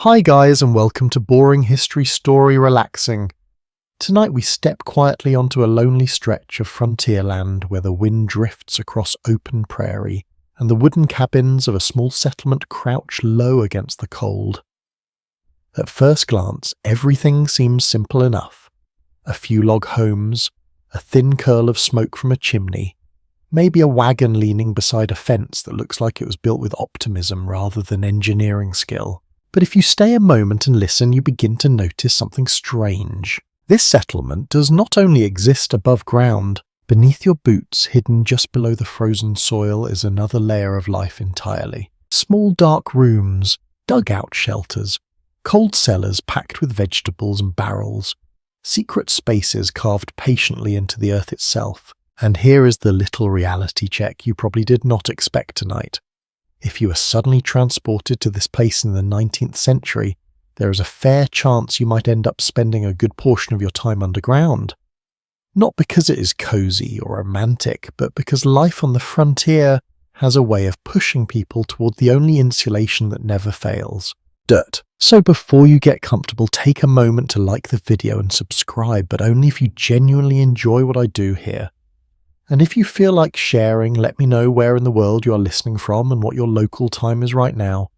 Hi guys, and welcome to Boring History Story Relaxing. Tonight we step quietly onto a lonely stretch of frontier land where the wind drifts across open prairie and the wooden cabins of a small settlement crouch low against the cold. At first glance, everything seems simple enough. A few log homes, a thin curl of smoke from a chimney, maybe a wagon leaning beside a fence that looks like it was built with optimism rather than engineering skill. But if you stay a moment and listen, you begin to notice something strange. This settlement does not only exist above ground. Beneath your boots, hidden just below the frozen soil, is another layer of life entirely. Small dark rooms, dugout shelters, cold cellars packed with vegetables and barrels, secret spaces carved patiently into the earth itself. And here is the little reality check you probably did not expect tonight. If you are suddenly transported to this place in the 19th century, there is a fair chance you might end up spending a good portion of your time underground. Not because it is cozy or romantic, but because life on the frontier has a way of pushing people toward the only insulation that never fails: dirt. So before you get comfortable, take a moment to like the video and subscribe, but only if you genuinely enjoy what I do here. And if you feel like sharing, let me know where in the world you are listening from and what your local time is right now.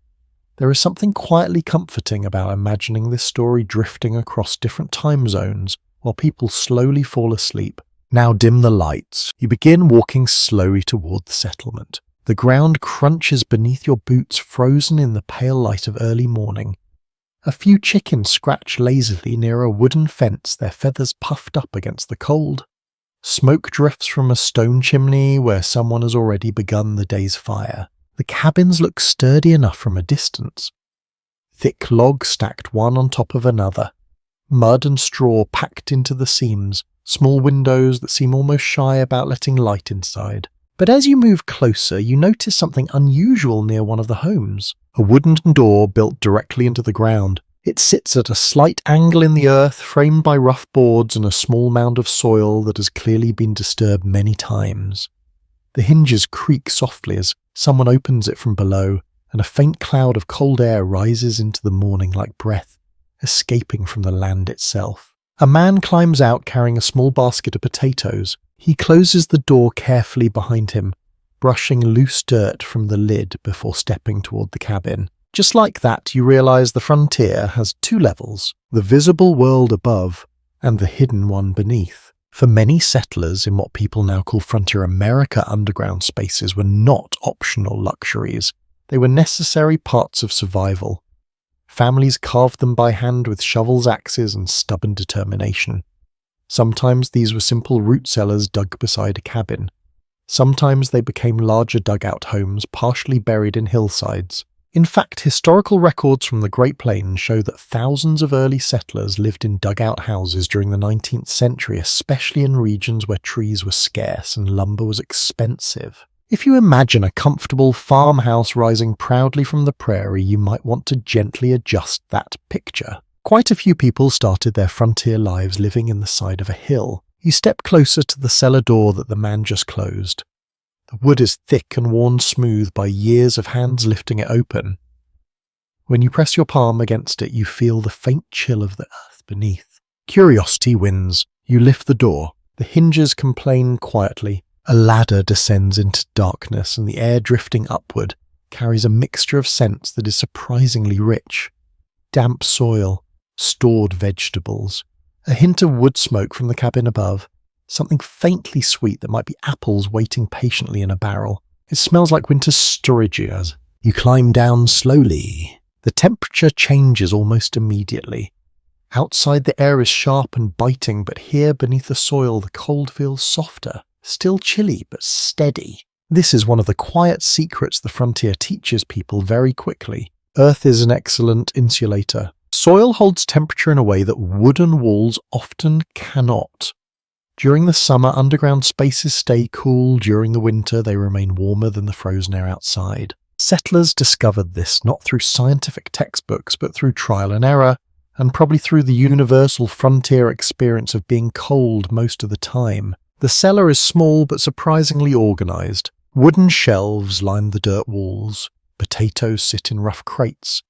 There is something quietly comforting about imagining this story drifting across different time zones while people slowly fall asleep. Now dim the lights. You begin walking slowly toward the settlement. The ground crunches beneath your boots, frozen in the pale light of early morning. A few chickens scratch lazily near a wooden fence, their feathers puffed up against the cold. Smoke drifts from a stone chimney where someone has already begun the day's fire. The cabins look sturdy enough from a distance. Thick logs stacked one on top of another. Mud and straw packed into the seams. Small windows that seem almost shy about letting light inside. But as you move closer, you notice something unusual near one of the homes. A wooden door built directly into the ground. It sits at a slight angle in the earth, framed by rough boards and a small mound of soil that has clearly been disturbed many times. The hinges creak softly as someone opens it from below, and a faint cloud of cold air rises into the morning like breath, escaping from the land itself. A man climbs out carrying a small basket of potatoes. He closes the door carefully behind him, brushing loose dirt from the lid before stepping toward the cabin. Just like that, you realize the frontier has two levels, the visible world above and the hidden one beneath. For many settlers in what people now call Frontier America, underground spaces were not optional luxuries. They were necessary parts of survival. Families carved them by hand with shovels, axes, and stubborn determination. Sometimes these were simple root cellars dug beside a cabin. Sometimes they became larger dugout homes partially buried in hillsides. In fact, historical records from the Great Plains show that thousands of early settlers lived in dugout houses during the 19th century, especially in regions where trees were scarce and lumber was expensive. If you imagine a comfortable farmhouse rising proudly from the prairie, you might want to gently adjust that picture. Quite a few people started their frontier lives living in the side of a hill. You step closer to the cellar door that the man just closed. The wood is thick and worn smooth by years of hands lifting it open. When you press your palm against it, you feel the faint chill of the earth beneath. Curiosity wins. You lift the door. The hinges complain quietly. A ladder descends into darkness, and the air drifting upward carries a mixture of scents that is surprisingly rich. Damp soil, stored vegetables, a hint of wood smoke from the cabin above. Something faintly sweet that might be apples waiting patiently in a barrel. It smells like winter storage as you climb down slowly. The temperature changes almost immediately. Outside the air is sharp and biting, but here beneath the soil the cold feels softer, still chilly but steady. This is one of the quiet secrets the frontier teaches people very quickly. Earth is an excellent insulator. Soil holds temperature in a way that wooden walls often cannot. During the summer, underground spaces stay cool. During the winter, they remain warmer than the frozen air outside. Settlers discovered this not through scientific textbooks, but through trial and error, and probably through the universal frontier experience of being cold most of the time. The cellar is small but surprisingly organized. Wooden shelves line the dirt walls. Potatoes sit in rough crates.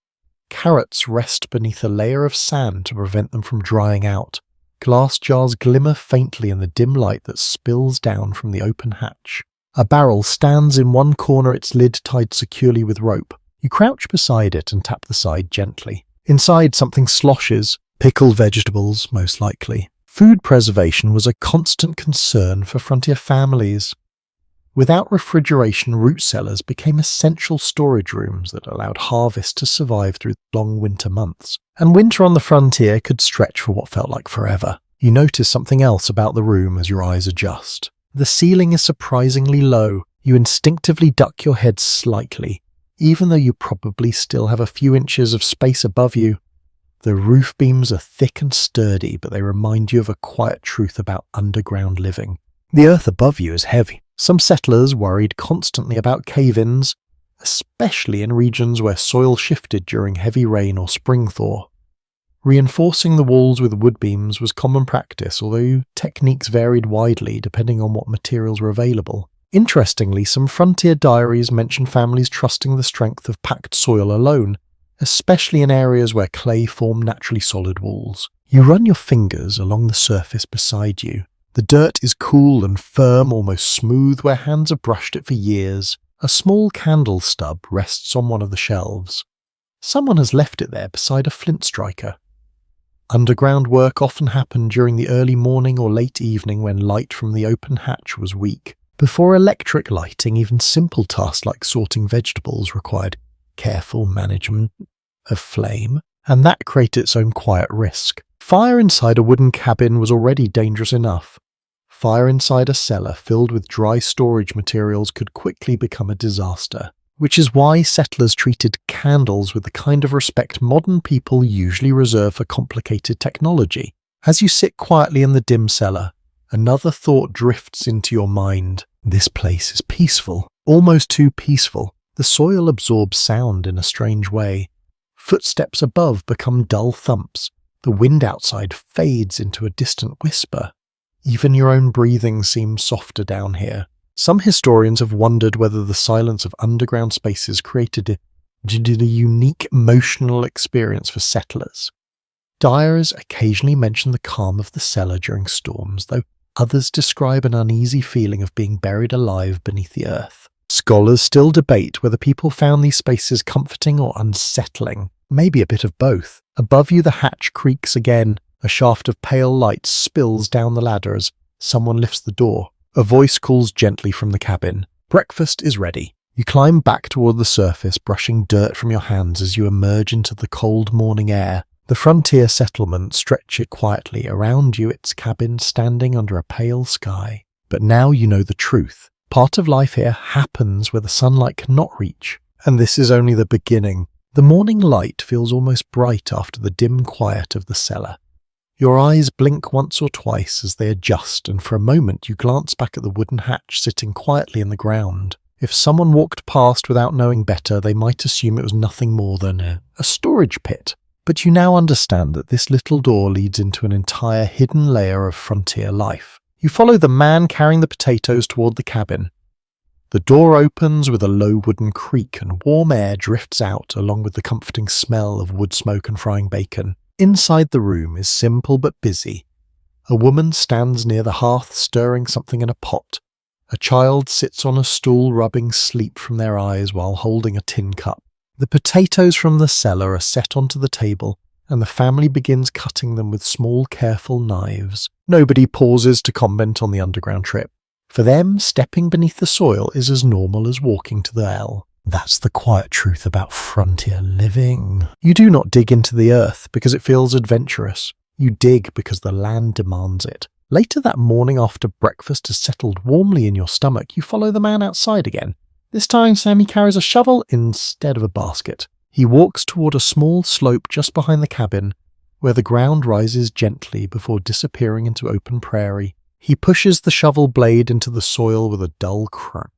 Carrots rest beneath a layer of sand to prevent them from drying out. Glass jars glimmer faintly in the dim light that spills down from the open hatch. A barrel stands in one corner, its lid tied securely with rope. You crouch beside it and tap the side gently. Inside, something sloshes, pickled vegetables, most likely. Food preservation was a constant concern for frontier families. Without refrigeration, root cellars became essential storage rooms that allowed harvest to survive through long winter months. And winter on the frontier could stretch for what felt like forever. You notice something else about the room as your eyes adjust. The ceiling is surprisingly low. You instinctively duck your head slightly, even though you probably still have a few inches of space above you. The roof beams are thick and sturdy, but they remind you of a quiet truth about underground living. The earth above you is heavy. Some settlers worried constantly about cave-ins, especially in regions where soil shifted during heavy rain or spring thaw. Reinforcing the walls with wood beams was common practice, although techniques varied widely depending on what materials were available. Interestingly, some frontier diaries mention families trusting the strength of packed soil alone, especially in areas where clay formed naturally solid walls. You run your fingers along the surface beside you. The dirt is cool and firm, almost smooth where hands have brushed it for years. A small candle stub rests on one of the shelves. Someone has left it there beside a flint striker. Underground work often happened during the early morning or late evening when light from the open hatch was weak. Before electric lighting, even simple tasks like sorting vegetables required careful management of flame, and that created its own quiet risk. Fire inside a wooden cabin was already dangerous enough. Fire inside a cellar filled with dry storage materials could quickly become a disaster, which is why settlers treated candles with the kind of respect modern people usually reserve for complicated technology. As you sit quietly in the dim cellar, another thought drifts into your mind. This place is peaceful, almost too peaceful. The soil absorbs sound in a strange way. Footsteps above become dull thumps. The wind outside fades into a distant whisper. Even your own breathing seems softer down here. Some historians have wondered whether the silence of underground spaces created a unique emotional experience for settlers. Diaries occasionally mention the calm of the cellar during storms, though others describe an uneasy feeling of being buried alive beneath the earth. Scholars still debate whether people found these spaces comforting or unsettling. Maybe a bit of both. Above you the hatch creaks again. A shaft of pale light spills down the ladder as someone lifts the door. A voice calls gently from the cabin. Breakfast is ready. You climb back toward the surface, brushing dirt from your hands as you emerge into the cold morning air. The frontier settlement stretches quietly around you, its cabin standing under a pale sky. But now you know the truth. Part of life here happens where the sunlight cannot reach, and this is only the beginning. The morning light feels almost bright after the dim quiet of the cellar. Your eyes blink once or twice as they adjust, and for a moment you glance back at the wooden hatch sitting quietly in the ground. If someone walked past without knowing better, they might assume it was nothing more than a storage pit. But you now understand that this little door leads into an entire hidden layer of frontier life. You follow the man carrying the potatoes toward the cabin. The door opens with a low wooden creak and warm air drifts out along with the comforting smell of wood smoke and frying bacon. Inside the room is simple but busy. A woman stands near the hearth stirring something in a pot. A child sits on a stool rubbing sleep from their eyes while holding a tin cup. The potatoes from the cellar are set onto the table, and the family begins cutting them with small, careful knives. Nobody pauses to comment on the underground trip. For them, stepping beneath the soil is as normal as walking to the well. That's the quiet truth about frontier living. You do not dig into the earth because it feels adventurous. You dig because the land demands it. Later that morning, after breakfast has settled warmly in your stomach, you follow the man outside again. This time, Sammy carries a shovel instead of a basket. He walks toward a small slope just behind the cabin, where the ground rises gently before disappearing into open prairie. He pushes the shovel blade into the soil with a dull crunch.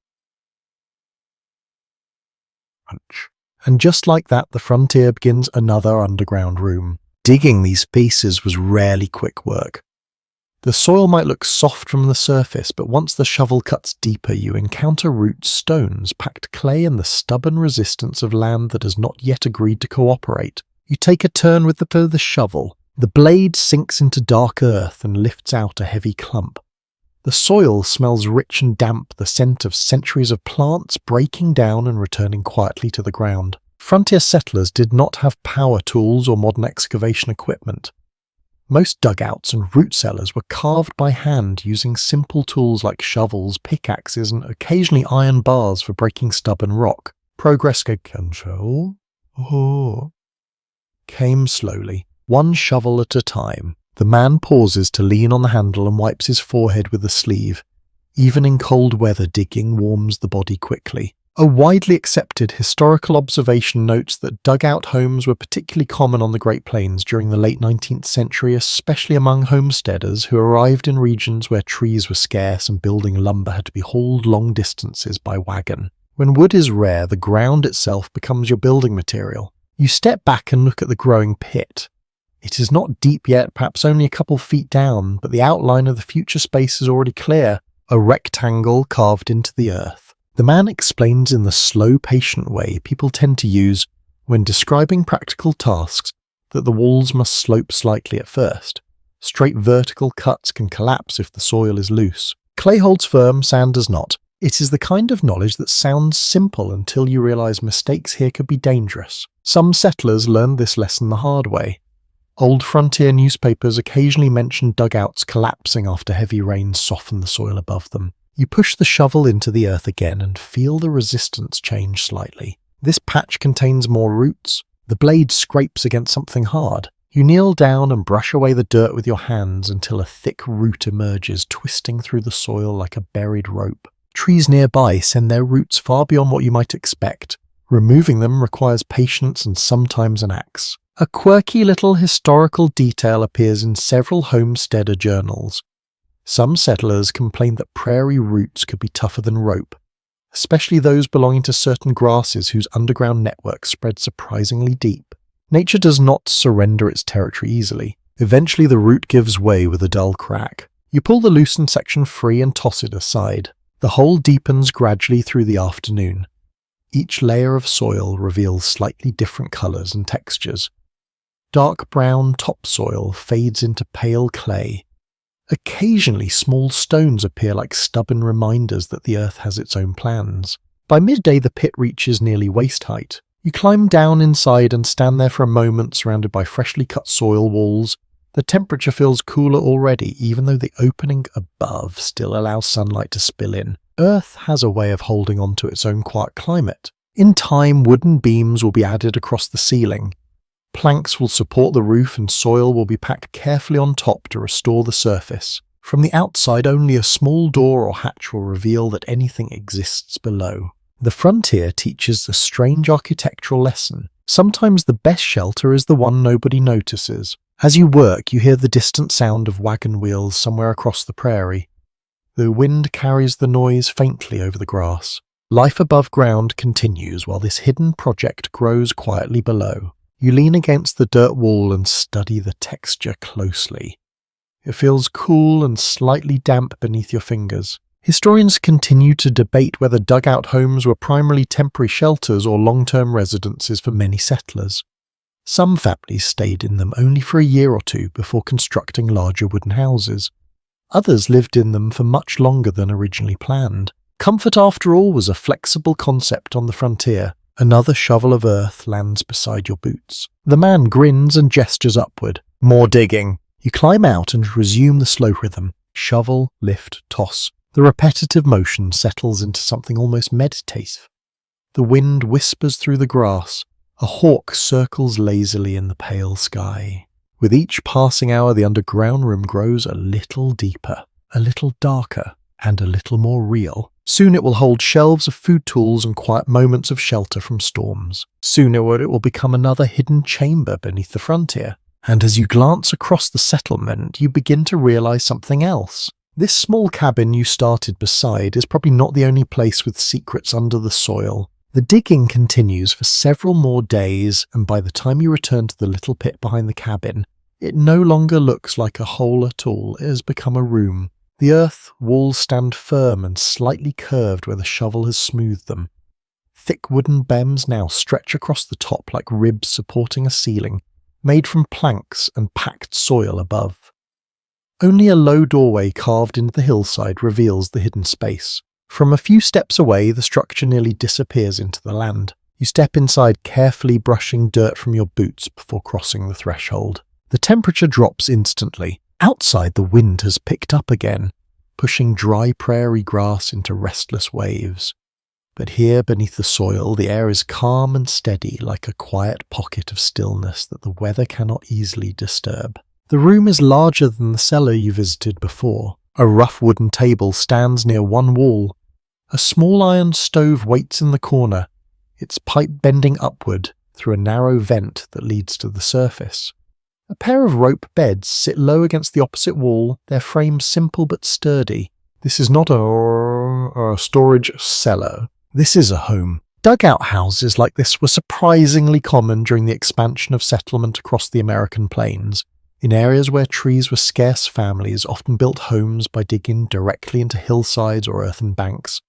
And just like that, the frontier begins another underground room. Digging these pieces was rarely quick work. The soil might look soft from the surface, but once the shovel cuts deeper, you encounter roots, stones, packed clay, and the stubborn resistance of land that has not yet agreed to cooperate. You take a turn with the shovel. The blade sinks into dark earth and lifts out a heavy clump. The soil smells rich and damp, the scent of centuries of plants breaking down and returning quietly to the ground. Frontier settlers did not have power tools or modern excavation equipment. Most dugouts and root cellars were carved by hand using simple tools like shovels, pickaxes, and occasionally iron bars for breaking stubborn rock. Progress control came slowly, one shovel at a time. The man pauses to lean on the handle and wipes his forehead with a sleeve. Even in cold weather, digging warms the body quickly. A widely accepted historical observation notes that dugout homes were particularly common on the Great Plains during the late 19th century, especially among homesteaders who arrived in regions where trees were scarce and building lumber had to be hauled long distances by wagon. When wood is rare, the ground itself becomes your building material. You step back and look at the growing pit. It is not deep yet, perhaps only a couple feet down, but the outline of the future space is already clear, a rectangle carved into the earth. The man explains in the slow, patient way people tend to use when describing practical tasks that the walls must slope slightly at first. Straight vertical cuts can collapse if the soil is loose. Clay holds firm, sand does not. It is the kind of knowledge that sounds simple until you realize mistakes here could be dangerous. Some settlers learned this lesson the hard way. Old frontier newspapers occasionally mention dugouts collapsing after heavy rains soften the soil above them. You push the shovel into the earth again and feel the resistance change slightly. This patch contains more roots. The blade scrapes against something hard. You kneel down and brush away the dirt with your hands until a thick root emerges, twisting through the soil like a buried rope. Trees nearby send their roots far beyond what you might expect. Removing them requires patience and sometimes an axe. A quirky little historical detail appears in several homesteader journals. Some settlers complained that prairie roots could be tougher than rope, especially those belonging to certain grasses whose underground networks spread surprisingly deep. Nature does not surrender its territory easily. Eventually the root gives way with a dull crack. You pull the loosened section free and toss it aside. The hole deepens gradually through the afternoon. Each layer of soil reveals slightly different colours and textures. Dark brown topsoil fades into pale clay. Occasionally small stones appear like stubborn reminders that the earth has its own plans. By midday the pit reaches nearly waist height. You climb down inside and stand there for a moment surrounded by freshly cut soil walls. The temperature feels cooler already, even though the opening above still allows sunlight to spill in. Earth has a way of holding on to its own quiet climate. In time, wooden beams will be added across the ceiling. Planks will support the roof and soil will be packed carefully on top to restore the surface. From the outside, only a small door or hatch will reveal that anything exists below. The frontier teaches a strange architectural lesson. Sometimes the best shelter is the one nobody notices. As you work, you hear the distant sound of wagon wheels somewhere across the prairie. The wind carries the noise faintly over the grass. Life above ground continues while this hidden project grows quietly below. You lean against the dirt wall and study the texture closely. It feels cool and slightly damp beneath your fingers. Historians continue to debate whether dugout homes were primarily temporary shelters or long-term residences for many settlers. Some families stayed in them only for a year or two before constructing larger wooden houses. Others lived in them for much longer than originally planned. Comfort, after all, was a flexible concept on the frontier. Another shovel of earth lands beside your boots. The man grins and gestures upward. More digging. You climb out and resume the slow rhythm. Shovel, lift, toss. The repetitive motion settles into something almost meditative. The wind whispers through the grass. A hawk circles lazily in the pale sky. With each passing hour, the underground room grows a little deeper, a little darker, and a little more real. Soon it will hold shelves of food tools and quiet moments of shelter from storms. Soon it will become another hidden chamber beneath the frontier. And as you glance across the settlement, you begin to realize something else. This small cabin you started beside is probably not the only place with secrets under the soil. The digging continues for several more days, and by the time you return to the little pit behind the cabin, It no longer looks like a hole at all, it has become a room. The earth walls stand firm and slightly curved where the shovel has smoothed them. Thick wooden beams now stretch across the top like ribs supporting a ceiling, made from planks and packed soil above. Only a low doorway carved into the hillside reveals the hidden space. From a few steps away, the structure nearly disappears into the land. You step inside, carefully brushing dirt from your boots before crossing the threshold. The temperature drops instantly. Outside, the wind has picked up again, pushing dry prairie grass into restless waves. But here, beneath the soil, the air is calm and steady, like a quiet pocket of stillness that the weather cannot easily disturb. The room is larger than the cellar you visited before. A rough wooden table stands near one wall. A small iron stove waits in the corner, its pipe bending upward through a narrow vent that leads to the surface. A pair of rope beds sit low against the opposite wall, their frames simple but sturdy. This is not a storage cellar. This is a home. Dugout houses like this were surprisingly common during the expansion of settlement across the American plains. In areas where trees were scarce, families often built homes by digging directly into hillsides or earthen banks.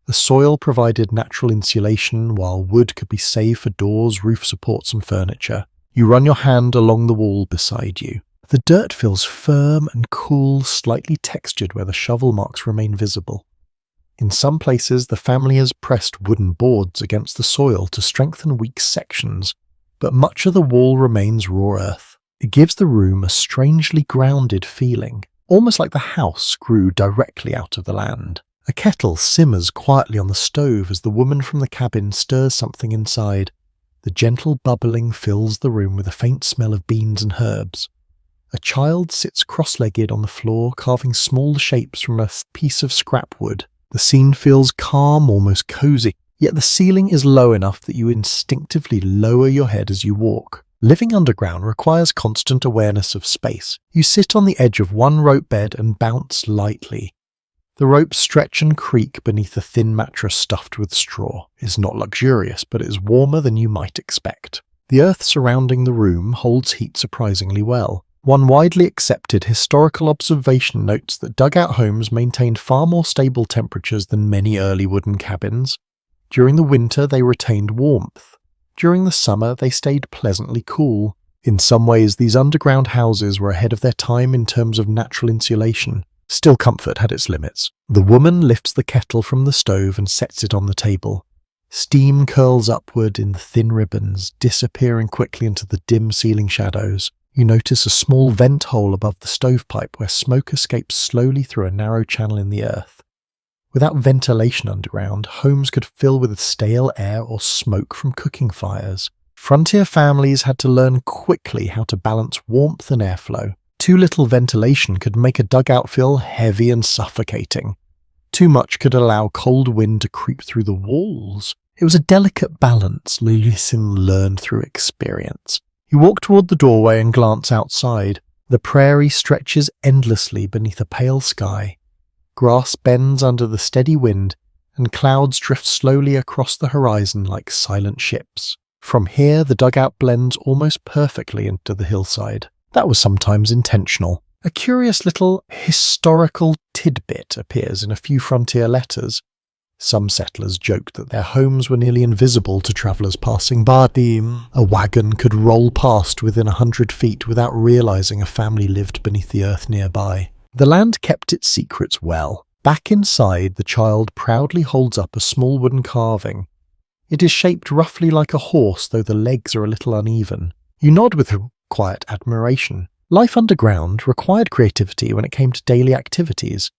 The soil provided natural insulation, while wood could be saved for doors, roof supports and furniture. You run your hand along the wall beside you. The dirt feels firm and cool, slightly textured where the shovel marks remain visible. In some places, the family has pressed wooden boards against the soil to strengthen weak sections, but much of the wall remains raw earth. It gives the room a strangely grounded feeling, almost like the house grew directly out of the land. A kettle simmers quietly on the stove as the woman from the cabin stirs something inside. The gentle bubbling fills the room with a faint smell of beans and herbs. A child sits cross-legged on the floor, carving small shapes from a piece of scrap wood. The scene feels calm, almost cozy, yet the ceiling is low enough that you instinctively lower your head as you walk. Living underground requires constant awareness of space. You sit on the edge of one rope bed and bounce lightly. The ropes stretch and creak beneath a thin mattress stuffed with straw. It's not luxurious, but it is warmer than you might expect. The earth surrounding the room holds heat surprisingly well. One widely accepted historical observation notes that dugout homes maintained far more stable temperatures than many early wooden cabins. During the winter, they retained warmth. During the summer, they stayed pleasantly cool. In some ways, these underground houses were ahead of their time in terms of natural insulation. Still, comfort had its limits. The woman lifts the kettle from the stove and sets it on the table. Steam curls upward in thin ribbons, disappearing quickly into the dim ceiling shadows. You notice a small vent hole above the stovepipe where smoke escapes slowly through a narrow channel in the earth. Without ventilation underground, homes could fill with stale air or smoke from cooking fires. Frontier families had to learn quickly how to balance warmth and airflow. Too little ventilation could make a dugout feel heavy and suffocating. Too much could allow cold wind to creep through the walls. It was a delicate balance Lucian learned through experience. You walk toward the doorway and glance outside. The prairie stretches endlessly beneath a pale sky. Grass bends under the steady wind, and clouds drift slowly across the horizon like silent ships. From here, the dugout blends almost perfectly into the hillside. That was sometimes intentional. A curious little historical tidbit appears in a few frontier letters. Some settlers joked that their homes were nearly invisible to travellers passing by. A wagon could roll past within 100 feet without realising a family lived beneath the earth nearby. The land kept its secrets well. Back inside, the child proudly holds up a small wooden carving. It is shaped roughly like a horse, though the legs are a little uneven. You nod with quiet admiration. Life underground required creativity when it came to daily activities.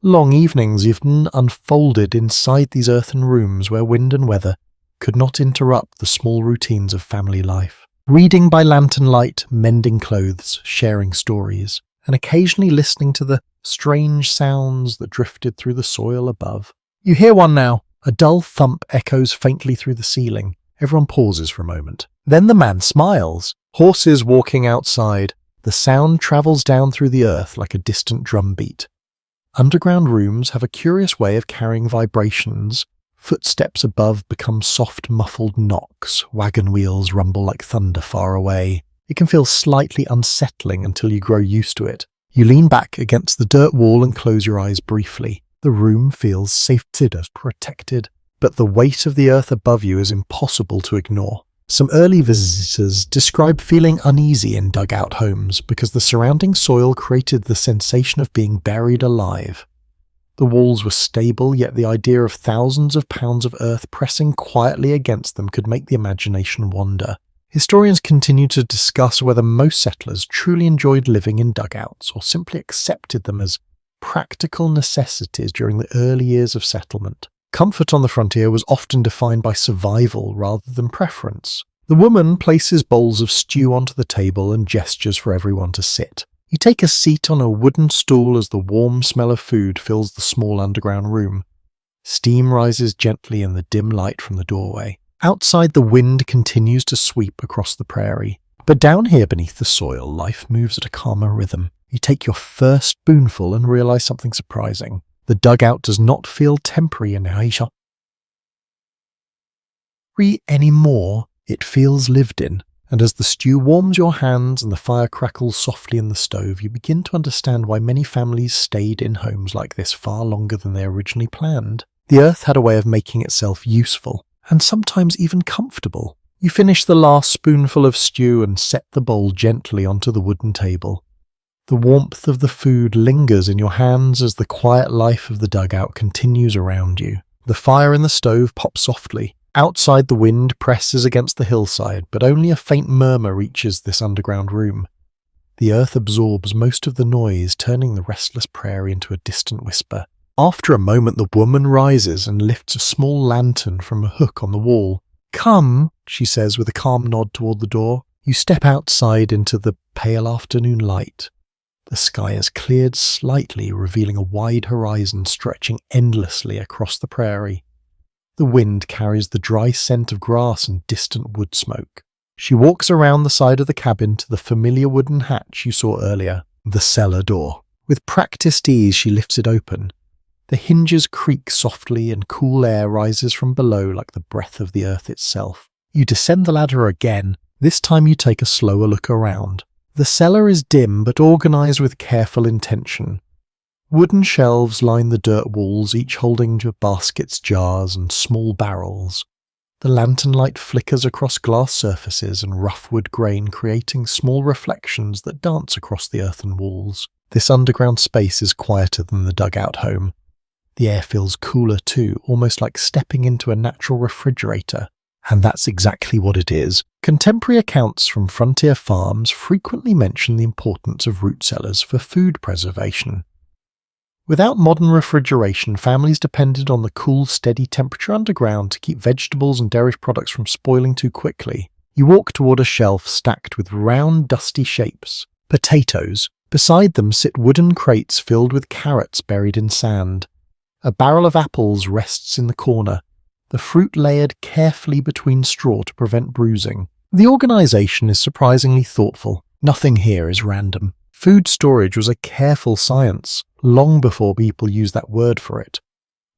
Long evenings even unfolded inside these earthen rooms where wind and weather could not interrupt the small routines of family life. Reading by lantern light, mending clothes, sharing stories, and occasionally listening to the strange sounds that drifted through the soil above. You hear one now. A dull thump echoes faintly through the ceiling. Everyone pauses for a moment. Then the man smiles. Horses walking outside. The sound travels down through the earth like a distant drumbeat. Underground rooms have a curious way of carrying vibrations. Footsteps above become soft, muffled knocks. Wagon wheels rumble like thunder far away. It can feel slightly unsettling until you grow used to it. You lean back against the dirt wall and close your eyes briefly. The room feels safe, protected, but the weight of the earth above you is impossible to ignore. Some early visitors describe feeling uneasy in dugout homes because the surrounding soil created the sensation of being buried alive. The walls were stable, yet the idea of thousands of pounds of earth pressing quietly against them could make the imagination wander. Historians continue to discuss whether most settlers truly enjoyed living in dugouts or simply accepted them as practical necessities during the early years of settlement. Comfort on the frontier was often defined by survival rather than preference. The woman places bowls of stew onto the table and gestures for everyone to sit. You take a seat on a wooden stool as the warm smell of food fills the small underground room. Steam rises gently in the dim light from the doorway. Outside, the wind continues to sweep across the prairie. But down here beneath the soil, life moves at a calmer rhythm. You take your first spoonful and realize something surprising. The dugout does not feel temporary anymore. It feels lived in. And as the stew warms your hands and the fire crackles softly in the stove, you begin to understand why many families stayed in homes like this far longer than they originally planned. The earth had a way of making itself useful, and sometimes even comfortable. You finish the last spoonful of stew and set the bowl gently onto the wooden table. The warmth of the food lingers in your hands as the quiet life of the dugout continues around you. The fire in the stove pops softly. Outside, the wind presses against the hillside, but only a faint murmur reaches this underground room. The earth absorbs most of the noise, turning the restless prairie into a distant whisper. After a moment, the woman rises and lifts a small lantern from a hook on the wall. "Come," she says with a calm nod toward the door. You step outside into the pale afternoon light. The sky is cleared slightly, revealing a wide horizon stretching endlessly across the prairie. The wind carries the dry scent of grass and distant wood smoke. She walks around the side of the cabin to the familiar wooden hatch you saw earlier, the cellar door. With practiced ease, she lifts it open. The hinges creak softly and cool air rises from below like the breath of the earth itself. You descend the ladder again. This time you take a slower look around. The cellar is dim but organized with careful intention. Wooden shelves line the dirt walls, each holding baskets, jars, and small barrels. The lantern light flickers across glass surfaces and rough wood grain, creating small reflections that dance across the earthen walls. This underground space is quieter than the dugout home. The air feels cooler too, almost like stepping into a natural refrigerator. And that's exactly what it is. Contemporary accounts from frontier farms frequently mention the importance of root cellars for food preservation. Without modern refrigeration, families depended on the cool, steady temperature underground to keep vegetables and dairy products from spoiling too quickly. You walk toward a shelf stacked with round, dusty shapes. Potatoes. Beside them sit wooden crates filled with carrots buried in sand. A barrel of apples rests in the corner, the fruit layered carefully between straw to prevent bruising. The organization is surprisingly thoughtful. Nothing here is random. Food storage was a careful science, long before people used that word for it.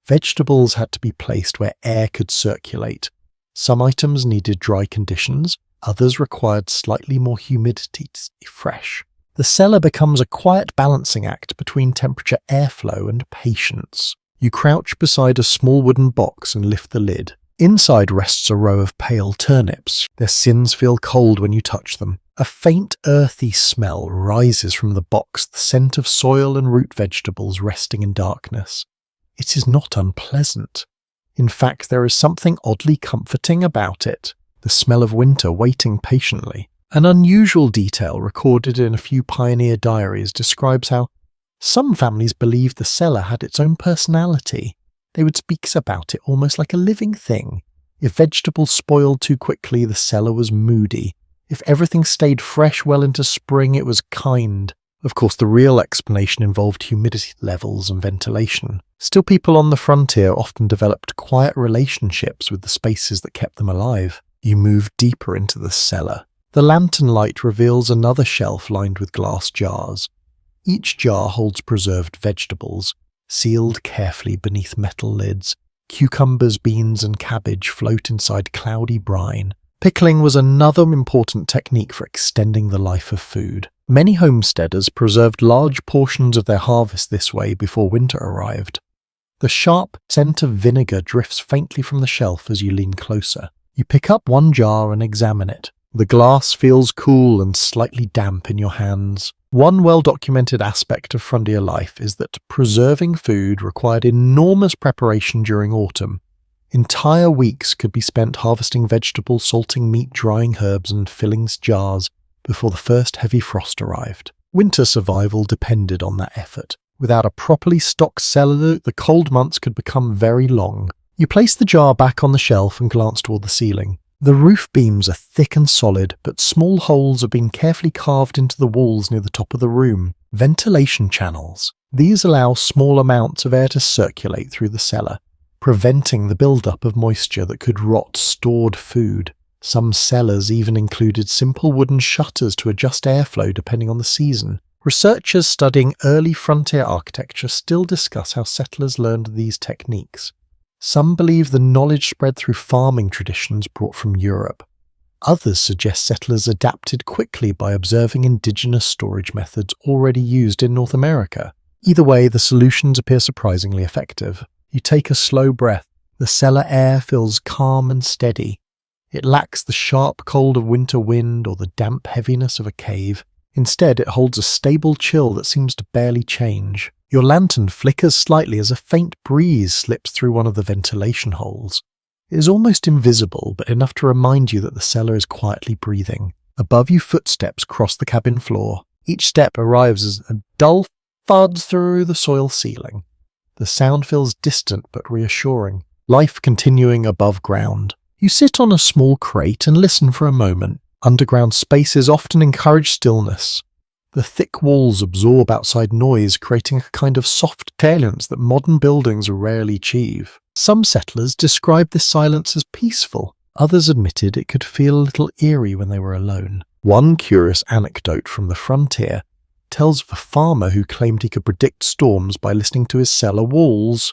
Vegetables had to be placed where air could circulate. Some items needed dry conditions, others required slightly more humidity to stay fresh. The cellar becomes a quiet balancing act between temperature, airflow, and patience. You crouch beside a small wooden box and lift the lid. Inside rests a row of pale turnips. Their skins feel cold when you touch them. A faint earthy smell rises from the box, the scent of soil and root vegetables resting in darkness. It is not unpleasant. In fact, there is something oddly comforting about it. The smell of winter waiting patiently. An unusual detail recorded in a few pioneer diaries describes how some families believed the cellar had its own personality. They would speak about it almost like a living thing. If vegetables spoiled too quickly, the cellar was moody. If everything stayed fresh well into spring, it was kind. Of course, the real explanation involved humidity levels and ventilation. Still, people on the frontier often developed quiet relationships with the spaces that kept them alive. You move deeper into the cellar. The lantern light reveals another shelf lined with glass jars. Each jar holds preserved vegetables, sealed carefully beneath metal lids. Cucumbers, beans, and cabbage float inside cloudy brine. Pickling was another important technique for extending the life of food. Many homesteaders preserved large portions of their harvest this way before winter arrived. The sharp scent of vinegar drifts faintly from the shelf as you lean closer. You pick up one jar and examine it. The glass feels cool and slightly damp in your hands. One well-documented aspect of frontier life is that preserving food required enormous preparation during autumn. Entire weeks could be spent harvesting vegetables, salting meat, drying herbs, and filling jars before the first heavy frost arrived. Winter survival depended on that effort. Without a properly stocked cellar, the cold months could become very long. You place the jar back on the shelf and glance toward the ceiling. The roof beams are thick and solid, but small holes have been carefully carved into the walls near the top of the room. Ventilation channels. These allow small amounts of air to circulate through the cellar, preventing the buildup of moisture that could rot stored food. Some cellars even included simple wooden shutters to adjust airflow depending on the season. Researchers studying early frontier architecture still discuss how settlers learned these techniques. Some believe the knowledge spread through farming traditions brought from Europe. Others suggest settlers adapted quickly by observing indigenous storage methods already used in North America. Either way, the solutions appear surprisingly effective. You take a slow breath. The cellar air feels calm and steady. It lacks the sharp cold of winter wind or the damp heaviness of a cave. Instead, it holds a stable chill that seems to barely change. Your lantern flickers slightly as a faint breeze slips through one of the ventilation holes. It is almost invisible, but enough to remind you that the cellar is quietly breathing. Above you, footsteps cross the cabin floor. Each step arrives as a dull thud through the soil ceiling. The sound feels distant but reassuring. Life continuing above ground. You sit on a small crate and listen for a moment. Underground spaces often encourage stillness. The thick walls absorb outside noise, creating a kind of soft silence that modern buildings rarely achieve. Some settlers described this silence as peaceful. Others admitted it could feel a little eerie when they were alone. One curious anecdote from the frontier tells of a farmer who claimed he could predict storms by listening to his cellar walls.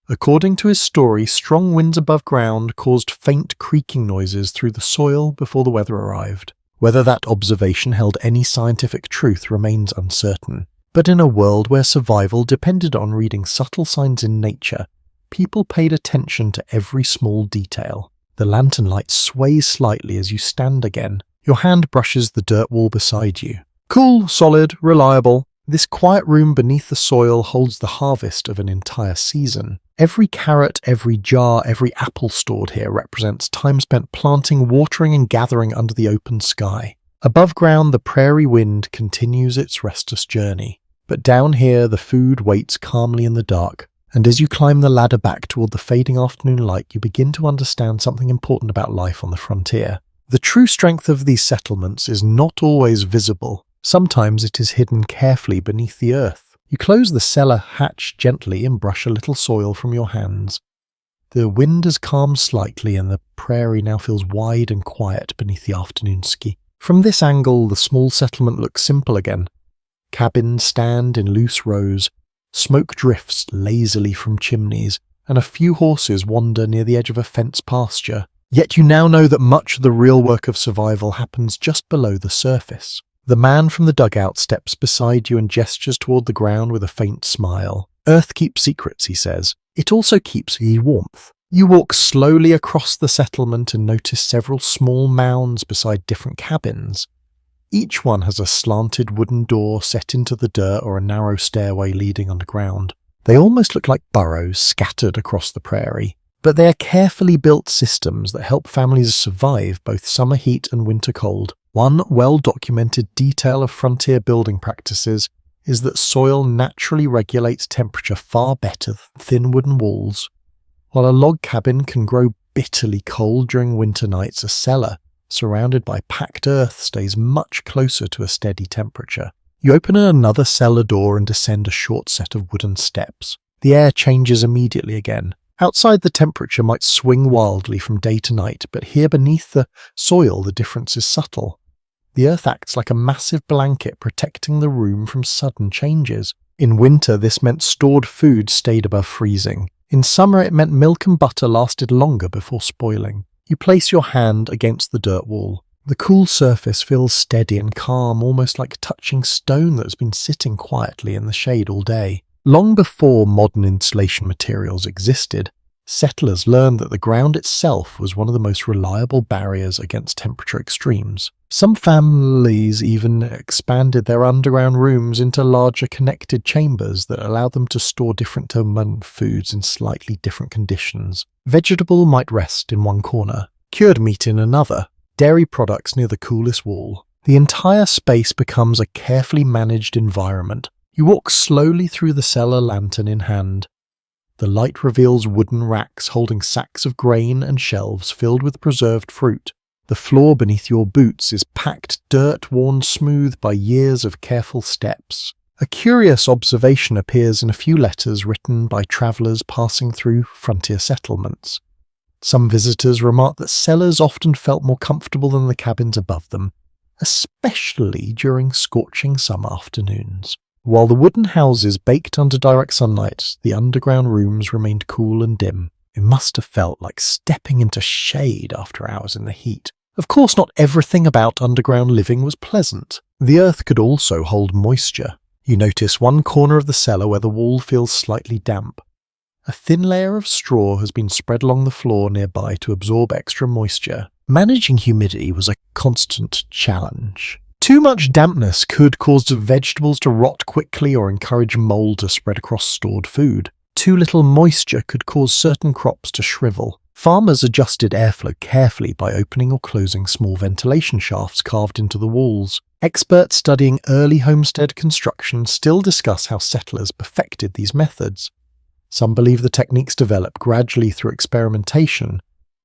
According to his story, strong winds above ground caused faint creaking noises through the soil before the weather arrived. Whether that observation held any scientific truth remains uncertain. But in a world where survival depended on reading subtle signs in nature, people paid attention to every small detail. The lantern light sways slightly as you stand again. Your hand brushes the dirt wall beside you. Cool, solid, reliable. This quiet room beneath the soil holds the harvest of an entire season. Every carrot, every jar, every apple stored here represents time spent planting, watering, and gathering under the open sky. Above ground, the prairie wind continues its restless journey. But down here, the food waits calmly in the dark. And as you climb the ladder back toward the fading afternoon light, you begin to understand something important about life on the frontier. The true strength of these settlements is not always visible. Sometimes it is hidden carefully beneath the earth. You close the cellar hatch gently and brush a little soil from your hands. The wind has calmed slightly and the prairie now feels wide and quiet beneath the afternoon sky. From this angle, the small settlement looks simple again. Cabins stand in loose rows, smoke drifts lazily from chimneys, and a few horses wander near the edge of a fenced pasture. Yet you now know that much of the real work of survival happens just below the surface. The man from the dugout steps beside you and gestures toward the ground with a faint smile. Earth keeps secrets, he says. It also keeps ye warmth. You walk slowly across the settlement and notice several small mounds beside different cabins. Each one has a slanted wooden door set into the dirt or a narrow stairway leading underground. They almost look like burrows scattered across the prairie. But they are carefully built systems that help families survive both summer heat and winter cold. One well-documented detail of frontier building practices is that soil naturally regulates temperature far better than thin wooden walls. While a log cabin can grow bitterly cold during winter nights, a cellar, surrounded by packed earth, stays much closer to a steady temperature. You open another cellar door and descend a short set of wooden steps. The air changes immediately again. Outside, the temperature might swing wildly from day to night, but here beneath the soil the difference is subtle. The earth acts like a massive blanket protecting the room from sudden changes. In winter, this meant stored food stayed above freezing. In summer, it meant milk and butter lasted longer before spoiling. You place your hand against the dirt wall. The cool surface feels steady and calm, almost like touching stone that has been sitting quietly in the shade all day. Long before modern insulation materials existed, settlers learned that the ground itself was one of the most reliable barriers against temperature extremes. Some families even expanded their underground rooms into larger connected chambers that allowed them to store different foods in slightly different conditions. Vegetable might rest in one corner, cured meat in another, dairy products near the coolest wall. The entire space becomes a carefully managed environment. You walk slowly through the cellar, lantern in hand. The light reveals wooden racks holding sacks of grain and shelves filled with preserved fruit. The floor beneath your boots is packed dirt worn smooth by years of careful steps. A curious observation appears in a few letters written by travellers passing through frontier settlements. Some visitors remark that cellars often felt more comfortable than the cabins above them, especially during scorching summer afternoons. While the wooden houses baked under direct sunlight, the underground rooms remained cool and dim. It must have felt like stepping into shade after hours in the heat. Of course, not everything about underground living was pleasant. The earth could also hold moisture. You notice one corner of the cellar where the wall feels slightly damp. A thin layer of straw has been spread along the floor nearby to absorb extra moisture. Managing humidity was a constant challenge. Too much dampness could cause the vegetables to rot quickly or encourage mold to spread across stored food. Too little moisture could cause certain crops to shrivel. Farmers adjusted airflow carefully by opening or closing small ventilation shafts carved into the walls. Experts studying early homestead construction still discuss how settlers perfected these methods. Some believe the techniques developed gradually through experimentation,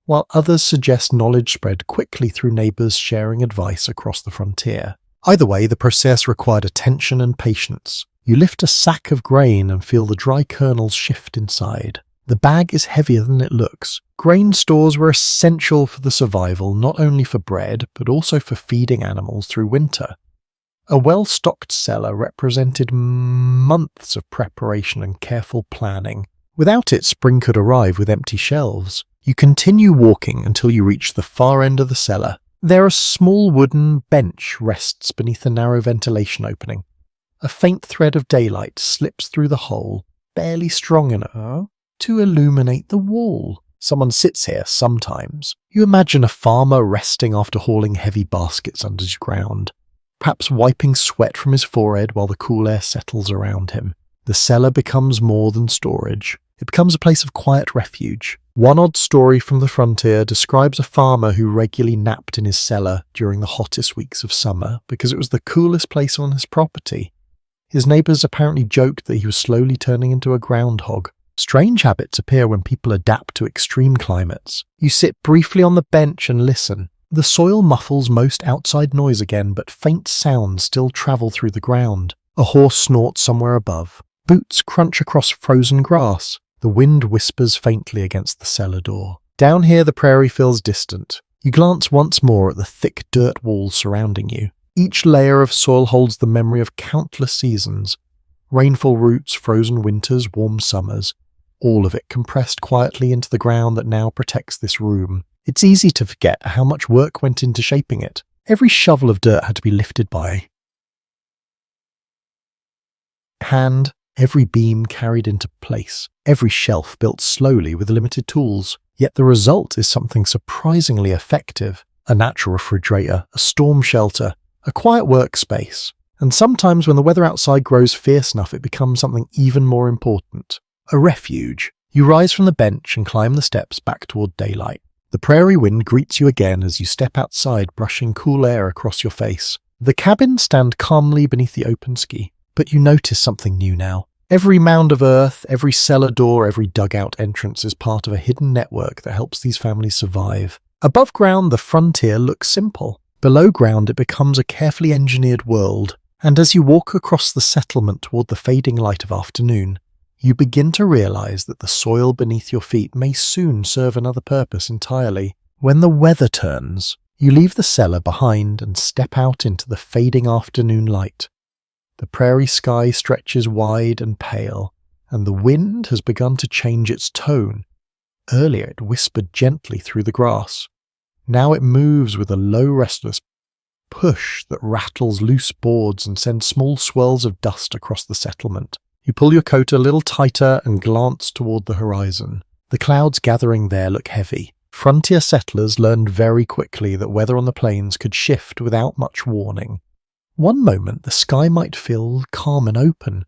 while others suggest knowledge spread quickly through neighbours sharing advice across the frontier. Either way, the process required attention and patience. You lift a sack of grain and feel the dry kernels shift inside. The bag is heavier than it looks. Grain stores were essential for the survival, not only for bread, but also for feeding animals through winter. A well-stocked cellar represented months of preparation and careful planning. Without it, spring could arrive with empty shelves. You continue walking until you reach the far end of the cellar. There a small wooden bench rests beneath a narrow ventilation opening. A faint thread of daylight slips through the hole, barely strong enough to illuminate the wall. Someone sits here sometimes. You imagine a farmer resting after hauling heavy baskets underground, perhaps wiping sweat from his forehead while the cool air settles around him. The cellar becomes more than storage. It becomes a place of quiet refuge. One odd story from the frontier describes a farmer who regularly napped in his cellar during the hottest weeks of summer because it was the coolest place on his property. His neighbours apparently joked that he was slowly turning into a groundhog. Strange habits appear when people adapt to extreme climates. You sit briefly on the bench and listen. The soil muffles most outside noise again, but faint sounds still travel through the ground. A horse snorts somewhere above. Boots crunch across frozen grass. The wind whispers faintly against the cellar door. Down here the prairie feels distant. You glance once more at the thick dirt walls surrounding you. Each layer of soil holds the memory of countless seasons. Rainfall roots, frozen winters, warm summers. All of it compressed quietly into the ground that now protects this room. It's easy to forget how much work went into shaping it. Every shovel of dirt had to be lifted by hand, every beam carried into place, every shelf built slowly with limited tools. Yet the result is something surprisingly effective. A natural refrigerator, a storm shelter, a quiet workspace. And sometimes when the weather outside grows fierce enough, it becomes something even more important. A refuge. You rise from the bench and climb the steps back toward daylight. The prairie wind greets you again as you step outside, brushing cool air across your face. The cabins stand calmly beneath the open ski, but you notice something new now. Every mound of earth, every cellar door, every dugout entrance is part of a hidden network that helps these families survive. Above ground, the frontier looks simple. Below ground, it becomes a carefully engineered world. And as you walk across the settlement toward the fading light of afternoon, you begin to realize that the soil beneath your feet may soon serve another purpose entirely. When the weather turns, you leave the cellar behind and step out into the fading afternoon light. The prairie sky stretches wide and pale, and the wind has begun to change its tone. Earlier it whispered gently through the grass. Now it moves with a low, restless push that rattles loose boards and sends small swirls of dust across the settlement. You pull your coat a little tighter and glance toward the horizon. The clouds gathering there look heavy. Frontier settlers learned very quickly that weather on the plains could shift without much warning. One moment the sky might feel calm and open.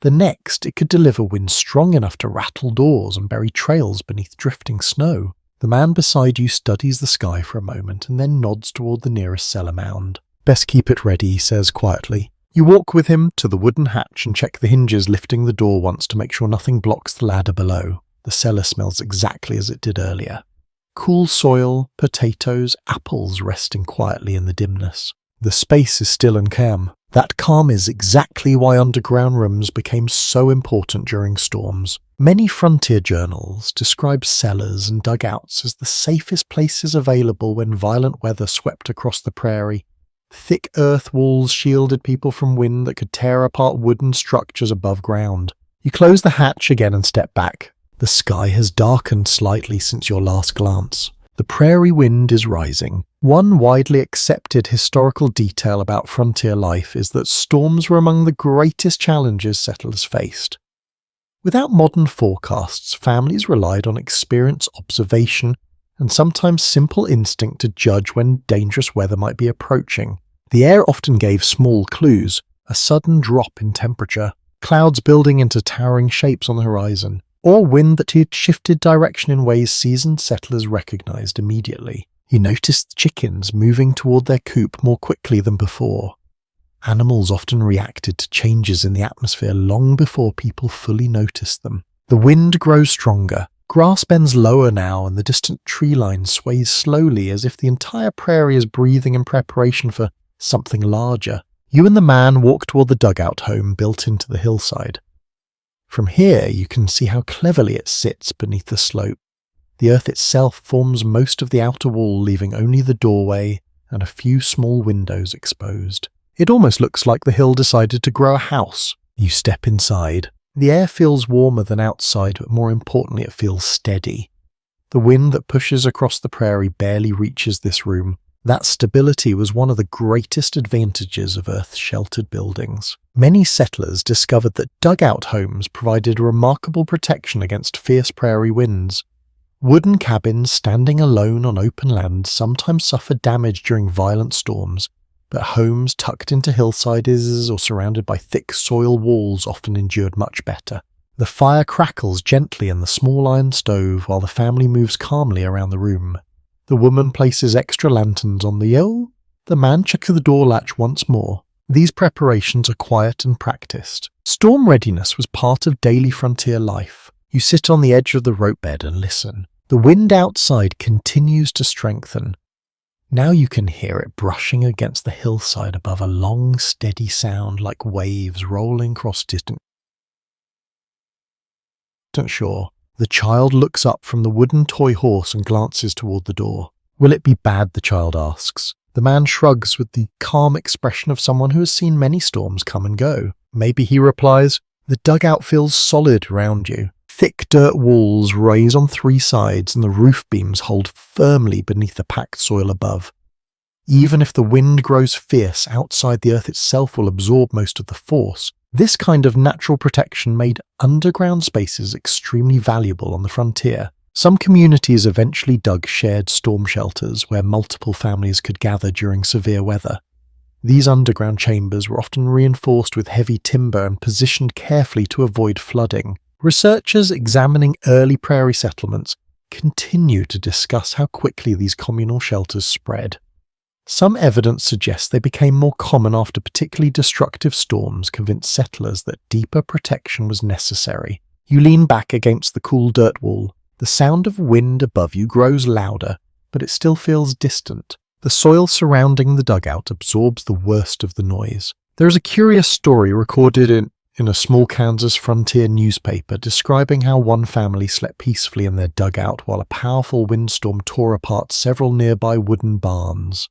The next it could deliver winds strong enough to rattle doors and bury trails beneath drifting snow. The man beside you studies the sky for a moment and then nods toward the nearest cellar mound. "Best keep it ready," he says quietly. You walk with him to the wooden hatch and check the hinges, lifting the door once to make sure nothing blocks the ladder below. The cellar smells exactly as it did earlier. Cool soil, potatoes, apples resting quietly in the dimness. The space is still and calm. That calm is exactly why underground rooms became so important during storms. Many frontier journals describe cellars and dugouts as the safest places available when violent weather swept across the prairie. Thick earth walls shielded people from wind that could tear apart wooden structures above ground. You close the hatch again and step back. The sky has darkened slightly since your last glance. The prairie wind is rising. One widely accepted historical detail about frontier life is that storms were among the greatest challenges settlers faced. Without modern forecasts, families relied on experience, observation, and sometimes simple instinct to judge when dangerous weather might be approaching. The air often gave small clues: a sudden drop in temperature, clouds building into towering shapes on the horizon, or wind that had shifted direction in ways seasoned settlers recognized immediately. You noticed chickens moving toward their coop more quickly than before. Animals often reacted to changes in the atmosphere long before people fully noticed them. The wind grows stronger. Grass bends lower now and the distant tree line sways slowly as if the entire prairie is breathing in preparation for something larger. You and the man walk toward the dugout home built into the hillside. From here you can see how cleverly it sits beneath the slope. The earth itself forms most of the outer wall, leaving only the doorway and a few small windows exposed. It almost looks like the hill decided to grow a house. You step inside. The air feels warmer than outside, but more importantly it feels steady. The wind that pushes across the prairie barely reaches this room. That stability was one of the greatest advantages of earth-sheltered buildings. Many settlers discovered that dugout homes provided remarkable protection against fierce prairie winds. Wooden cabins standing alone on open land sometimes suffered damage during violent storms, but homes tucked into hillsides or surrounded by thick soil walls often endured much better. The fire crackles gently in the small iron stove while the family moves calmly around the room. The woman places extra lanterns on the hill. The man checks the door latch once more. These preparations are quiet and practiced. Storm readiness was part of daily frontier life. You sit on the edge of the rope bed and listen. The wind outside continues to strengthen. Now you can hear it brushing against the hillside above, a long, steady sound like waves rolling across distant shore. The child looks up from the wooden toy horse and glances toward the door. "Will it be bad?" the child asks. The man shrugs with the calm expression of someone who has seen many storms come and go. "Maybe," he replies. The dugout feels solid around you. Thick dirt walls rise on three sides and the roof beams hold firmly beneath the packed soil above. Even if the wind grows fierce outside, the earth itself will absorb most of the force. This kind of natural protection made underground spaces extremely valuable on the frontier. Some communities eventually dug shared storm shelters where multiple families could gather during severe weather. These underground chambers were often reinforced with heavy timber and positioned carefully to avoid flooding. Researchers examining early prairie settlements continue to discuss how quickly these communal shelters spread. Some evidence suggests they became more common after particularly destructive storms convinced settlers that deeper protection was necessary. You lean back against the cool dirt wall. The sound of wind above you grows louder, but it still feels distant. The soil surrounding the dugout absorbs the worst of the noise. There is a curious story recorded in a small Kansas frontier newspaper describing how one family slept peacefully in their dugout while a powerful windstorm tore apart several nearby wooden barns.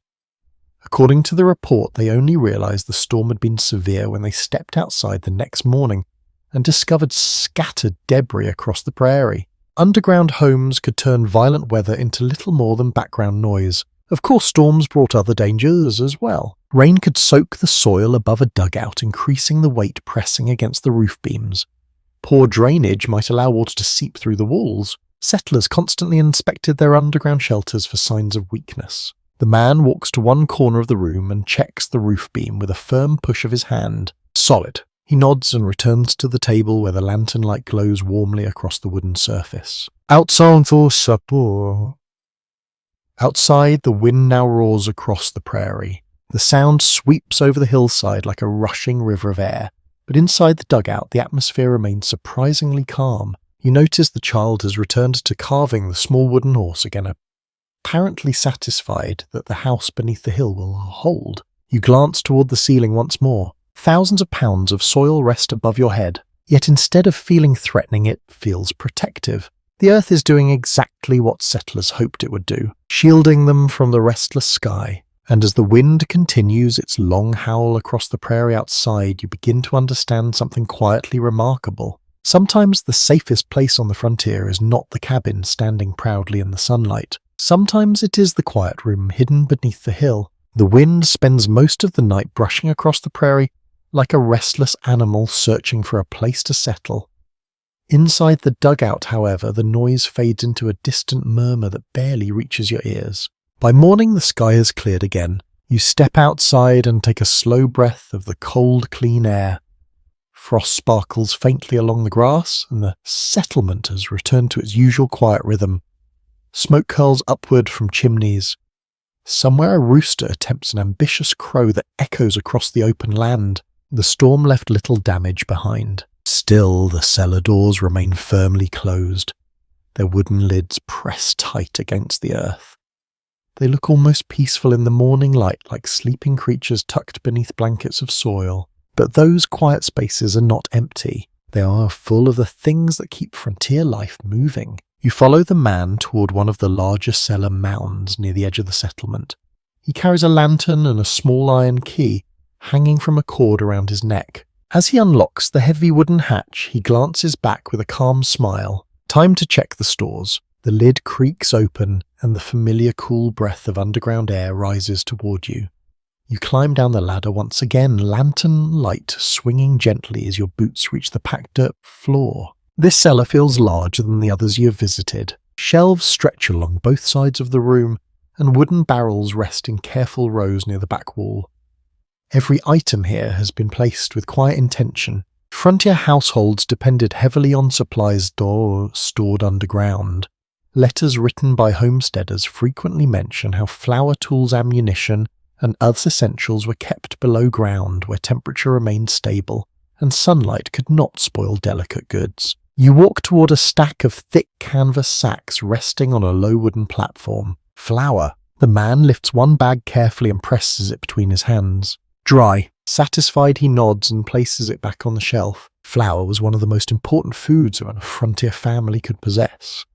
According to the report, they only realized the storm had been severe when they stepped outside the next morning and discovered scattered debris across the prairie. Underground homes could turn violent weather into little more than background noise. Of course, storms brought other dangers as well. Rain could soak the soil above a dugout, increasing the weight pressing against the roof beams. Poor drainage might allow water to seep through the walls. Settlers constantly inspected their underground shelters for signs of weakness. The man walks to one corner of the room and checks the roof beam with a firm push of his hand. Solid. He nods and returns to the table where the lantern light glows warmly across the wooden surface. Outside, the wind now roars across the prairie. The sound sweeps over the hillside like a rushing river of air. But inside the dugout, the atmosphere remains surprisingly calm. You notice the child has returned to carving the small wooden horse again, apparently satisfied that the house beneath the hill will hold. You glance toward the ceiling once more. Thousands of pounds of soil rest above your head, yet instead of feeling threatening, it feels protective. The earth is doing exactly what settlers hoped it would do, shielding them from the restless sky. And as the wind continues its long howl across the prairie outside, you begin to understand something quietly remarkable. Sometimes the safest place on the frontier is not the cabin standing proudly in the sunlight. Sometimes it is the quiet room hidden beneath the hill. The wind spends most of the night brushing across the prairie like a restless animal searching for a place to settle. Inside the dugout, however, the noise fades into a distant murmur that barely reaches your ears. By morning, the sky has cleared again. You step outside and take a slow breath of the cold, clean air. Frost sparkles faintly along the grass, and the settlement has returned to its usual quiet rhythm. Smoke curls upward from chimneys. Somewhere a rooster attempts an ambitious crow that echoes across the open land. The storm left little damage behind. Still, the cellar doors remain firmly closed, their wooden lids pressed tight against the earth. They look almost peaceful in the morning light, like sleeping creatures tucked beneath blankets of soil. But those quiet spaces are not empty. They are full of the things that keep frontier life moving. You follow the man toward one of the larger cellar mounds near the edge of the settlement. He carries a lantern and a small iron key hanging from a cord around his neck. As he unlocks the heavy wooden hatch, he glances back with a calm smile. Time to check the stores. The lid creaks open, and the familiar cool breath of underground air rises toward you. You climb down the ladder once again, lantern light swinging gently as your boots reach the packed dirt floor. This cellar feels larger than the others you have visited. Shelves stretch along both sides of the room, and wooden barrels rest in careful rows near the back wall. Every item here has been placed with quiet intention. Frontier households depended heavily on supplies stored underground. Letters written by homesteaders frequently mention how flour tools, ammunition, and other essentials were kept below ground where temperature remained stable and sunlight could not spoil delicate goods. You walk toward a stack of thick canvas sacks resting on a low wooden platform. Flour. The man lifts one bag carefully and presses it between his hands. Dry. Satisfied, he nods and places it back on the shelf. Flour was one of the most important foods a frontier family could possess.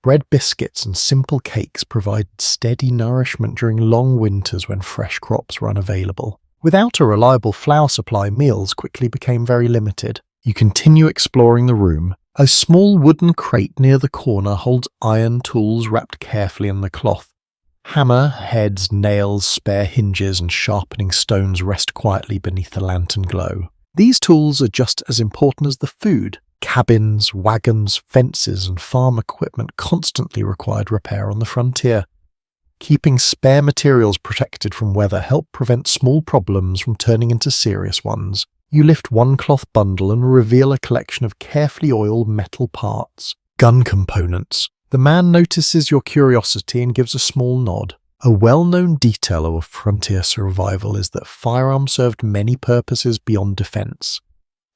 Bread, biscuits, and simple cakes provided steady nourishment during long winters when fresh crops were unavailable. Without a reliable flour supply, meals quickly became very limited. You continue exploring the room. A small wooden crate near the corner holds iron tools wrapped carefully in the cloth. Hammer, heads, nails, spare hinges, and sharpening stones rest quietly beneath the lantern glow. These tools are just as important as the food. Cabins, wagons, fences, and farm equipment constantly required repair on the frontier. Keeping spare materials protected from weather helped prevent small problems from turning into serious ones. You lift one cloth bundle and reveal a collection of carefully oiled metal parts. Gun components. The man notices your curiosity and gives a small nod. A well-known detail of frontier survival is that firearms served many purposes beyond defense.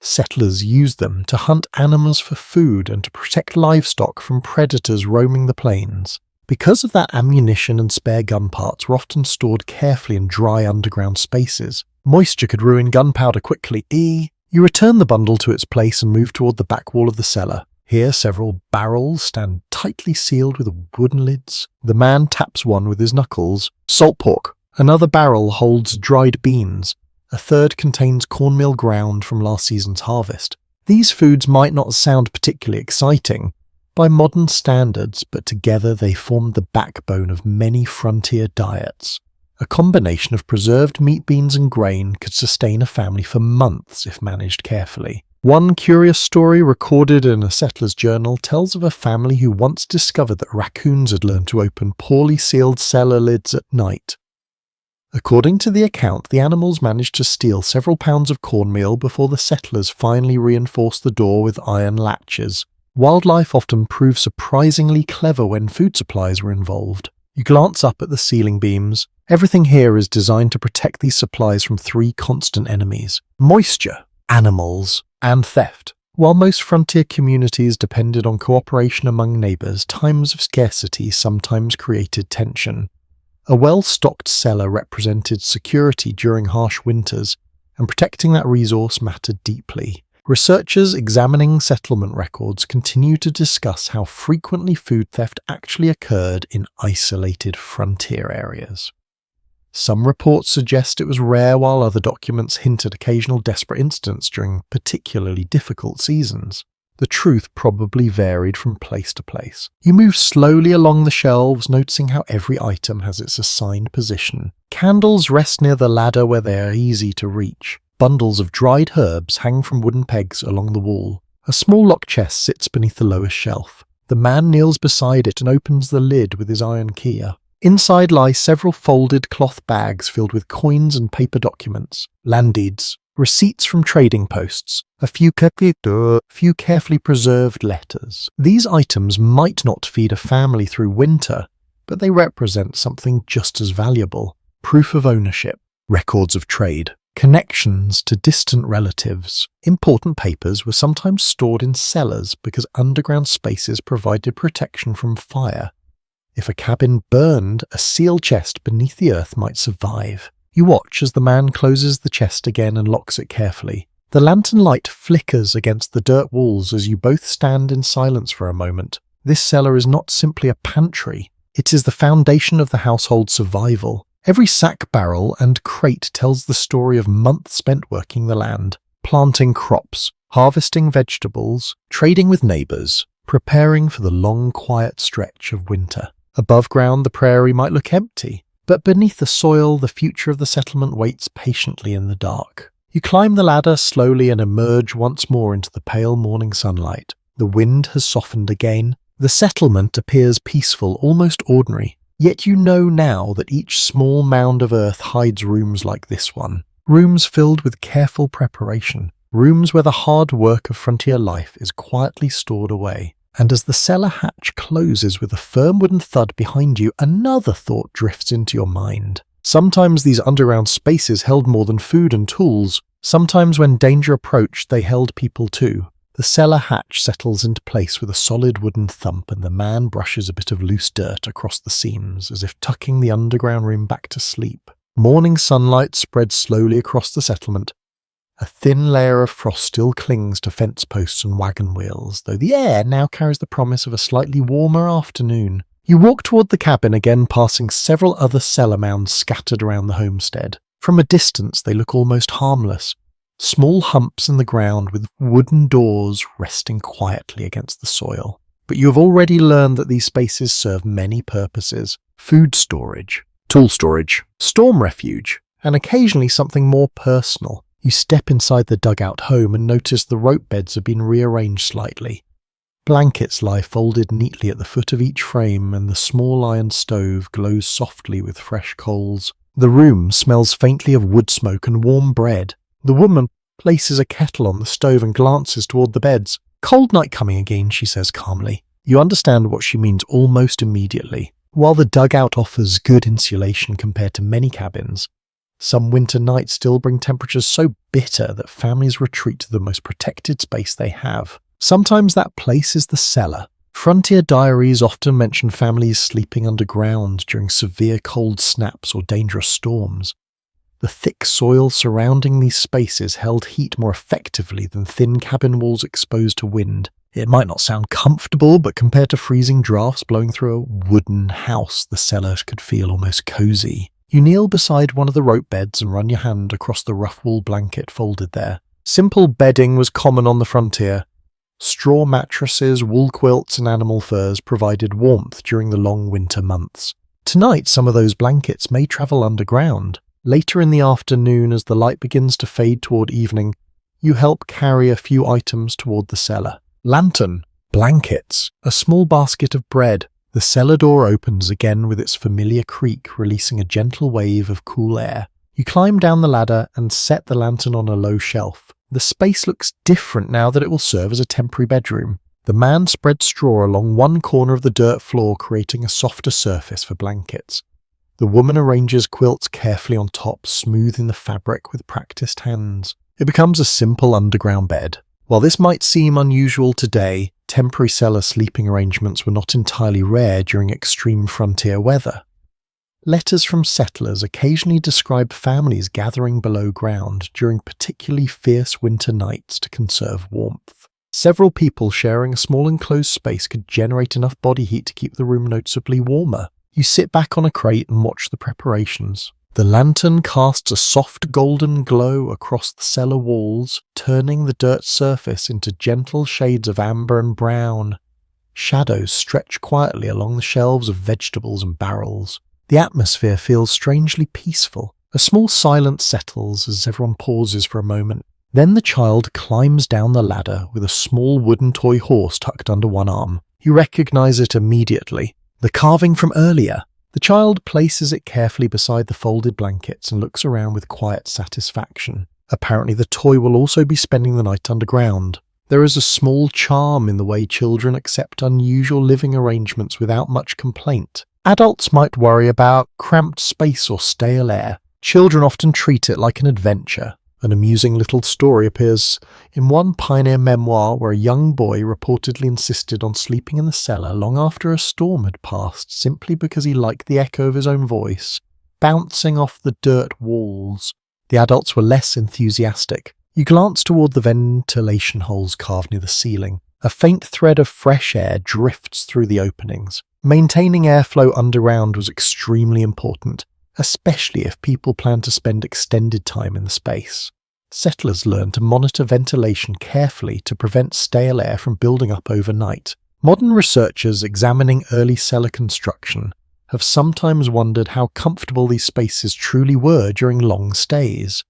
Settlers used them to hunt animals for food and to protect livestock from predators roaming the plains. Because of that, ammunition and spare gun parts were often stored carefully in dry underground spaces. Moisture could ruin gunpowder quickly. You return the bundle to its place and move toward the back wall of the cellar. Here, several barrels stand tightly sealed with wooden lids. The man taps one with his knuckles. Salt pork. Another barrel holds dried beans. A third contains cornmeal ground from last season's harvest. These foods might not sound particularly exciting, by modern standards, but together they formed the backbone of many frontier diets. A combination of preserved meat, beans and grain could sustain a family for months if managed carefully. One curious story recorded in a settler's journal tells of a family who once discovered that raccoons had learned to open poorly sealed cellar lids at night. According to the account, the animals managed to steal several pounds of cornmeal before the settlers finally reinforced the door with iron latches. Wildlife often proved surprisingly clever when food supplies were involved. You glance up at the ceiling beams. Everything here is designed to protect these supplies from three constant enemies: moisture, animals, and theft. While most frontier communities depended on cooperation among neighbours, times of scarcity sometimes created tension. A well-stocked cellar represented security during harsh winters, and protecting that resource mattered deeply. Researchers examining settlement records continue to discuss how frequently food theft actually occurred in isolated frontier areas. Some reports suggest it was rare, while other documents hint at occasional desperate incidents during particularly difficult seasons. The truth probably varied from place to place. You move slowly along the shelves, noticing how every item has its assigned position. Candles rest near the ladder where they are easy to reach. Bundles of dried herbs hang from wooden pegs along the wall. A small locked chest sits beneath the lowest shelf. The man kneels beside it and opens the lid with his iron key. Inside lie several folded cloth bags filled with coins and paper documents, land deeds, receipts from trading posts, a few carefully preserved letters. These items might not feed a family through winter, but they represent something just as valuable: proof of ownership, records of trade, connections to distant relatives. Important papers were sometimes stored in cellars because underground spaces provided protection from fire. If a cabin burned, a sealed chest beneath the earth might survive. You watch as the man closes the chest again and locks it carefully. The lantern light flickers against the dirt walls as you both stand in silence for a moment. This cellar is not simply a pantry. It is the foundation of the household's survival. Every sack barrel and crate tells the story of months spent working the land, planting crops, harvesting vegetables, trading with neighbours, preparing for the long, quiet stretch of winter. Above ground, the prairie might look empty, but beneath the soil, the future of the settlement waits patiently in the dark. You climb the ladder slowly and emerge once more into the pale morning sunlight. The wind has softened again. The settlement appears peaceful, almost ordinary. Yet you know now that each small mound of earth hides rooms like this one. Rooms filled with careful preparation. Rooms where the hard work of frontier life is quietly stored away. And as the cellar hatch closes with a firm wooden thud behind you, another thought drifts into your mind. Sometimes these underground spaces held more than food and tools. Sometimes when danger approached, they held people too. The cellar hatch settles into place with a solid wooden thump, and the man brushes a bit of loose dirt across the seams, as if tucking the underground room back to sleep. Morning sunlight spreads slowly across the settlement. A thin layer of frost still clings to fence posts and wagon wheels, though the air now carries the promise of a slightly warmer afternoon. You walk toward the cabin again, passing several other cellar mounds scattered around the homestead. From a distance, they look almost harmless. Small humps in the ground with wooden doors resting quietly against the soil. But you have already learned that these spaces serve many purposes: food storage, tool storage, storm refuge, and occasionally something more personal. You step inside the dugout home and notice the rope beds have been rearranged slightly. Blankets lie folded neatly at the foot of each frame, and the small iron stove glows softly with fresh coals. The room smells faintly of wood smoke and warm bread. The woman places a kettle on the stove and glances toward the beds. "Cold night coming again," she says calmly. You understand what she means almost immediately. While the dugout offers good insulation compared to many cabins, some winter nights still bring temperatures so bitter that families retreat to the most protected space they have. Sometimes that place is the cellar. Frontier diaries often mention families sleeping underground during severe cold snaps or dangerous storms. The thick soil surrounding these spaces held heat more effectively than thin cabin walls exposed to wind. It might not sound comfortable, but compared to freezing drafts blowing through a wooden house, the cellar could feel almost cozy. You kneel beside one of the rope beds and run your hand across the rough wool blanket folded there. Simple bedding was common on the frontier. Straw mattresses, wool quilts, and animal furs provided warmth during the long winter months. Tonight, some of those blankets may travel underground. Later in the afternoon, as the light begins to fade toward evening, you help carry a few items toward the cellar. Lantern, blankets, a small basket of bread. The cellar door opens again with its familiar creak, releasing a gentle wave of cool air. You climb down the ladder and set the lantern on a low shelf. The space looks different now that it will serve as a temporary bedroom. The man spreads straw along one corner of the dirt floor, creating a softer surface for blankets. The woman arranges quilts carefully on top, smoothing the fabric with practiced hands. It becomes a simple underground bed. While this might seem unusual today, temporary cellar sleeping arrangements were not entirely rare during extreme frontier weather. Letters from settlers occasionally describe families gathering below ground during particularly fierce winter nights to conserve warmth. Several people sharing a small enclosed space could generate enough body heat to keep the room noticeably warmer. You sit back on a crate and watch the preparations. The lantern casts a soft golden glow across the cellar walls, turning the dirt surface into gentle shades of amber and brown. Shadows stretch quietly along the shelves of vegetables and barrels. The atmosphere feels strangely peaceful. A small silence settles as everyone pauses for a moment. Then the child climbs down the ladder with a small wooden toy horse tucked under one arm. You recognize it immediately. The carving from earlier. The child places it carefully beside the folded blankets and looks around with quiet satisfaction. Apparently the toy will also be spending the night underground. There is a small charm in the way children accept unusual living arrangements without much complaint. Adults might worry about cramped space or stale air. Children often treat it like an adventure. An amusing little story appears in one pioneer memoir where a young boy reportedly insisted on sleeping in the cellar long after a storm had passed, simply because he liked the echo of his own voice, bouncing off the dirt walls. The adults were less enthusiastic. You glance toward the ventilation holes carved near the ceiling. A faint thread of fresh air drifts through the openings. Maintaining airflow underground was extremely important, especially if people plan to spend extended time in the space. Settlers learned to monitor ventilation carefully to prevent stale air from building up overnight. Modern researchers examining early cellar construction have sometimes wondered how comfortable these spaces truly were during long stays.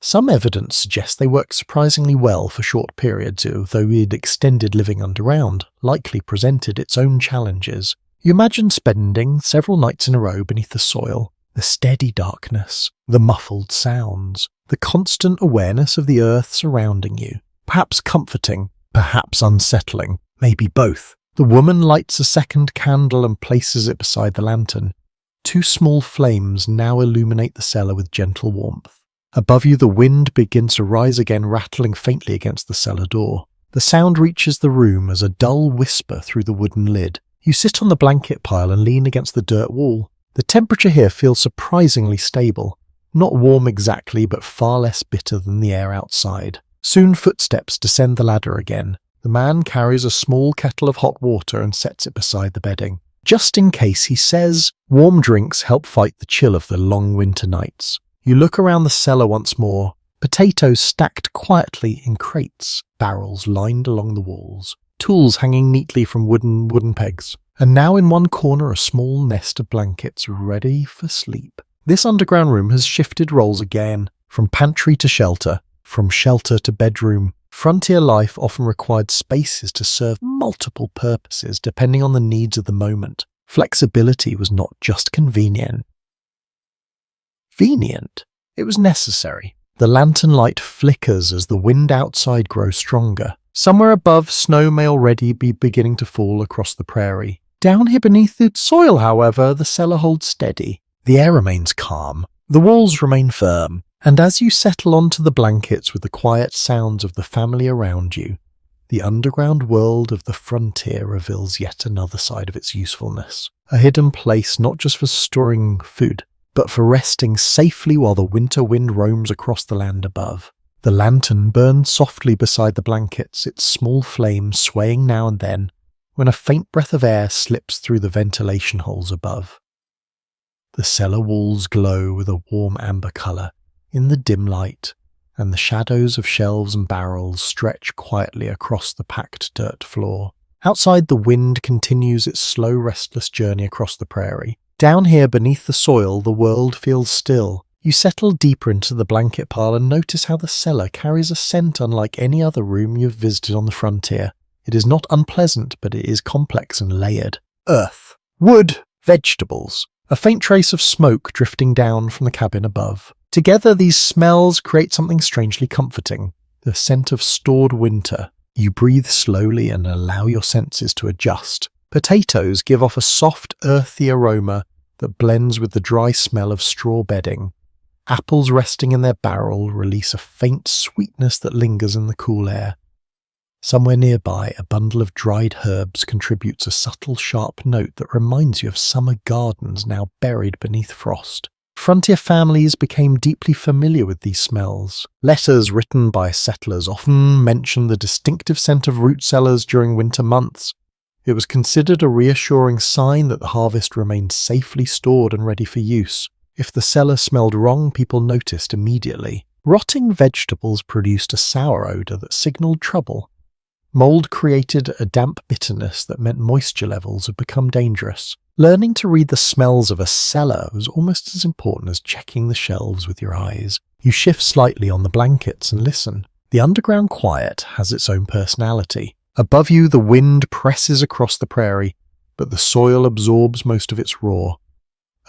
Some evidence suggests they worked surprisingly well for short periods, though extended living underground likely presented its own challenges. You imagine spending several nights in a row beneath the soil, the steady darkness, the muffled sounds, the constant awareness of the earth surrounding you. Perhaps comforting, perhaps unsettling, maybe both. The woman lights a second candle and places it beside the lantern. Two small flames now illuminate the cellar with gentle warmth. Above you, the wind begins to rise again, rattling faintly against the cellar door. The sound reaches the room as a dull whisper through the wooden lid. You sit on the blanket pile and lean against the dirt wall. The temperature here feels surprisingly stable. Not warm exactly, but far less bitter than the air outside. Soon footsteps descend the ladder again. The man carries a small kettle of hot water and sets it beside the bedding. Just in case, he says, warm drinks help fight the chill of the long winter nights. You look around the cellar once more. Potatoes stacked quietly in crates, barrels lined along the walls, tools hanging neatly from wooden pegs. And now in one corner a small nest of blankets ready for sleep. This underground room has shifted roles again, from pantry to shelter, from shelter to bedroom. Frontier life often required spaces to serve multiple purposes depending on the needs of the moment. Flexibility was not just convenient. It was necessary. The lantern light flickers as the wind outside grows stronger. Somewhere above, snow may already be beginning to fall across the prairie. Down here beneath the soil, however, the cellar holds steady. The air remains calm. The walls remain firm. And as you settle onto the blankets with the quiet sounds of the family around you, the underground world of the frontier reveals yet another side of its usefulness. A hidden place not just for storing food, but for resting safely while the winter wind roams across the land above. The lantern burns softly beside the blankets, its small flame swaying now and then when a faint breath of air slips through the ventilation holes above. The cellar walls glow with a warm amber colour in the dim light, and the shadows of shelves and barrels stretch quietly across the packed dirt floor. Outside, the wind continues its slow, restless journey across the prairie. Down here beneath the soil, the world feels still. You settle deeper into the blanket pile and notice how the cellar carries a scent unlike any other room you've visited on the frontier. It is not unpleasant, but it is complex and layered. Earth, wood, vegetables, a faint trace of smoke drifting down from the cabin above. Together, these smells create something strangely comforting, the scent of stored winter. You breathe slowly and allow your senses to adjust. Potatoes give off a soft, earthy aroma that blends with the dry smell of straw bedding. Apples resting in their barrel release a faint sweetness that lingers in the cool air. Somewhere nearby, a bundle of dried herbs contributes a subtle, sharp note that reminds you of summer gardens now buried beneath frost. Frontier families became deeply familiar with these smells. Letters written by settlers often mention the distinctive scent of root cellars during winter months. It was considered a reassuring sign that the harvest remained safely stored and ready for use. If the cellar smelled wrong, people noticed immediately. Rotting vegetables produced a sour odour that signalled trouble. Mould created a damp bitterness that meant moisture levels had become dangerous. Learning to read the smells of a cellar was almost as important as checking the shelves with your eyes. You shift slightly on the blankets and listen. The underground quiet has its own personality. Above you, the wind presses across the prairie, but the soil absorbs most of its roar.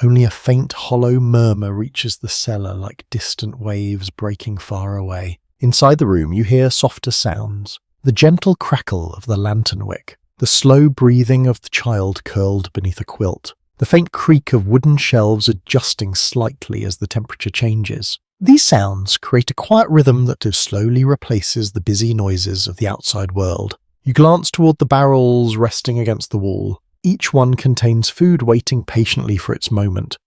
Only a faint hollow murmur reaches the cellar like distant waves breaking far away. Inside the room, you hear softer sounds. The gentle crackle of the lantern wick, the slow breathing of the child curled beneath a quilt, the faint creak of wooden shelves adjusting slightly as the temperature changes. These sounds create a quiet rhythm that slowly replaces the busy noises of the outside world. You glance toward the barrels resting against the wall. Each one contains food waiting patiently for its moment.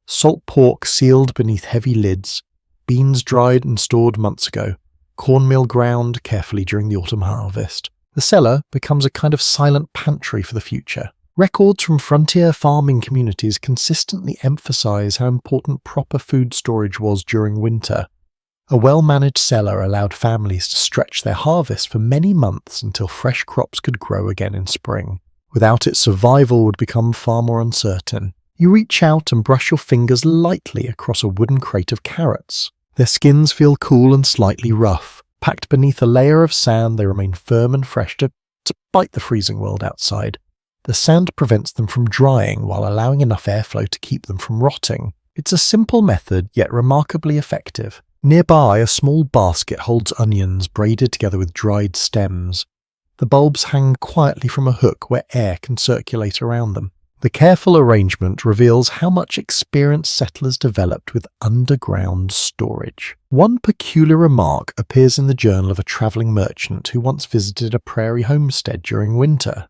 Salt pork sealed beneath heavy lids, beans dried and stored months ago, cornmeal ground carefully during the autumn harvest. The cellar becomes a kind of silent pantry for the future. Records from frontier farming communities consistently emphasize how important proper food storage was during winter. A well-managed cellar allowed families to stretch their harvest for many months until fresh crops could grow again in spring. Without it, survival would become far more uncertain. You reach out and brush your fingers lightly across a wooden crate of carrots. Their skins feel cool and slightly rough. Packed beneath a layer of sand, they remain firm and fresh despite the freezing world outside. The sand prevents them from drying while allowing enough airflow to keep them from rotting. It's a simple method, yet remarkably effective. Nearby, a small basket holds onions braided together with dried stems. The bulbs hang quietly from a hook where air can circulate around them. The careful arrangement reveals how much experience settlers developed with underground storage. One peculiar remark appears in the journal of a travelling merchant who once visited a prairie homestead during winter.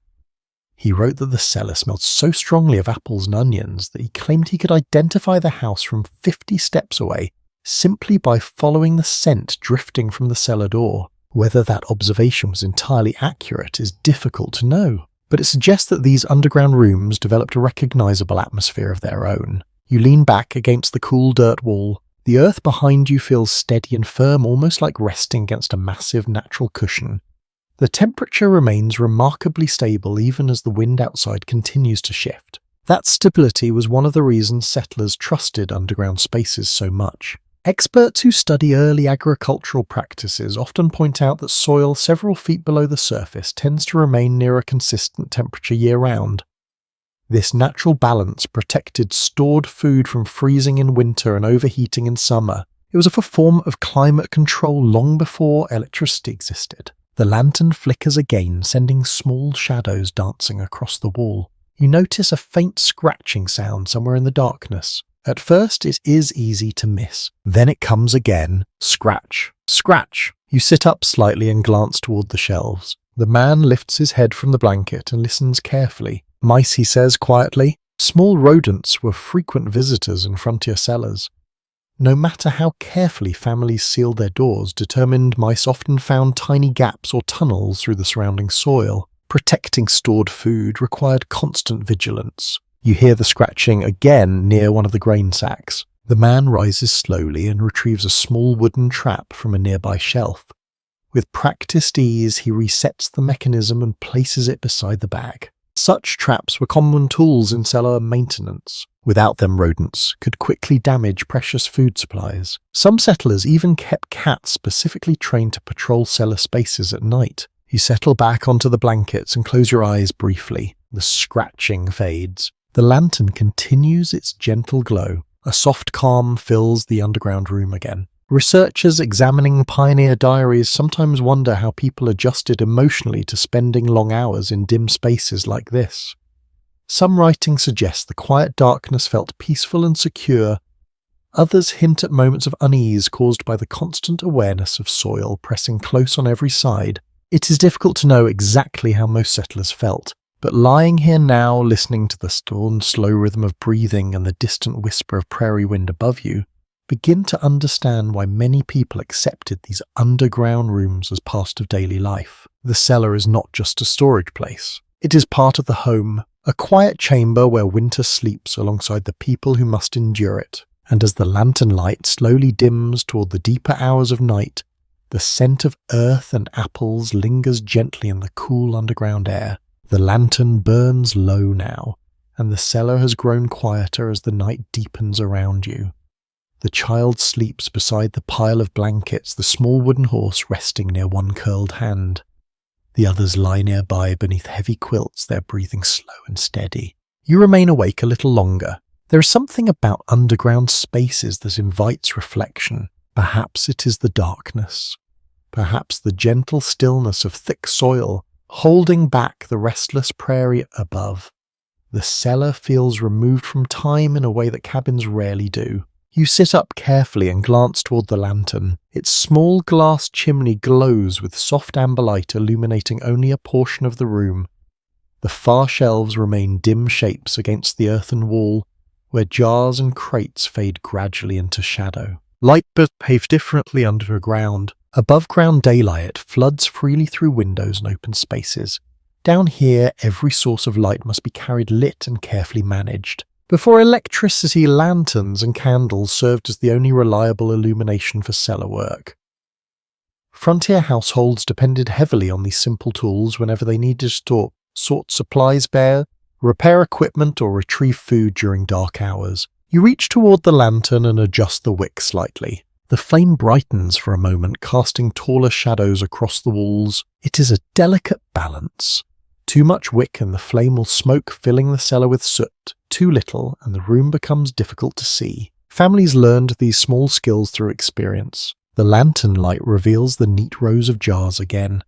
He wrote that the cellar smelled so strongly of apples and onions that he claimed he could identify the house from 50 steps away simply by following the scent drifting from the cellar door. Whether that observation was entirely accurate is difficult to know, but it suggests that these underground rooms developed a recognizable atmosphere of their own. You lean back against the cool dirt wall. The earth behind you feels steady and firm, almost like resting against a massive natural cushion. The temperature remains remarkably stable even as the wind outside continues to shift. That stability was one of the reasons settlers trusted underground spaces so much. Experts who study early agricultural practices often point out that soil several feet below the surface tends to remain near a consistent temperature year-round. This natural balance protected stored food from freezing in winter and overheating in summer. It was a form of climate control long before electricity existed. The lantern flickers again, sending small shadows dancing across the wall. You notice a faint scratching sound somewhere in the darkness. At first, it is easy to miss. Then it comes again. Scratch. Scratch. You sit up slightly and glance toward the shelves. The man lifts his head from the blanket and listens carefully. Mice, he says quietly. Small rodents were frequent visitors in frontier cellars. No matter how carefully families sealed their doors, determined mice often found tiny gaps or tunnels through the surrounding soil. Protecting stored food required constant vigilance. You hear the scratching again near one of the grain sacks. The man rises slowly and retrieves a small wooden trap from a nearby shelf. With practiced ease, he resets the mechanism and places it beside the bag. Such traps were common tools in cellar maintenance. Without them, rodents could quickly damage precious food supplies. Some settlers even kept cats specifically trained to patrol cellar spaces at night. You settle back onto the blankets and close your eyes briefly. The scratching fades. The lantern continues its gentle glow. A soft calm fills the underground room again. Researchers examining pioneer diaries sometimes wonder how people adjusted emotionally to spending long hours in dim spaces like this. Some writing suggests the quiet darkness felt peaceful and secure. Others hint at moments of unease caused by the constant awareness of soil pressing close on every side. It is difficult to know exactly how most settlers felt, but lying here now, listening to the slow rhythm of breathing and the distant whisper of prairie wind above you, begin to understand why many people accepted these underground rooms as part of daily life. The cellar is not just a storage place. It is part of the home, a quiet chamber where winter sleeps alongside the people who must endure it. And as the lantern light slowly dims toward the deeper hours of night, the scent of earth and apples lingers gently in the cool underground air. The lantern burns low now, and the cellar has grown quieter as the night deepens around you. The child sleeps beside the pile of blankets, the small wooden horse resting near one curled hand. The others lie nearby beneath heavy quilts, their breathing slow and steady. You remain awake a little longer. There is something about underground spaces that invites reflection. Perhaps it is the darkness. Perhaps the gentle stillness of thick soil, holding back the restless prairie above. The cellar feels removed from time in a way that cabins rarely do. You sit up carefully and glance toward the lantern. Its small glass chimney glows with soft amber light illuminating only a portion of the room. The far shelves remain dim shapes against the earthen wall, where jars and crates fade gradually into shadow. Light behaves differently underground. Above ground daylight floods freely through windows and open spaces. Down here, every source of light must be carried lit and carefully managed. Before electricity, lanterns and candles served as the only reliable illumination for cellar work. Frontier households depended heavily on these simple tools whenever they needed to sort supplies bare, repair equipment, or retrieve food during dark hours. You reach toward the lantern and adjust the wick slightly. The flame brightens for a moment, casting taller shadows across the walls. It is a delicate balance. Too much wick and the flame will smoke, filling the cellar with soot. Too little, and the room becomes difficult to see. Families learned these small skills through experience. The lantern light reveals the neat rows of jars again.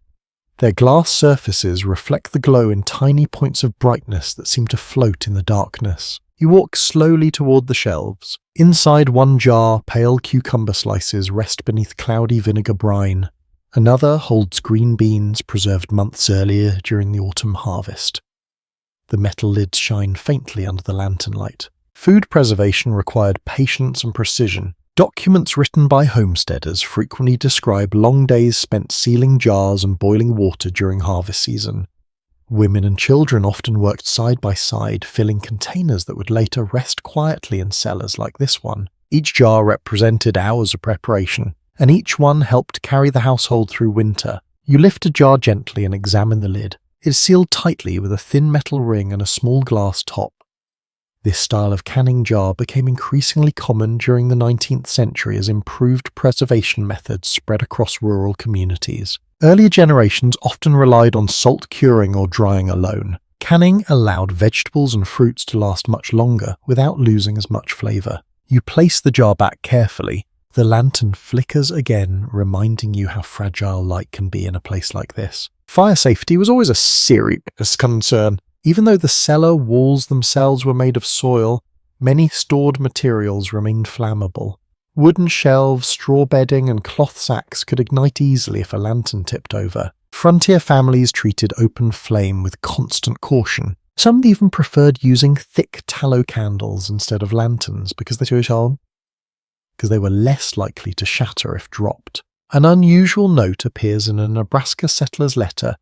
Their glass surfaces reflect the glow in tiny points of brightness that seem to float in the darkness. You walk slowly toward the shelves. Inside one jar, pale cucumber slices rest beneath cloudy vinegar brine. Another holds green beans preserved months earlier during the autumn harvest. The metal lids shine faintly under the lantern light. Food preservation required patience and precision. Documents written by homesteaders frequently describe long days spent sealing jars and boiling water during harvest season. Women and children often worked side by side, filling containers that would later rest quietly in cellars like this one. Each jar represented hours of preparation, and each one helped carry the household through winter. You lift a jar gently and examine the lid. It is sealed tightly with a thin metal ring and a small glass top. This style of canning jar became increasingly common during the 19th century as improved preservation methods spread across rural communities. Earlier generations often relied on salt curing or drying alone. Canning allowed vegetables and fruits to last much longer without losing as much flavor. You place the jar back carefully. The lantern flickers again, reminding you how fragile light can be in a place like this. Fire safety was always a serious concern. Even though the cellar walls themselves were made of soil, many stored materials remained flammable. Wooden shelves, straw bedding, and cloth sacks could ignite easily if a lantern tipped over. Frontier families treated open flame with constant caution. Some even preferred using thick tallow candles instead of lanterns because they were less likely to shatter if dropped. An unusual note appears in a Nebraska settler's letter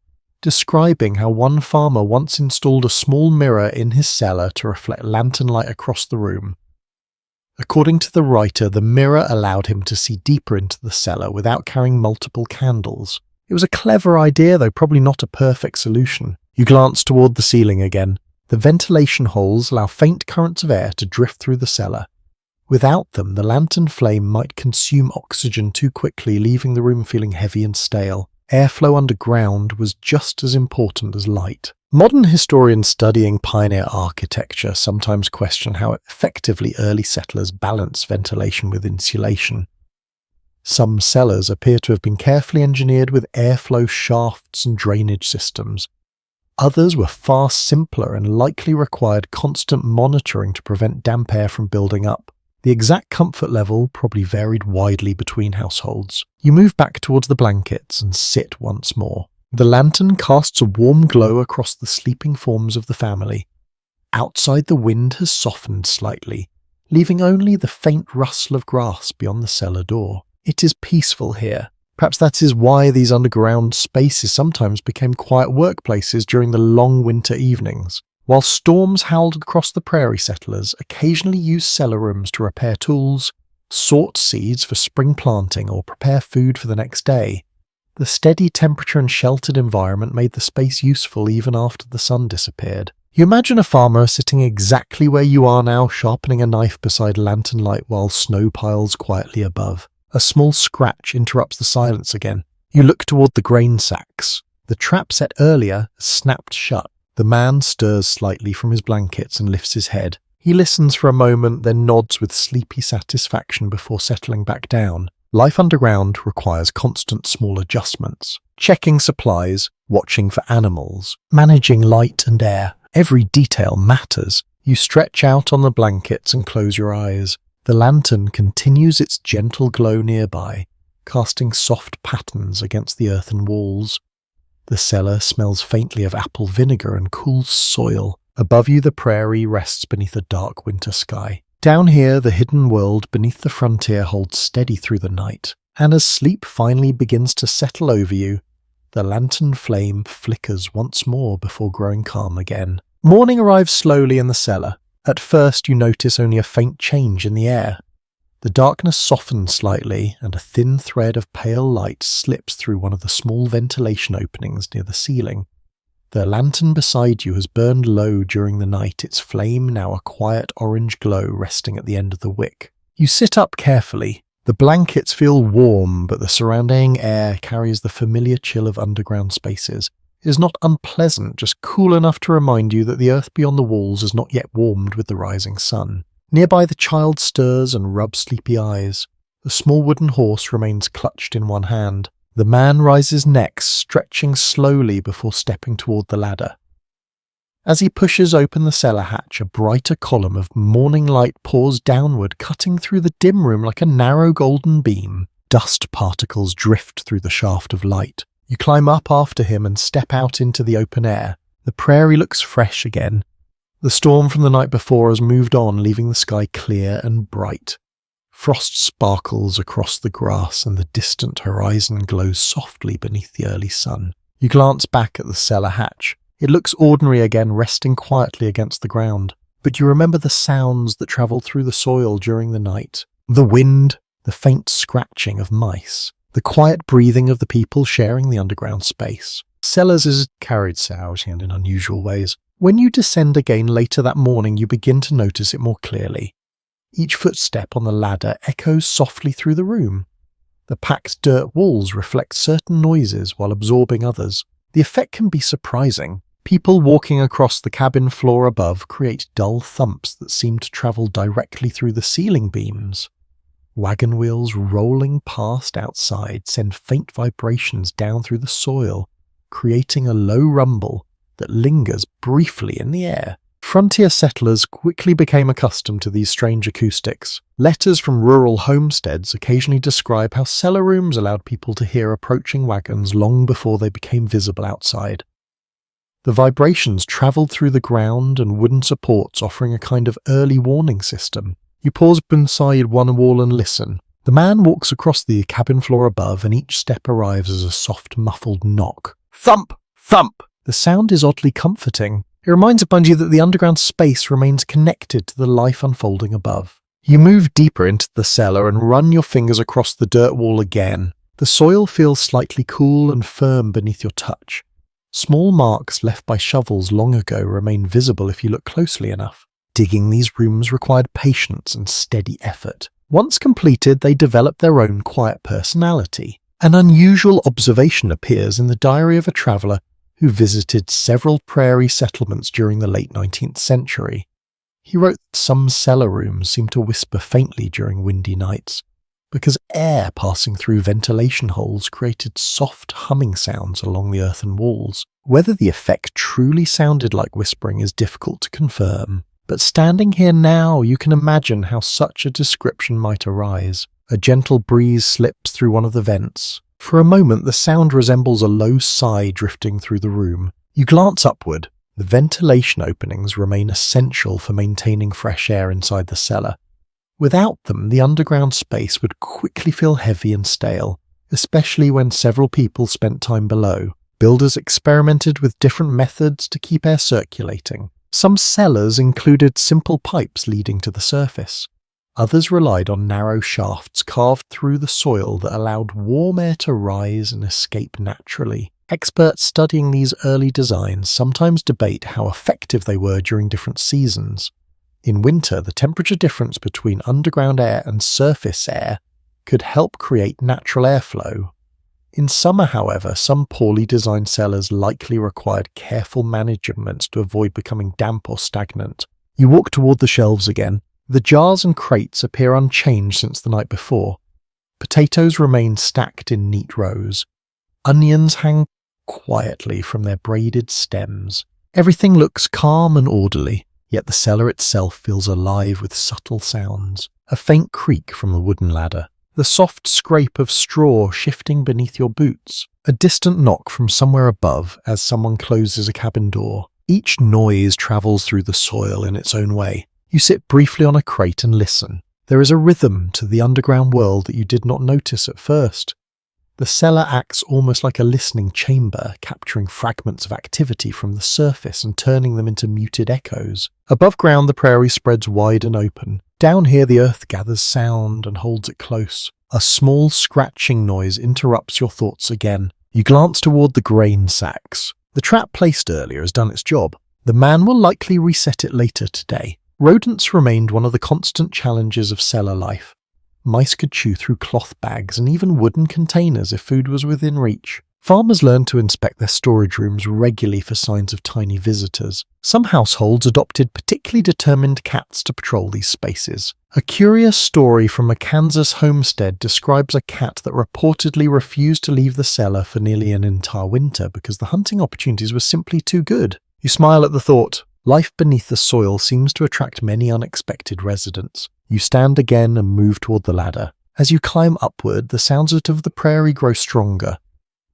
describing how one farmer once installed a small mirror in his cellar to reflect lantern light across the room. According to the writer, the mirror allowed him to see deeper into the cellar without carrying multiple candles. It was a clever idea, though probably not a perfect solution. You glance toward the ceiling again. The ventilation holes allow faint currents of air to drift through the cellar. Without them, the lantern flame might consume oxygen too quickly, leaving the room feeling heavy and stale. Airflow underground was just as important as light. Modern historians studying pioneer architecture sometimes question how effectively early settlers balanced ventilation with insulation. Some cellars appear to have been carefully engineered with airflow shafts and drainage systems. Others were far simpler and likely required constant monitoring to prevent damp air from building up. The exact comfort level probably varied widely between households. You move back towards the blankets and sit once more. The lantern casts a warm glow across the sleeping forms of the family. Outside, the wind has softened slightly, leaving only the faint rustle of grass beyond the cellar door. It is peaceful here. Perhaps that is why these underground spaces sometimes became quiet workplaces during the long winter evenings. While storms howled across the prairie, settlers occasionally used cellar rooms to repair tools, sort seeds for spring planting, or prepare food for the next day. The steady temperature and sheltered environment made the space useful even after the sun disappeared. You imagine a farmer sitting exactly where you are now, sharpening a knife beside lantern light while snow piles quietly above. A small scratch interrupts the silence again. You look toward the grain sacks. The trap set earlier has snapped shut. The man stirs slightly from his blankets and lifts his head. He listens for a moment, then nods with sleepy satisfaction before settling back down. Life underground requires constant small adjustments. Checking supplies, watching for animals, managing light and air. Every detail matters. You stretch out on the blankets and close your eyes. The lantern continues its gentle glow nearby, casting soft patterns against the earthen walls. The cellar smells faintly of apple vinegar and cool soil. Above you, the prairie rests beneath a dark winter sky. Down here, the hidden world beneath the frontier holds steady through the night. And as sleep finally begins to settle over you, the lantern flame flickers once more before growing calm again. Morning arrives slowly in the cellar. At first, you notice only a faint change in the air. The darkness softens slightly, and a thin thread of pale light slips through one of the small ventilation openings near the ceiling. The lantern beside you has burned low during the night, its flame now a quiet orange glow resting at the end of the wick. You sit up carefully. The blankets feel warm, but the surrounding air carries the familiar chill of underground spaces. It is not unpleasant, just cool enough to remind you that the earth beyond the walls is not yet warmed with the rising sun. Nearby, the child stirs and rubs sleepy eyes. The small wooden horse remains clutched in one hand. The man rises next, stretching slowly before stepping toward the ladder. As he pushes open the cellar hatch, a brighter column of morning light pours downward, cutting through the dim room like a narrow golden beam. Dust particles drift through the shaft of light. You climb up after him and step out into the open air. The prairie looks fresh again. The storm from the night before has moved on, leaving the sky clear and bright. Frost sparkles across the grass and the distant horizon glows softly beneath the early sun. You glance back at the cellar hatch. It looks ordinary again, resting quietly against the ground. But you remember the sounds that travelled through the soil during the night. The wind, the faint scratching of mice, the quiet breathing of the people sharing the underground space. Cellars is carried out in unusual ways. When you descend again later that morning, you begin to notice it more clearly. Each footstep on the ladder echoes softly through the room. The packed dirt walls reflect certain noises while absorbing others. The effect can be surprising. People walking across the cabin floor above create dull thumps that seem to travel directly through the ceiling beams. Wagon wheels rolling past outside send faint vibrations down through the soil, creating a low rumble that lingers briefly in the air. Frontier settlers quickly became accustomed to these strange acoustics. Letters from rural homesteads occasionally describe how cellar rooms allowed people to hear approaching wagons long before they became visible outside. The vibrations travelled through the ground and wooden supports, offering a kind of early warning system. You pause beside one wall and listen. The man walks across the cabin floor above, and each step arrives as a soft, muffled knock. Thump! Thump! The sound is oddly comforting. It reminds you that the underground space remains connected to the life unfolding above. You move deeper into the cellar and run your fingers across the dirt wall again. The soil feels slightly cool and firm beneath your touch. Small marks left by shovels long ago remain visible if you look closely enough. Digging these rooms required patience and steady effort. Once completed, they develop their own quiet personality. An unusual observation appears in the diary of a traveller who visited several prairie settlements during the late 19th century. He wrote that some cellar rooms seemed to whisper faintly during windy nights, because air passing through ventilation holes created soft humming sounds along the earthen walls. Whether the effect truly sounded like whispering is difficult to confirm, but standing here now you can imagine how such a description might arise. A gentle breeze slips through one of the vents. For a moment the sound resembles a low sigh drifting through the room. You glance upward. The ventilation openings remain essential for maintaining fresh air inside the cellar. Without them, the underground space would quickly feel heavy and stale, especially when several people spent time below. Builders experimented with different methods to keep air circulating. Some cellars included simple pipes leading to the surface. Others relied on narrow shafts carved through the soil that allowed warm air to rise and escape naturally. Experts studying these early designs sometimes debate how effective they were during different seasons. In winter, the temperature difference between underground air and surface air could help create natural airflow. In summer, however, some poorly designed cellars likely required careful management to avoid becoming damp or stagnant. You walk toward the shelves again. The jars and crates appear unchanged since the night before. Potatoes remain stacked in neat rows. Onions hang quietly from their braided stems. Everything looks calm and orderly, yet the cellar itself feels alive with subtle sounds. A faint creak from the wooden ladder. The soft scrape of straw shifting beneath your boots. A distant knock from somewhere above as someone closes a cabin door. Each noise travels through the soil in its own way. You sit briefly on a crate and listen. There is a rhythm to the underground world that you did not notice at first. The cellar acts almost like a listening chamber, capturing fragments of activity from the surface and turning them into muted echoes. Above ground, the prairie spreads wide and open. Down here, the earth gathers sound and holds it close. A small scratching noise interrupts your thoughts again. You glance toward the grain sacks. The trap placed earlier has done its job. The man will likely reset it later today. Rodents remained one of the constant challenges of cellar life. Mice could chew through cloth bags and even wooden containers if food was within reach. Farmers learned to inspect their storage rooms regularly for signs of tiny visitors. Some households adopted particularly determined cats to patrol these spaces. A curious story from a Kansas homestead describes a cat that reportedly refused to leave the cellar for nearly an entire winter because the hunting opportunities were simply too good. You smile at the thought. Life beneath the soil seems to attract many unexpected residents. You stand again and move toward the ladder. As you climb upward, the sounds of the prairie grow stronger.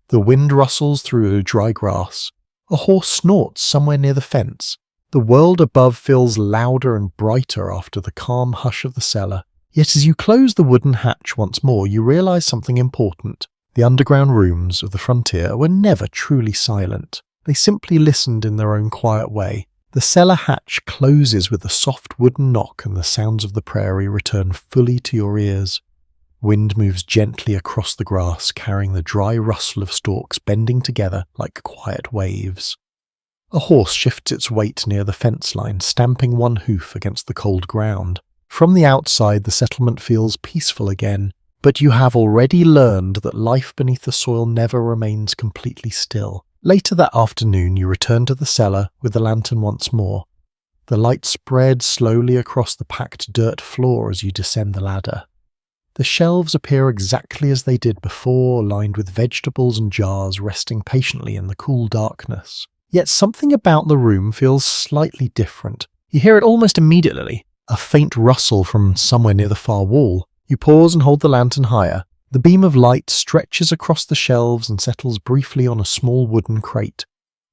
The wind rustles through dry grass. A horse snorts somewhere near the fence. The world above feels louder and brighter after the calm hush of the cellar. Yet as you close the wooden hatch once more, you realize something important. The underground rooms of the frontier were never truly silent. They simply listened in their own quiet way. The cellar hatch closes with a soft wooden knock and the sounds of the prairie return fully to your ears. Wind moves gently across the grass, carrying the dry rustle of stalks bending together like quiet waves. A horse shifts its weight near the fence line, stamping one hoof against the cold ground. From the outside, the settlement feels peaceful again, but you have already learned that life beneath the soil never remains completely still. Later that afternoon, you return to the cellar with the lantern once more. The light spreads slowly across the packed dirt floor as you descend the ladder. The shelves appear exactly as they did before, lined with vegetables and jars resting patiently in the cool darkness. Yet something about the room feels slightly different. You hear it almost immediately, a faint rustle from somewhere near the far wall. You pause and hold the lantern higher. The beam of light stretches across the shelves and settles briefly on a small wooden crate.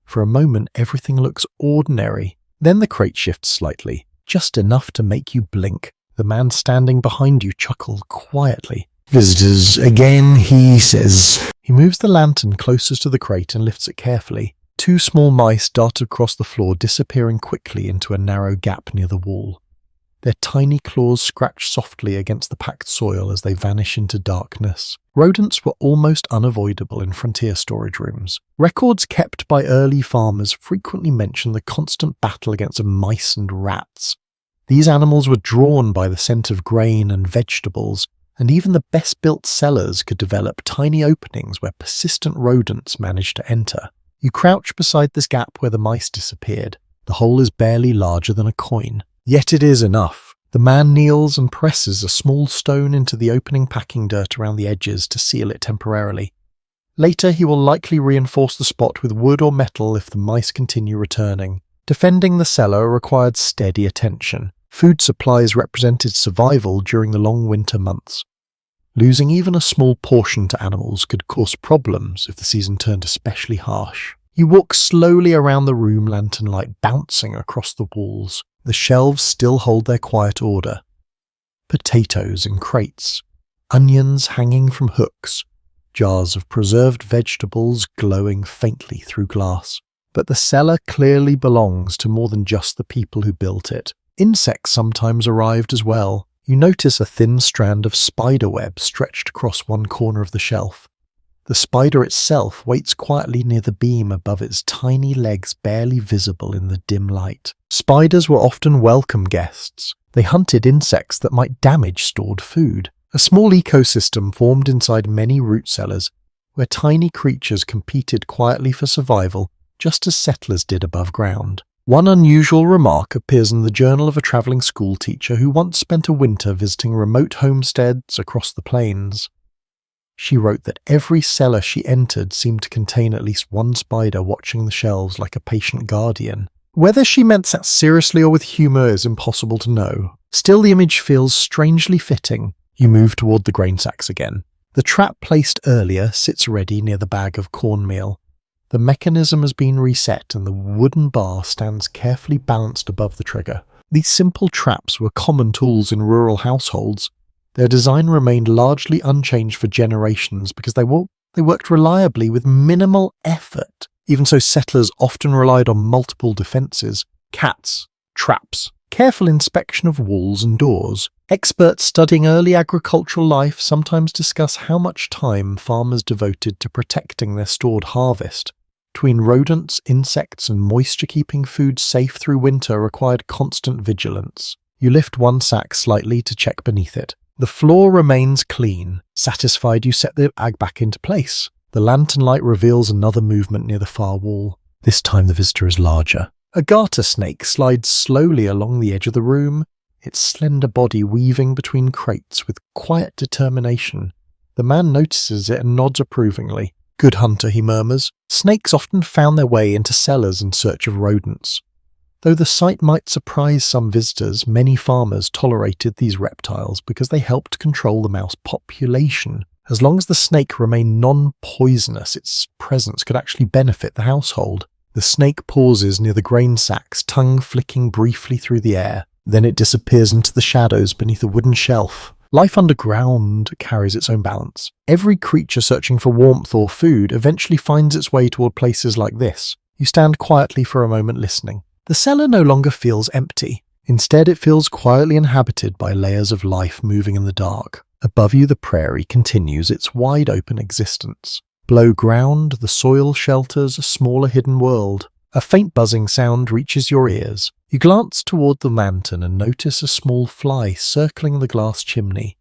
For a moment, everything looks ordinary. Then the crate shifts slightly, just enough to make you blink. The man standing behind you chuckles quietly. "Visitors again," he says. He moves the lantern closest to the crate and lifts it carefully. 2 small mice dart across the floor, disappearing quickly into a narrow gap near the wall. Their tiny claws scratch softly against the packed soil as they vanish into darkness. Rodents were almost unavoidable in frontier storage rooms. Records kept by early farmers frequently mention the constant battle against mice and rats. These animals were drawn by the scent of grain and vegetables, and even the best-built cellars could develop tiny openings where persistent rodents managed to enter. You crouch beside this gap where the mice disappeared. The hole is barely larger than a coin. Yet it is enough. The man kneels and presses a small stone into the opening packing dirt around the edges to seal it temporarily. Later he will likely reinforce the spot with wood or metal if the mice continue returning. Defending the cellar required steady attention. Food supplies represented survival during the long winter months. Losing even a small portion to animals could cause problems if the season turned especially harsh. You walk slowly around the room, lantern light bouncing across the walls. The shelves still hold their quiet order. Potatoes in crates, onions hanging from hooks, jars of preserved vegetables glowing faintly through glass. But the cellar clearly belongs to more than just the people who built it. Insects sometimes arrived as well. You notice a thin strand of spider web stretched across one corner of the shelf. The spider itself waits quietly near the beam above its tiny legs barely visible in the dim light. Spiders were often welcome guests. They hunted insects that might damage stored food. A small ecosystem formed inside many root cellars, where tiny creatures competed quietly for survival, just as settlers did above ground. One unusual remark appears in the journal of a travelling school teacher who once spent a winter visiting remote homesteads across the plains. She wrote that every cellar she entered seemed to contain at least one spider watching the shelves like a patient guardian. Whether she meant that seriously or with humour is impossible to know. Still, the image feels strangely fitting. You move toward the grain sacks again. The trap placed earlier sits ready near the bag of cornmeal. The mechanism has been reset and the wooden bar stands carefully balanced above the trigger. These simple traps were common tools in rural households. Their design remained largely unchanged for generations because they worked reliably with minimal effort. Even so, settlers often relied on multiple defences: cats, traps, careful inspection of walls and doors. Experts studying early agricultural life sometimes discuss how much time farmers devoted to protecting their stored harvest. Between rodents, insects, and moisture-keeping food safe through winter required constant vigilance. You lift one sack slightly to check beneath it. The floor remains clean. Satisfied, you set the bag back into place. The lantern light reveals another movement near the far wall. This time the visitor is larger. A garter snake slides slowly along the edge of the room, its slender body weaving between crates with quiet determination. The man notices it and nods approvingly. "Good hunter," he murmurs. Snakes often found their way into cellars in search of rodents. Though the sight might surprise some visitors, many farmers tolerated these reptiles because they helped control the mouse population. As long as the snake remained non-poisonous, its presence could actually benefit the household. The snake pauses near the grain sacks, tongue flicking briefly through the air. Then it disappears into the shadows beneath a wooden shelf. Life underground carries its own balance. Every creature searching for warmth or food eventually finds its way toward places like this. You stand quietly for a moment listening. The cellar no longer feels empty. Instead, it feels quietly inhabited by layers of life moving in the dark. Above you, the prairie continues its wide-open existence. Below ground, the soil shelters a smaller hidden world. A faint buzzing sound reaches your ears. You glance toward the lantern and notice a small fly circling the glass chimney.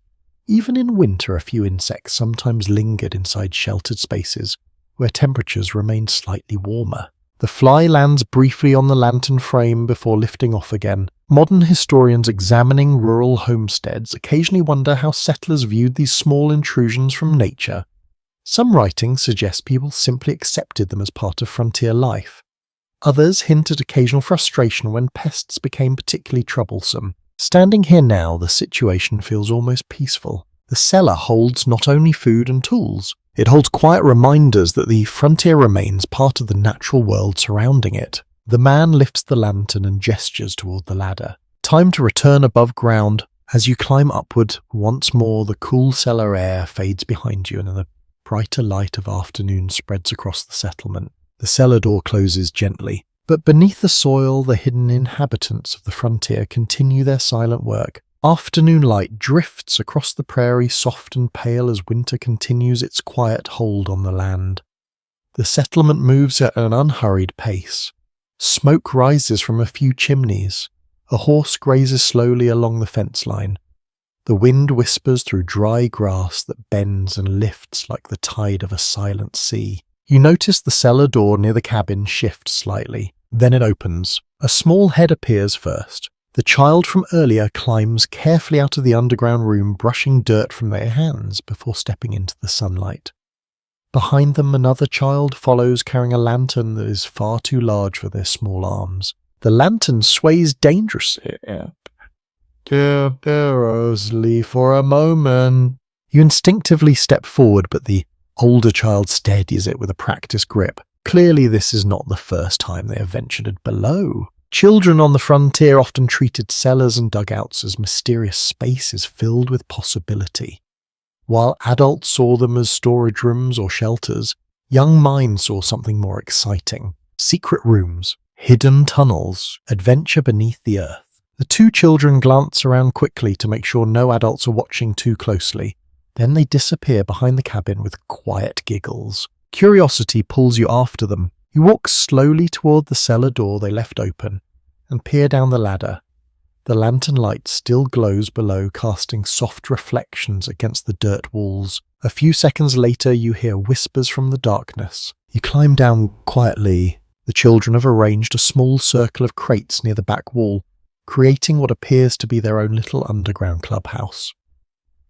Even in winter, a few insects sometimes lingered inside sheltered spaces, where temperatures remained slightly warmer. The fly lands briefly on the lantern frame before lifting off again. Modern historians examining rural homesteads occasionally wonder how settlers viewed these small intrusions from nature. Some writings suggest people simply accepted them as part of frontier life. Others hint at occasional frustration when pests became particularly troublesome. Standing here now, the situation feels almost peaceful. The cellar holds not only food and tools, it holds quiet reminders that the frontier remains part of the natural world surrounding it. The man lifts the lantern and gestures toward the ladder. Time to return above ground. As you climb upward, once more the cool cellar air fades behind you and the brighter light of afternoon spreads across the settlement. The cellar door closes gently. But beneath the soil, the hidden inhabitants of the frontier continue their silent work. Afternoon light drifts across the prairie, soft and pale as winter continues its quiet hold on the land. The settlement moves at an unhurried pace. Smoke rises from a few chimneys. A horse grazes slowly along the fence line. The wind whispers through dry grass that bends and lifts like the tide of a silent sea. You notice the cellar door near the cabin shifts slightly. Then it opens. A small head appears first. The child from earlier climbs carefully out of the underground room, brushing dirt from their hands before stepping into the sunlight. Behind them, another child follows, carrying a lantern that is far too large for their small arms. The lantern sways dangerously for a moment. You instinctively step forward, but the older child steadies it with a practiced grip. Clearly, this is not the first time they have ventured below. Children on the frontier often treated cellars and dugouts as mysterious spaces filled with possibility. While adults saw them as storage rooms or shelters, young minds saw something more exciting. Secret rooms, hidden tunnels, adventure beneath the earth. The two children glance around quickly to make sure no adults are watching too closely. Then they disappear behind the cabin with quiet giggles. Curiosity pulls you after them. You walk slowly toward the cellar door they left open and peer down the ladder. The lantern light still glows below, casting soft reflections against the dirt walls. A few seconds later, you hear whispers from the darkness. You climb down quietly. The children have arranged a small circle of crates near the back wall, creating what appears to be their own little underground clubhouse.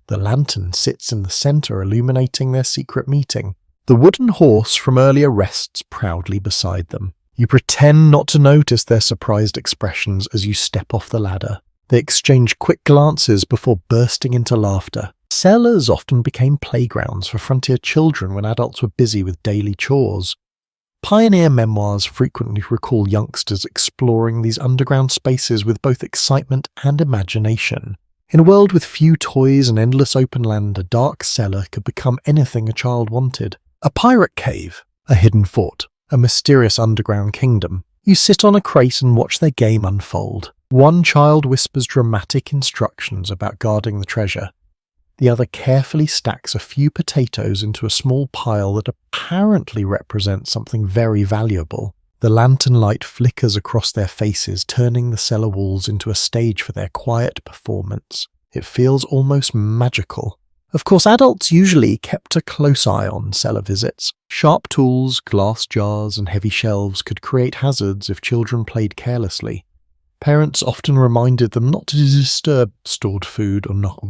The lantern sits in the center, illuminating their secret meeting. The wooden horse from earlier rests proudly beside them. You pretend not to notice their surprised expressions as you step off the ladder. They exchange quick glances before bursting into laughter. Cellars often became playgrounds for frontier children when adults were busy with daily chores. Pioneer memoirs frequently recall youngsters exploring these underground spaces with both excitement and imagination. In a world with few toys and endless open land, a dark cellar could become anything a child wanted. A pirate cave, a hidden fort, a mysterious underground kingdom. You sit on a crate and watch their game unfold. One child whispers dramatic instructions about guarding the treasure. The other carefully stacks a few potatoes into a small pile that apparently represents something very valuable. The lantern light flickers across their faces, turning the cellar walls into a stage for their quiet performance. It feels almost magical. Of course, adults usually kept a close eye on cellar visits. Sharp tools, glass jars, and heavy shelves could create hazards if children played carelessly. Parents often reminded them not to disturb stored food or not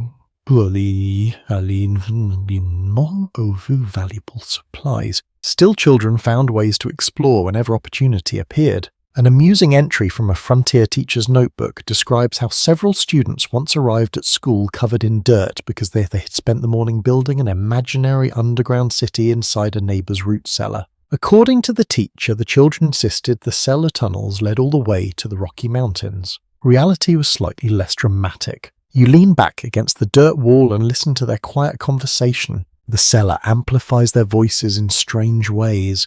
valuable supplies. Still, children found ways to explore whenever opportunity appeared. An amusing entry from a frontier teacher's notebook describes how several students once arrived at school covered in dirt because they had spent the morning building an imaginary underground city inside a neighbour's root cellar. According to the teacher, the children insisted the cellar tunnels led all the way to the Rocky Mountains. Reality was slightly less dramatic. You lean back against the dirt wall and listen to their quiet conversation. The cellar amplifies their voices in strange ways.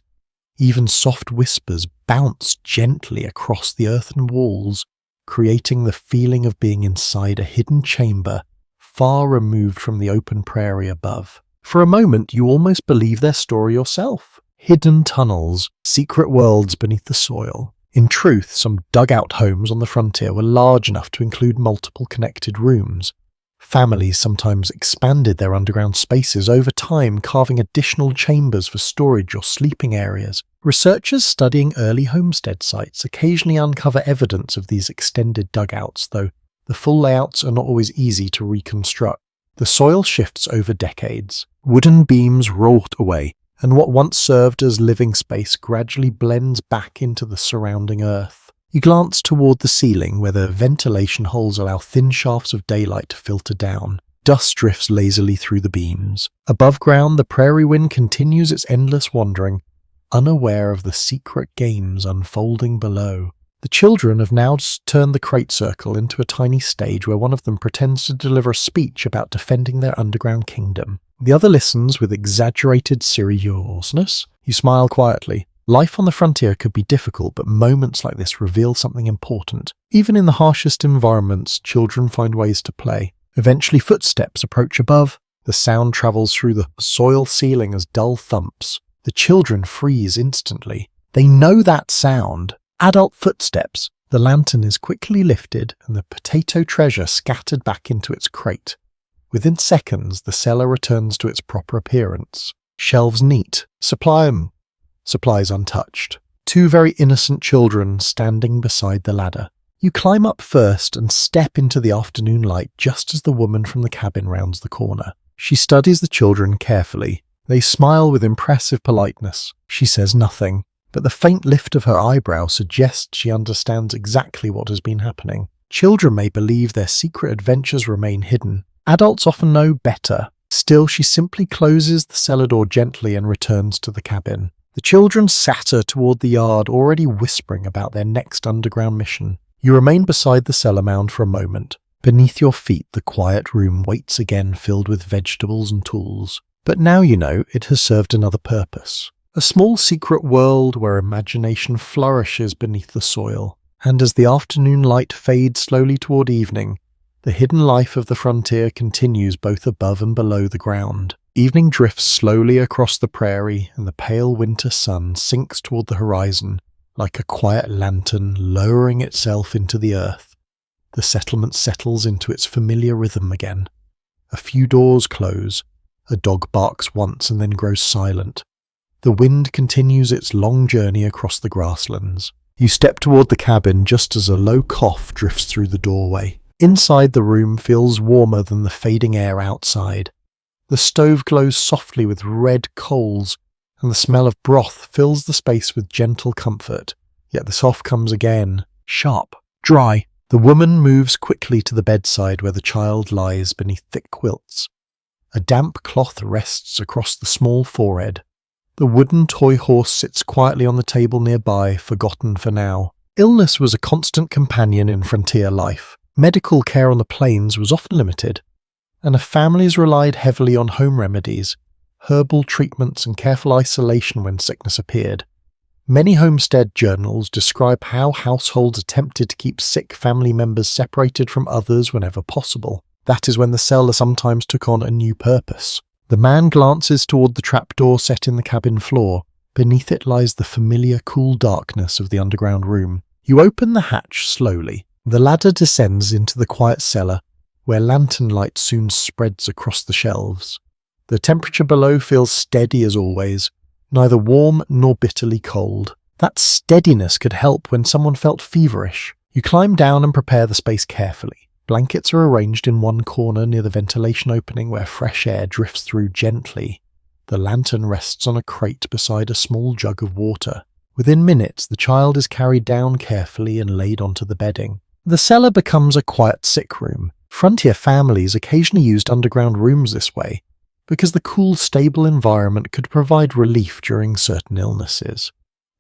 Even soft whispers bounce gently across the earthen walls, creating the feeling of being inside a hidden chamber far removed from the open prairie above. For a moment, you almost believe their story yourself. Hidden tunnels, secret worlds beneath the soil. In truth, some dugout homes on the frontier were large enough to include multiple connected rooms. Families sometimes expanded their underground spaces over time, carving additional chambers for storage or sleeping areas. Researchers studying early homestead sites occasionally uncover evidence of these extended dugouts, though the full layouts are not always easy to reconstruct. The soil shifts over decades. Wooden beams rot away, and what once served as living space gradually blends back into the surrounding earth. You glance toward the ceiling, where the ventilation holes allow thin shafts of daylight to filter down. Dust drifts lazily through the beams. Above ground, the prairie wind continues its endless wandering, unaware of the secret games unfolding below. The children have now turned the crate circle into a tiny stage where one of them pretends to deliver a speech about defending their underground kingdom. The other listens with exaggerated seriousness. You smile quietly. Life on the frontier could be difficult, but moments like this reveal something important. Even in the harshest environments, children find ways to play. Eventually, footsteps approach above. The sound travels through the soil ceiling as dull thumps. The children freeze instantly. They know that sound. Adult footsteps. The lantern is quickly lifted and the potato treasure scattered back into its crate. Within seconds, the cellar returns to its proper appearance. Shelves neat. Supplies untouched. Two very innocent children standing beside the ladder. You climb up first and step into the afternoon light just as the woman from the cabin rounds the corner. She studies the children carefully. They smile with impressive politeness. She says nothing, but the faint lift of her eyebrow suggests she understands exactly what has been happening. Children may believe their secret adventures remain hidden. Adults often know better. Still, she simply closes the cellar door gently and returns to the cabin. The children satter toward the yard, already whispering about their next underground mission. You remain beside the cellar mound for a moment. Beneath your feet, the quiet room waits again, filled with vegetables and tools. But now you know it has served another purpose. A small secret world where imagination flourishes beneath the soil. And as the afternoon light fades slowly toward evening, the hidden life of the frontier continues both above and below the ground. Evening drifts slowly across the prairie, and the pale winter sun sinks toward the horizon, like a quiet lantern lowering itself into the earth. The settlement settles into its familiar rhythm again. A few doors close. A dog barks once and then grows silent. The wind continues its long journey across the grasslands. You step toward the cabin just as a low cough drifts through the doorway. Inside, the room feels warmer than the fading air outside. The stove glows softly with red coals, and the smell of broth fills the space with gentle comfort. Yet the cough comes again, sharp, dry. The woman moves quickly to the bedside where the child lies beneath thick quilts. A damp cloth rests across the small forehead. The wooden toy horse sits quietly on the table nearby, forgotten for now. Illness was a constant companion in frontier life. Medical care on the plains was often limited, and families relied heavily on home remedies, herbal treatments and careful isolation when sickness appeared. Many homestead journals describe how households attempted to keep sick family members separated from others whenever possible. That is when the cellar sometimes took on a new purpose. The man glances toward the trapdoor set in the cabin floor. Beneath it lies the familiar cool darkness of the underground room. You open the hatch slowly. The ladder descends into the quiet cellar, where lantern light soon spreads across the shelves. The temperature below feels steady as always, neither warm nor bitterly cold. That steadiness could help when someone felt feverish. You climb down and prepare the space carefully. Blankets are arranged in one corner near the ventilation opening where fresh air drifts through gently. The lantern rests on a crate beside a small jug of water. Within minutes, the child is carried down carefully and laid onto the bedding. The cellar becomes a quiet sick room. Frontier families occasionally used underground rooms this way, because the cool, stable environment could provide relief during certain illnesses.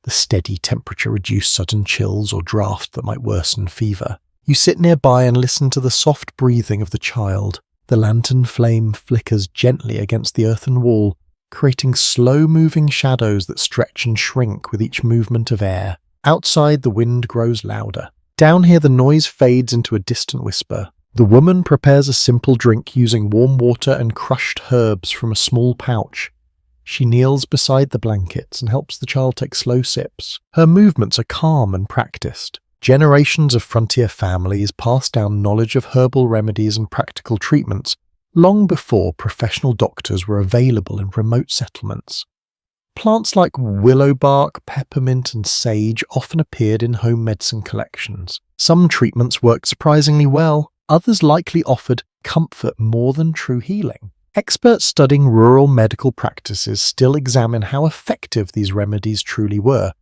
The steady temperature reduced sudden chills or draught that might worsen fever. You sit nearby and listen to the soft breathing of the child. The lantern flame flickers gently against the earthen wall, creating slow-moving shadows that stretch and shrink with each movement of air. Outside, the wind grows louder. Down here, the noise fades into a distant whisper. The woman prepares a simple drink using warm water and crushed herbs from a small pouch. She kneels beside the blankets and helps the child take slow sips. Her movements are calm and practiced. Generations of frontier families passed down knowledge of herbal remedies and practical treatments long before professional doctors were available in remote settlements. Plants like willow bark, peppermint, and sage often appeared in home medicine collections. Some treatments worked surprisingly well, others likely offered comfort more than true healing. Experts studying rural medical practices still examine how effective these remedies truly were.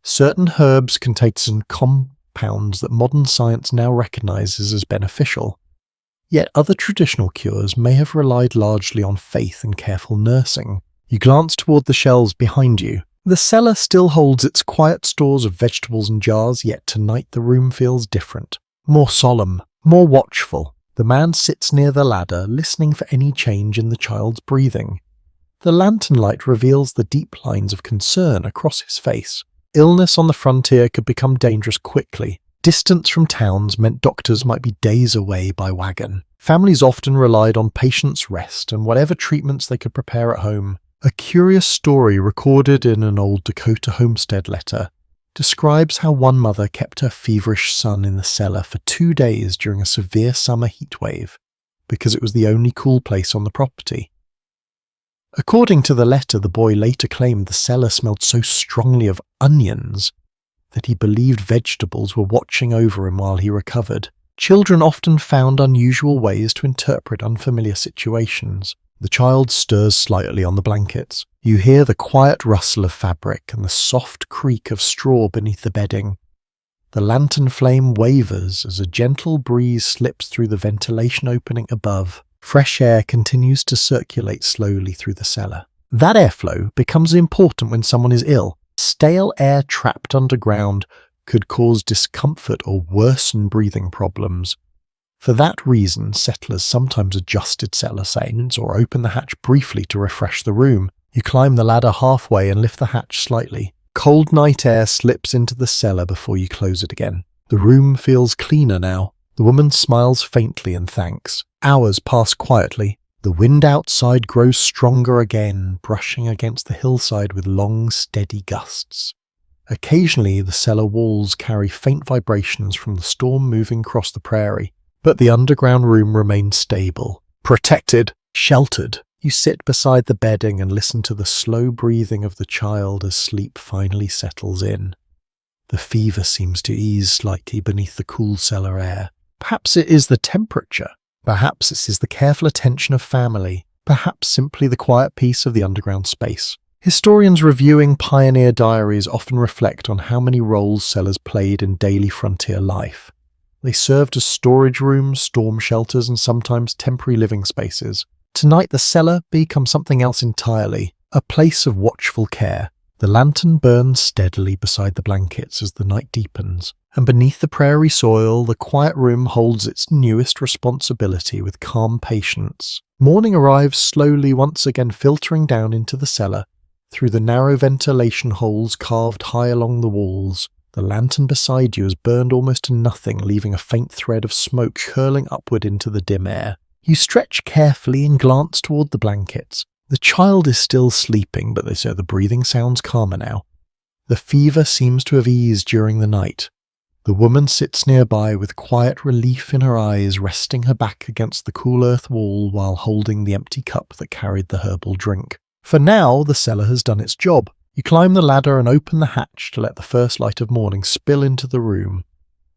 Certain herbs contain some compounds that modern science now recognizes as beneficial. Yet other traditional cures may have relied largely on faith and careful nursing. You glance toward the shelves behind you. The cellar still holds its quiet stores of vegetables and jars, yet tonight the room feels different. More solemn, more watchful. The man sits near the ladder, listening for any change in the child's breathing. The lantern light reveals the deep lines of concern across his face. Illness on the frontier could become dangerous quickly. Distance from towns meant doctors might be days away by wagon. Families often relied on patients' rest and whatever treatments they could prepare at home. A curious story recorded in an old Dakota homestead letter describes how one mother kept her feverish son in the cellar for 2 days during a severe summer heatwave because it was the only cool place on the property. According to the letter, the boy later claimed the cellar smelled so strongly of onions that he believed vegetables were watching over him while he recovered. Children often found unusual ways to interpret unfamiliar situations. The child stirs slightly on the blankets. You hear the quiet rustle of fabric and the soft creak of straw beneath the bedding. The lantern flame wavers as a gentle breeze slips through the ventilation opening above. Fresh air continues to circulate slowly through the cellar. That airflow becomes important when someone is ill. Stale air trapped underground could cause discomfort or worsen breathing problems. For that reason, settlers sometimes adjusted cellar settings or opened the hatch briefly to refresh the room. You climb the ladder halfway and lift the hatch slightly. Cold night air slips into the cellar before you close it again. The room feels cleaner now. The woman smiles faintly and thanks. Hours pass quietly. The wind outside grows stronger again, brushing against the hillside with long, steady gusts. Occasionally, the cellar walls carry faint vibrations from the storm moving across the prairie, but the underground room remains stable. Protected, sheltered, you sit beside the bedding and listen to the slow breathing of the child as sleep finally settles in. The fever seems to ease slightly beneath the cool cellar air. Perhaps it is the temperature. Perhaps it is the careful attention of family. Perhaps simply the quiet peace of the underground space. Historians reviewing pioneer diaries often reflect on how many roles cellars played in daily frontier life. They served as storage rooms, storm shelters, and sometimes temporary living spaces. Tonight the cellar becomes something else entirely, a place of watchful care. The lantern burns steadily beside the blankets as the night deepens, and beneath the prairie soil, the quiet room holds its newest responsibility with calm patience. Morning arrives slowly, once again filtering down into the cellar, through the narrow ventilation holes carved high along the walls. The lantern beside you has burned almost to nothing, leaving a faint thread of smoke curling upward into the dim air. You stretch carefully and glance toward the blankets. The child is still sleeping, but they say the breathing sounds calmer now. The fever seems to have eased during the night. The woman sits nearby with quiet relief in her eyes, resting her back against the cool earth wall while holding the empty cup that carried the herbal drink. For now, the cellar has done its job. You climb the ladder and open the hatch to let the first light of morning spill into the room.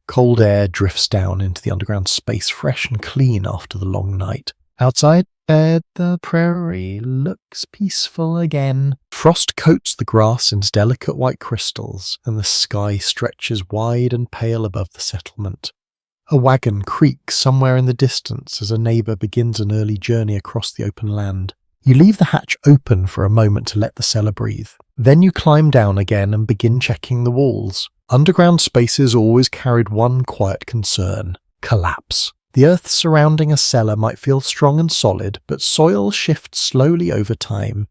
Cold air drifts down into the underground space, fresh and clean after the long night. Outside, the prairie looks peaceful again. Frost coats the grass in delicate white crystals, and the sky stretches wide and pale above the settlement. A wagon creaks somewhere in the distance as a neighbour begins an early journey across the open land. You leave the hatch open for a moment to let the cellar breathe. Then you climb down again and begin checking the walls. Underground spaces always carried one quiet concern: collapse. The earth surrounding a cellar might feel strong and solid, but soil shifts slowly over time.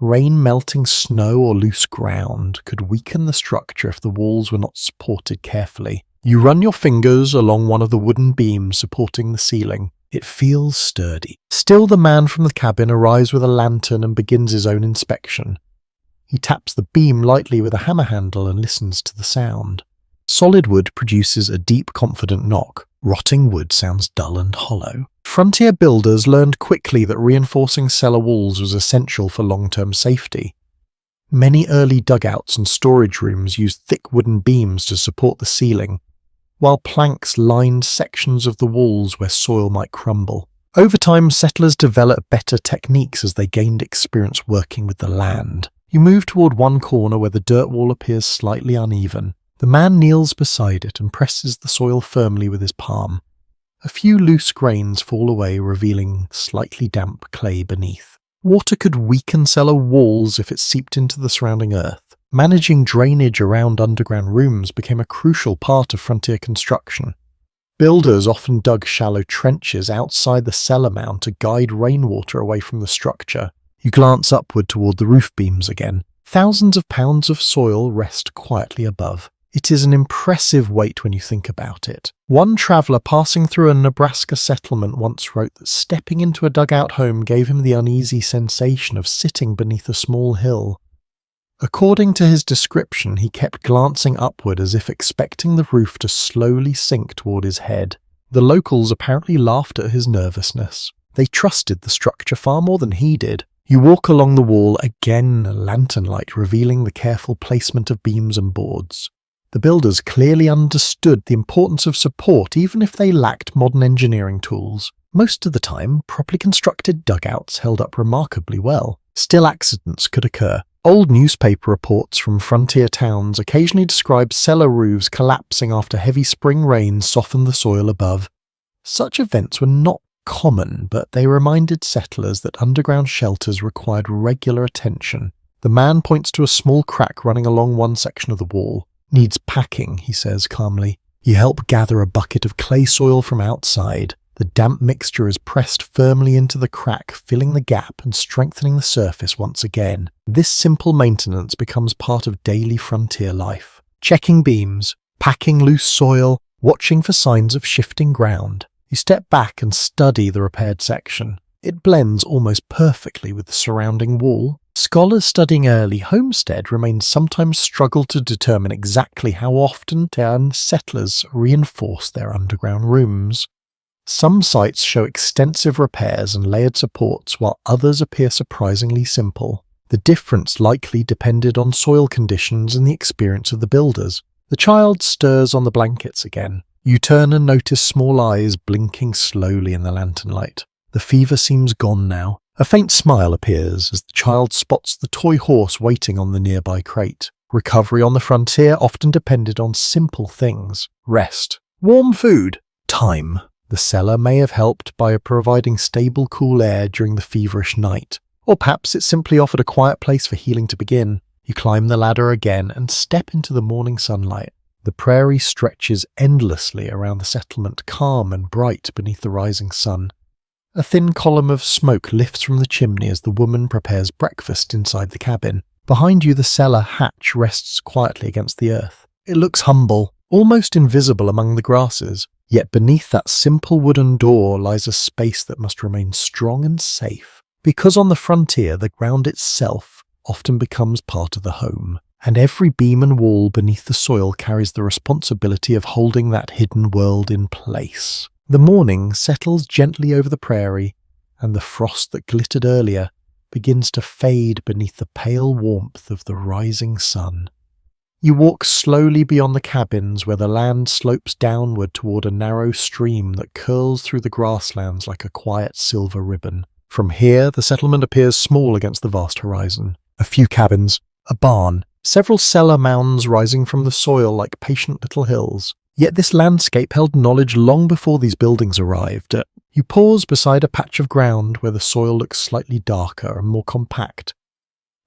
Rain melting snow or loose ground could weaken the structure if the walls were not supported carefully. You run your fingers along one of the wooden beams supporting the ceiling. It feels sturdy. Still, the man from the cabin arrives with a lantern and begins his own inspection. He taps the beam lightly with a hammer handle and listens to the sound. Solid wood produces a deep, confident knock. Rotting wood sounds dull and hollow. Frontier builders learned quickly that reinforcing cellar walls was essential for long-term safety. Many early dugouts and storage rooms used thick wooden beams to support the ceiling, while planks lined sections of the walls where soil might crumble. Over time, settlers developed better techniques as they gained experience working with the land. You move toward one corner where the dirt wall appears slightly uneven. The man kneels beside it and presses the soil firmly with his palm. A few loose grains fall away, revealing slightly damp clay beneath. Water could weaken cellar walls if it seeped into the surrounding earth. Managing drainage around underground rooms became a crucial part of frontier construction. Builders often dug shallow trenches outside the cellar mound to guide rainwater away from the structure. You glance upward toward the roof beams again. Thousands of pounds of soil rest quietly above. It is an impressive weight when you think about it. One traveller passing through a Nebraska settlement once wrote that stepping into a dugout home gave him the uneasy sensation of sitting beneath a small hill. According to his description, he kept glancing upward as if expecting the roof to slowly sink toward his head. The locals apparently laughed at his nervousness. They trusted the structure far more than he did. You walk along the wall, again a lantern light revealing the careful placement of beams and boards. The builders clearly understood the importance of support even if they lacked modern engineering tools. Most of the time, properly constructed dugouts held up remarkably well. Still, accidents could occur. Old newspaper reports from frontier towns occasionally describe cellar roofs collapsing after heavy spring rains softened the soil above. Such events were not common, but they reminded settlers that underground shelters required regular attention. The man points to a small crack running along one section of the wall. Needs packing, he says calmly. You help gather a bucket of clay soil from outside. The damp mixture is pressed firmly into the crack, filling the gap and strengthening the surface once again. This simple maintenance becomes part of daily frontier life. Checking beams, packing loose soil, watching for signs of shifting ground. You step back and study the repaired section. It blends almost perfectly with the surrounding wall. Scholars studying early homestead remains sometimes struggle to determine exactly how often settlers reinforce their underground rooms. Some sites show extensive repairs and layered supports, while others appear surprisingly simple. The difference likely depended on soil conditions and the experience of the builders. The child stirs on the blankets again. You turn and notice small eyes blinking slowly in the lantern light. The fever seems gone now. A faint smile appears as the child spots the toy horse waiting on the nearby crate. Recovery on the frontier often depended on simple things. Rest, warm food, time. The cellar may have helped by providing stable, cool air during the feverish night. Or perhaps it simply offered a quiet place for healing to begin. You climb the ladder again and step into the morning sunlight. The prairie stretches endlessly around the settlement, calm and bright beneath the rising sun. A thin column of smoke lifts from the chimney as the woman prepares breakfast inside the cabin. Behind you, the cellar hatch rests quietly against the earth. It looks humble, almost invisible among the grasses, yet beneath that simple wooden door lies a space that must remain strong and safe. Because on the frontier, the ground itself often becomes part of the home, and every beam and wall beneath the soil carries the responsibility of holding that hidden world in place. The morning settles gently over the prairie, and the frost that glittered earlier begins to fade beneath the pale warmth of the rising sun. You walk slowly beyond the cabins where the land slopes downward toward a narrow stream that curls through the grasslands like a quiet silver ribbon. From here, the settlement appears small against the vast horizon. A few cabins, a barn, several cellar mounds rising from the soil like patient little hills. Yet this landscape held knowledge long before these buildings arrived. You pause beside a patch of ground where the soil looks slightly darker and more compact.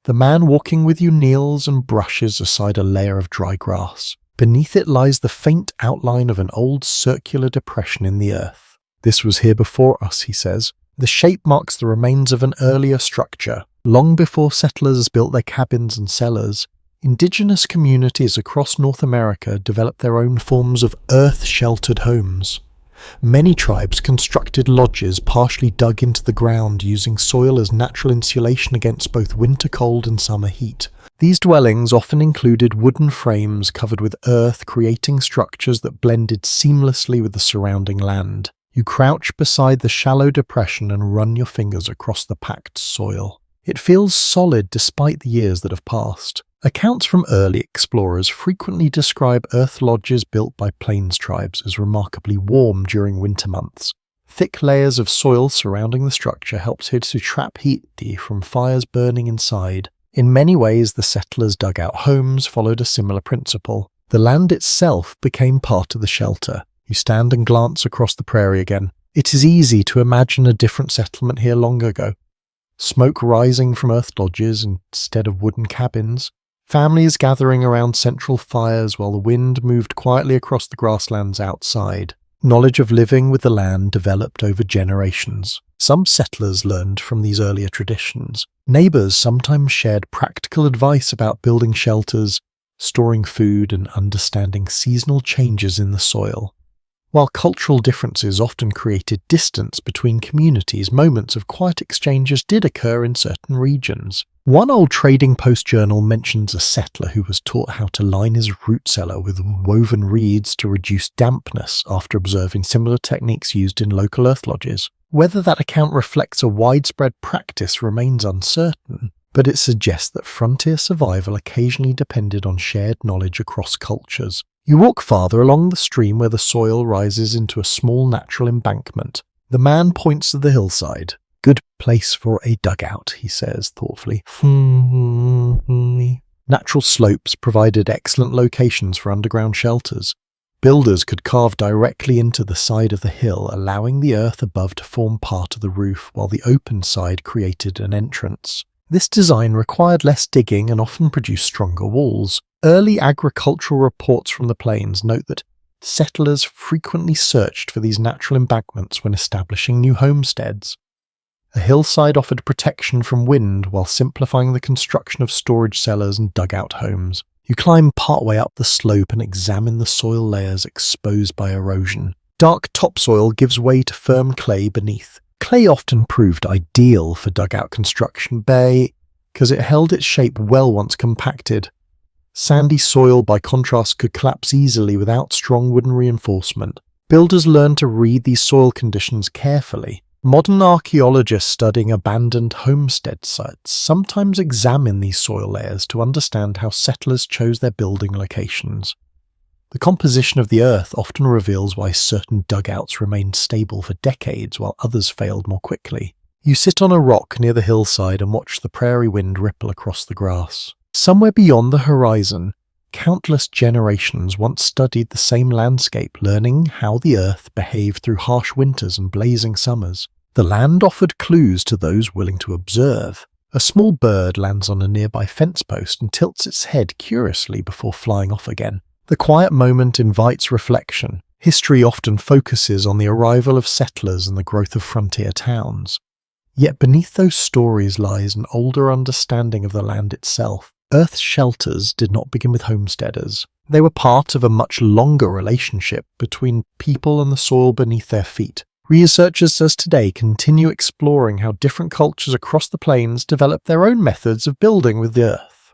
The man walking with you kneels and brushes aside a layer of dry grass. Beneath it lies the faint outline of an old circular depression in the earth. This was here before us, he says. The shape marks the remains of an earlier structure. Long before settlers built their cabins and cellars, indigenous communities across North America developed their own forms of earth-sheltered homes. Many tribes constructed lodges partially dug into the ground using soil as natural insulation against both winter cold and summer heat. These dwellings often included wooden frames covered with earth, creating structures that blended seamlessly with the surrounding land. You crouch beside the shallow depression and run your fingers across the packed soil. It feels solid despite the years that have passed. Accounts from early explorers frequently describe earth lodges built by plains tribes as remarkably warm during winter months. Thick layers of soil surrounding the structure helped to trap heat from fires burning inside. In many ways, the settlers' dugout homes followed a similar principle. The land itself became part of the shelter. You stand and glance across the prairie again. It is easy to imagine a different settlement here long ago. Smoke rising from earth lodges instead of wooden cabins. Families gathering around central fires while the wind moved quietly across the grasslands outside. Knowledge of living with the land developed over generations. Some settlers learned from these earlier traditions. Neighbours sometimes shared practical advice about building shelters, storing food, and understanding seasonal changes in the soil. While cultural differences often created distance between communities, moments of quiet exchanges did occur in certain regions. One old trading post journal mentions a settler who was taught how to line his root cellar with woven reeds to reduce dampness after observing similar techniques used in local earth lodges. Whether that account reflects a widespread practice remains uncertain, but it suggests that frontier survival occasionally depended on shared knowledge across cultures. You walk farther along the stream where the soil rises into a small natural embankment. The man points to the hillside. "Good place for a dugout," he says thoughtfully. Natural slopes provided excellent locations for underground shelters. Builders could carve directly into the side of the hill, allowing the earth above to form part of the roof, while the open side created an entrance. This design required less digging and often produced stronger walls. Early agricultural reports from the plains note that settlers frequently searched for these natural embankments when establishing new homesteads. A hillside offered protection from wind while simplifying the construction of storage cellars and dugout homes. You climb partway up the slope and examine the soil layers exposed by erosion. Dark topsoil gives way to firm clay beneath. Clay often proved ideal for dugout construction because it held its shape well once compacted. Sandy soil, by contrast, could collapse easily without strong wooden reinforcement. Builders learned to read these soil conditions carefully. Modern archaeologists studying abandoned homestead sites sometimes examine these soil layers to understand how settlers chose their building locations. The composition of the earth often reveals why certain dugouts remained stable for decades while others failed more quickly. You sit on a rock near the hillside and watch the prairie wind ripple across the grass. Somewhere beyond the horizon, countless generations once studied the same landscape, learning how the earth behaved through harsh winters and blazing summers. The land offered clues to those willing to observe. A small bird lands on a nearby fence post and tilts its head curiously before flying off again. The quiet moment invites reflection. History often focuses on the arrival of settlers and the growth of frontier towns. Yet beneath those stories lies an older understanding of the land itself. Earth's shelters did not begin with homesteaders. They were part of a much longer relationship between people and the soil beneath their feet. Researchers as today continue exploring how different cultures across the plains developed their own methods of building with the earth.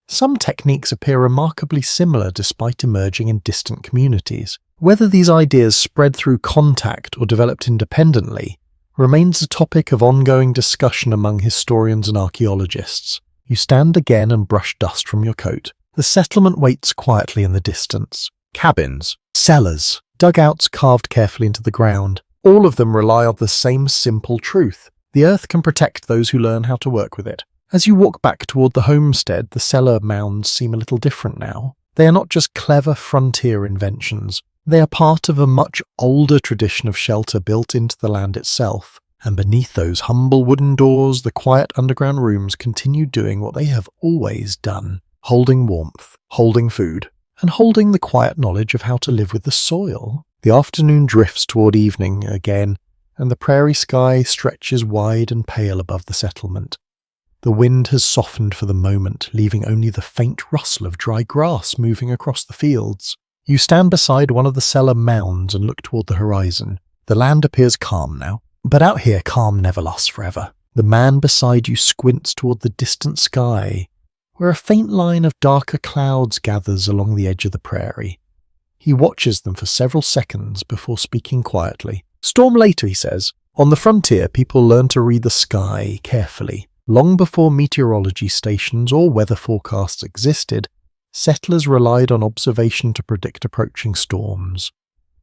Some techniques appear remarkably similar despite emerging in distant communities. Whether these ideas spread through contact or developed independently remains a topic of ongoing discussion among historians and archaeologists. You stand again and brush dust from your coat. The settlement waits quietly in the distance. Cabins, cellars, dugouts carved carefully into the ground. All of them rely on the same simple truth. The earth can protect those who learn how to work with it. As you walk back toward the homestead, the cellar mounds seem a little different now. They are not just clever frontier inventions. They are part of a much older tradition of shelter built into the land itself. And beneath those humble wooden doors, the quiet underground rooms continue doing what they have always done, holding warmth, holding food, and holding the quiet knowledge of how to live with the soil. The afternoon drifts toward evening again, and the prairie sky stretches wide and pale above the settlement. The wind has softened for the moment, leaving only the faint rustle of dry grass moving across the fields. You stand beside one of the cellar mounds and look toward the horizon. The land appears calm now. But out here, calm never lasts forever. The man beside you squints toward the distant sky, where a faint line of darker clouds gathers along the edge of the prairie. He watches them for several seconds before speaking quietly. "Storm later," he says. On the frontier, people learn to read the sky carefully. Long before meteorology stations or weather forecasts existed, settlers relied on observation to predict approaching storms.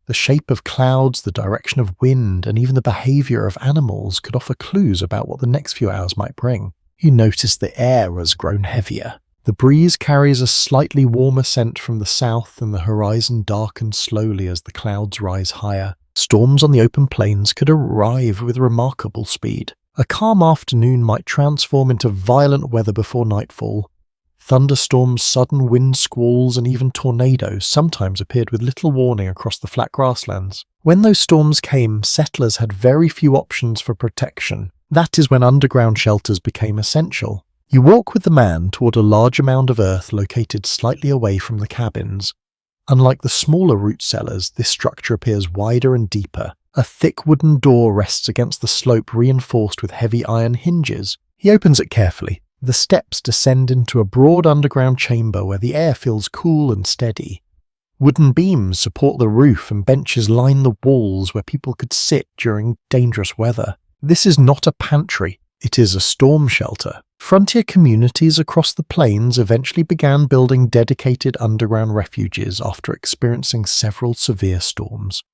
The shape of clouds, the direction of wind, and even the behavior of animals could offer clues about what the next few hours might bring. You notice the air has grown heavier. The breeze carries a slightly warmer scent from the south, and the horizon darkens slowly as the clouds rise higher. Storms on the open plains could arrive with remarkable speed. A calm afternoon might transform into violent weather before nightfall. Thunderstorms, sudden wind squalls, and even tornadoes sometimes appeared with little warning across the flat grasslands. When those storms came, settlers had very few options for protection. That is when underground shelters became essential. You walk with the man toward a large mound of earth located slightly away from the cabins. Unlike the smaller root cellars, this structure appears wider and deeper. A thick wooden door rests against the slope, reinforced with heavy iron hinges. He opens it carefully. The steps descend into a broad underground chamber where the air feels cool and steady. Wooden beams support the roof and benches line the walls where people could sit during dangerous weather. This is not a pantry, it is a storm shelter. Frontier communities across the plains eventually began building dedicated underground refuges after experiencing several severe storms.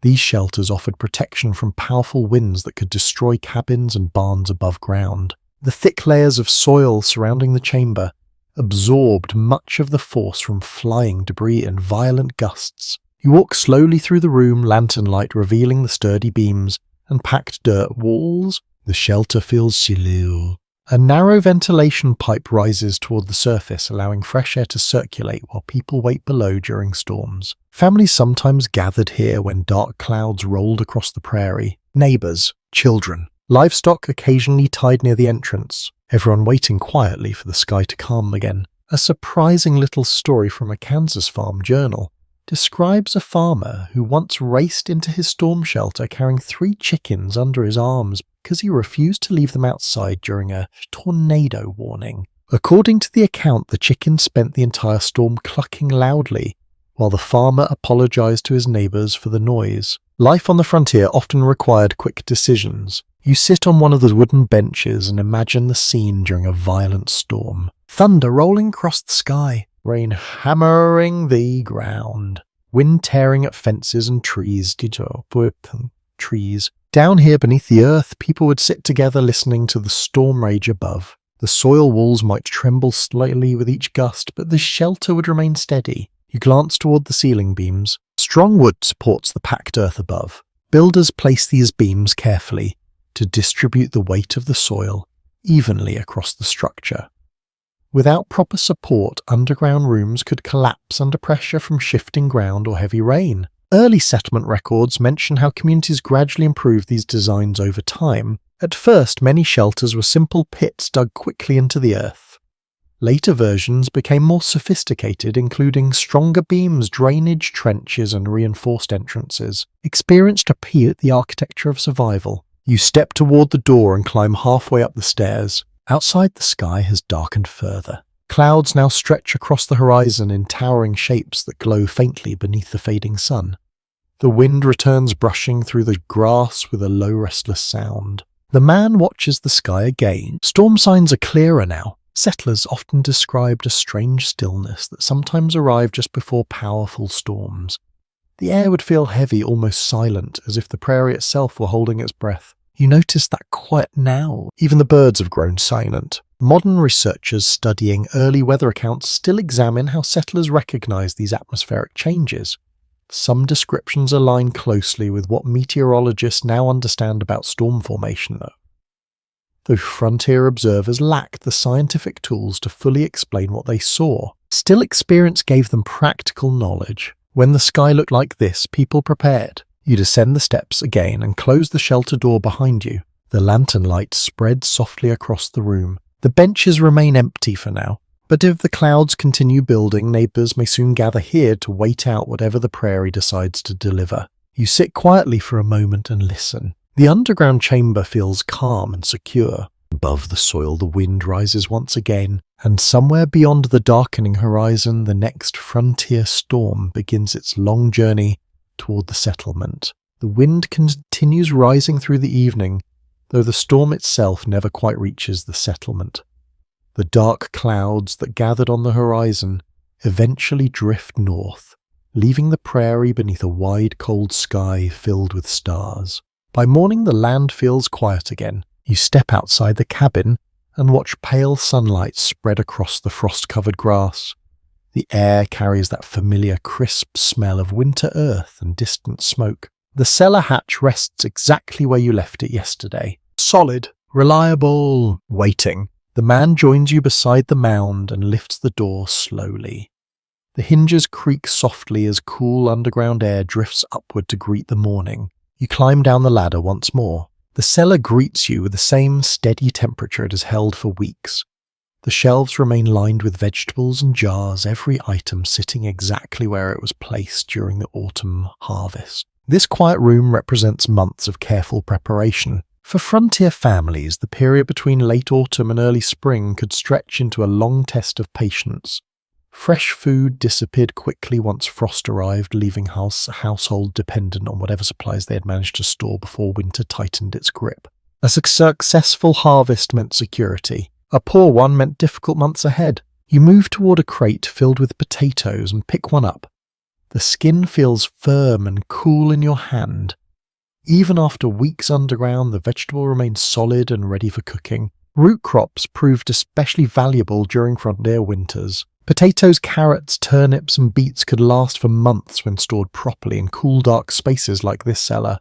These shelters offered protection from powerful winds that could destroy cabins and barns above ground. The thick layers of soil surrounding the chamber absorbed much of the force from flying debris and violent gusts. You walk slowly through the room, lantern light revealing the sturdy beams and packed dirt walls. The shelter feels chill. A narrow ventilation pipe rises toward the surface, allowing fresh air to circulate while people wait below during storms. Families sometimes gathered here when dark clouds rolled across the prairie. Neighbors, children, livestock occasionally tied near the entrance, everyone waiting quietly for the sky to calm again. A surprising little story from a Kansas farm journal describes a farmer who once raced into his storm shelter carrying 3 chickens under his arms because he refused to leave them outside during a tornado warning. According to the account, the chickens spent the entire storm clucking loudly, while the farmer apologized to his neighbors for the noise. Life on the frontier often required quick decisions. You sit on one of the wooden benches and imagine the scene during a violent storm. Thunder rolling across the sky, rain hammering the ground, wind tearing at fences and trees. Down here beneath the earth, people would sit together listening to the storm rage above. The soil walls might tremble slightly with each gust, but the shelter would remain steady. You glance toward the ceiling beams. Strong wood supports the packed earth above. Builders place these beams carefully to distribute the weight of the soil evenly across the structure. Without proper support, underground rooms could collapse under pressure from shifting ground or heavy rain. Early settlement records mention how communities gradually improved these designs over time. At first, many shelters were simple pits dug quickly into the earth. Later versions became more sophisticated, including stronger beams, drainage trenches, and reinforced entrances. Experience to appeal the architecture of survival. You step toward the door and climb halfway up the stairs. Outside, the sky has darkened further. Clouds now stretch across the horizon in towering shapes that glow faintly beneath the fading sun. The wind returns brushing through the grass with a low, restless sound. The man watches the sky again. Storm signs are clearer now. Settlers often described a strange stillness that sometimes arrived just before powerful storms. The air would feel heavy, almost silent, as if the prairie itself were holding its breath. You notice that quiet now. Even the birds have grown silent. Modern researchers studying early weather accounts still examine how settlers recognize these atmospheric changes. Some descriptions align closely with what meteorologists now understand about storm formation, though frontier observers lacked the scientific tools to fully explain what they saw. Still, experience gave them practical knowledge. When the sky looked like this, people prepared. You descend the steps again and close the shelter door behind you. The lantern light spreads softly across the room. The benches remain empty for now, but if the clouds continue building, neighbors may soon gather here to wait out whatever the prairie decides to deliver. You sit quietly for a moment and listen. The underground chamber feels calm and secure. Above the soil, the wind rises once again, and somewhere beyond the darkening horizon, the next frontier storm begins its long journey toward the settlement. The wind continues rising through the evening, though the storm itself never quite reaches the settlement. The dark clouds that gathered on the horizon eventually drift north, leaving the prairie beneath a wide, cold sky filled with stars. By morning, the land feels quiet again. You step outside the cabin and watch pale sunlight spread across the frost-covered grass. The air carries that familiar crisp smell of winter earth and distant smoke. The cellar hatch rests exactly where you left it yesterday. Solid, reliable, waiting. The man joins you beside the mound and lifts the door slowly. The hinges creak softly as cool underground air drifts upward to greet the morning. You climb down the ladder once more. The cellar greets you with the same steady temperature it has held for weeks. The shelves remain lined with vegetables and jars, every item sitting exactly where it was placed during the autumn harvest. This quiet room represents months of careful preparation. For frontier families, the period between late autumn and early spring could stretch into a long test of patience. Fresh food disappeared quickly once frost arrived, leaving household dependent on whatever supplies they had managed to store before winter tightened its grip. A successful harvest meant security. A poor one meant difficult months ahead. You move toward a crate filled with potatoes and pick one up. The skin feels firm and cool in your hand. Even after weeks underground, the vegetable remains solid and ready for cooking. Root crops proved especially valuable during frontier winters. Potatoes, carrots, turnips, and beets could last for months when stored properly in cool, dark spaces like this cellar.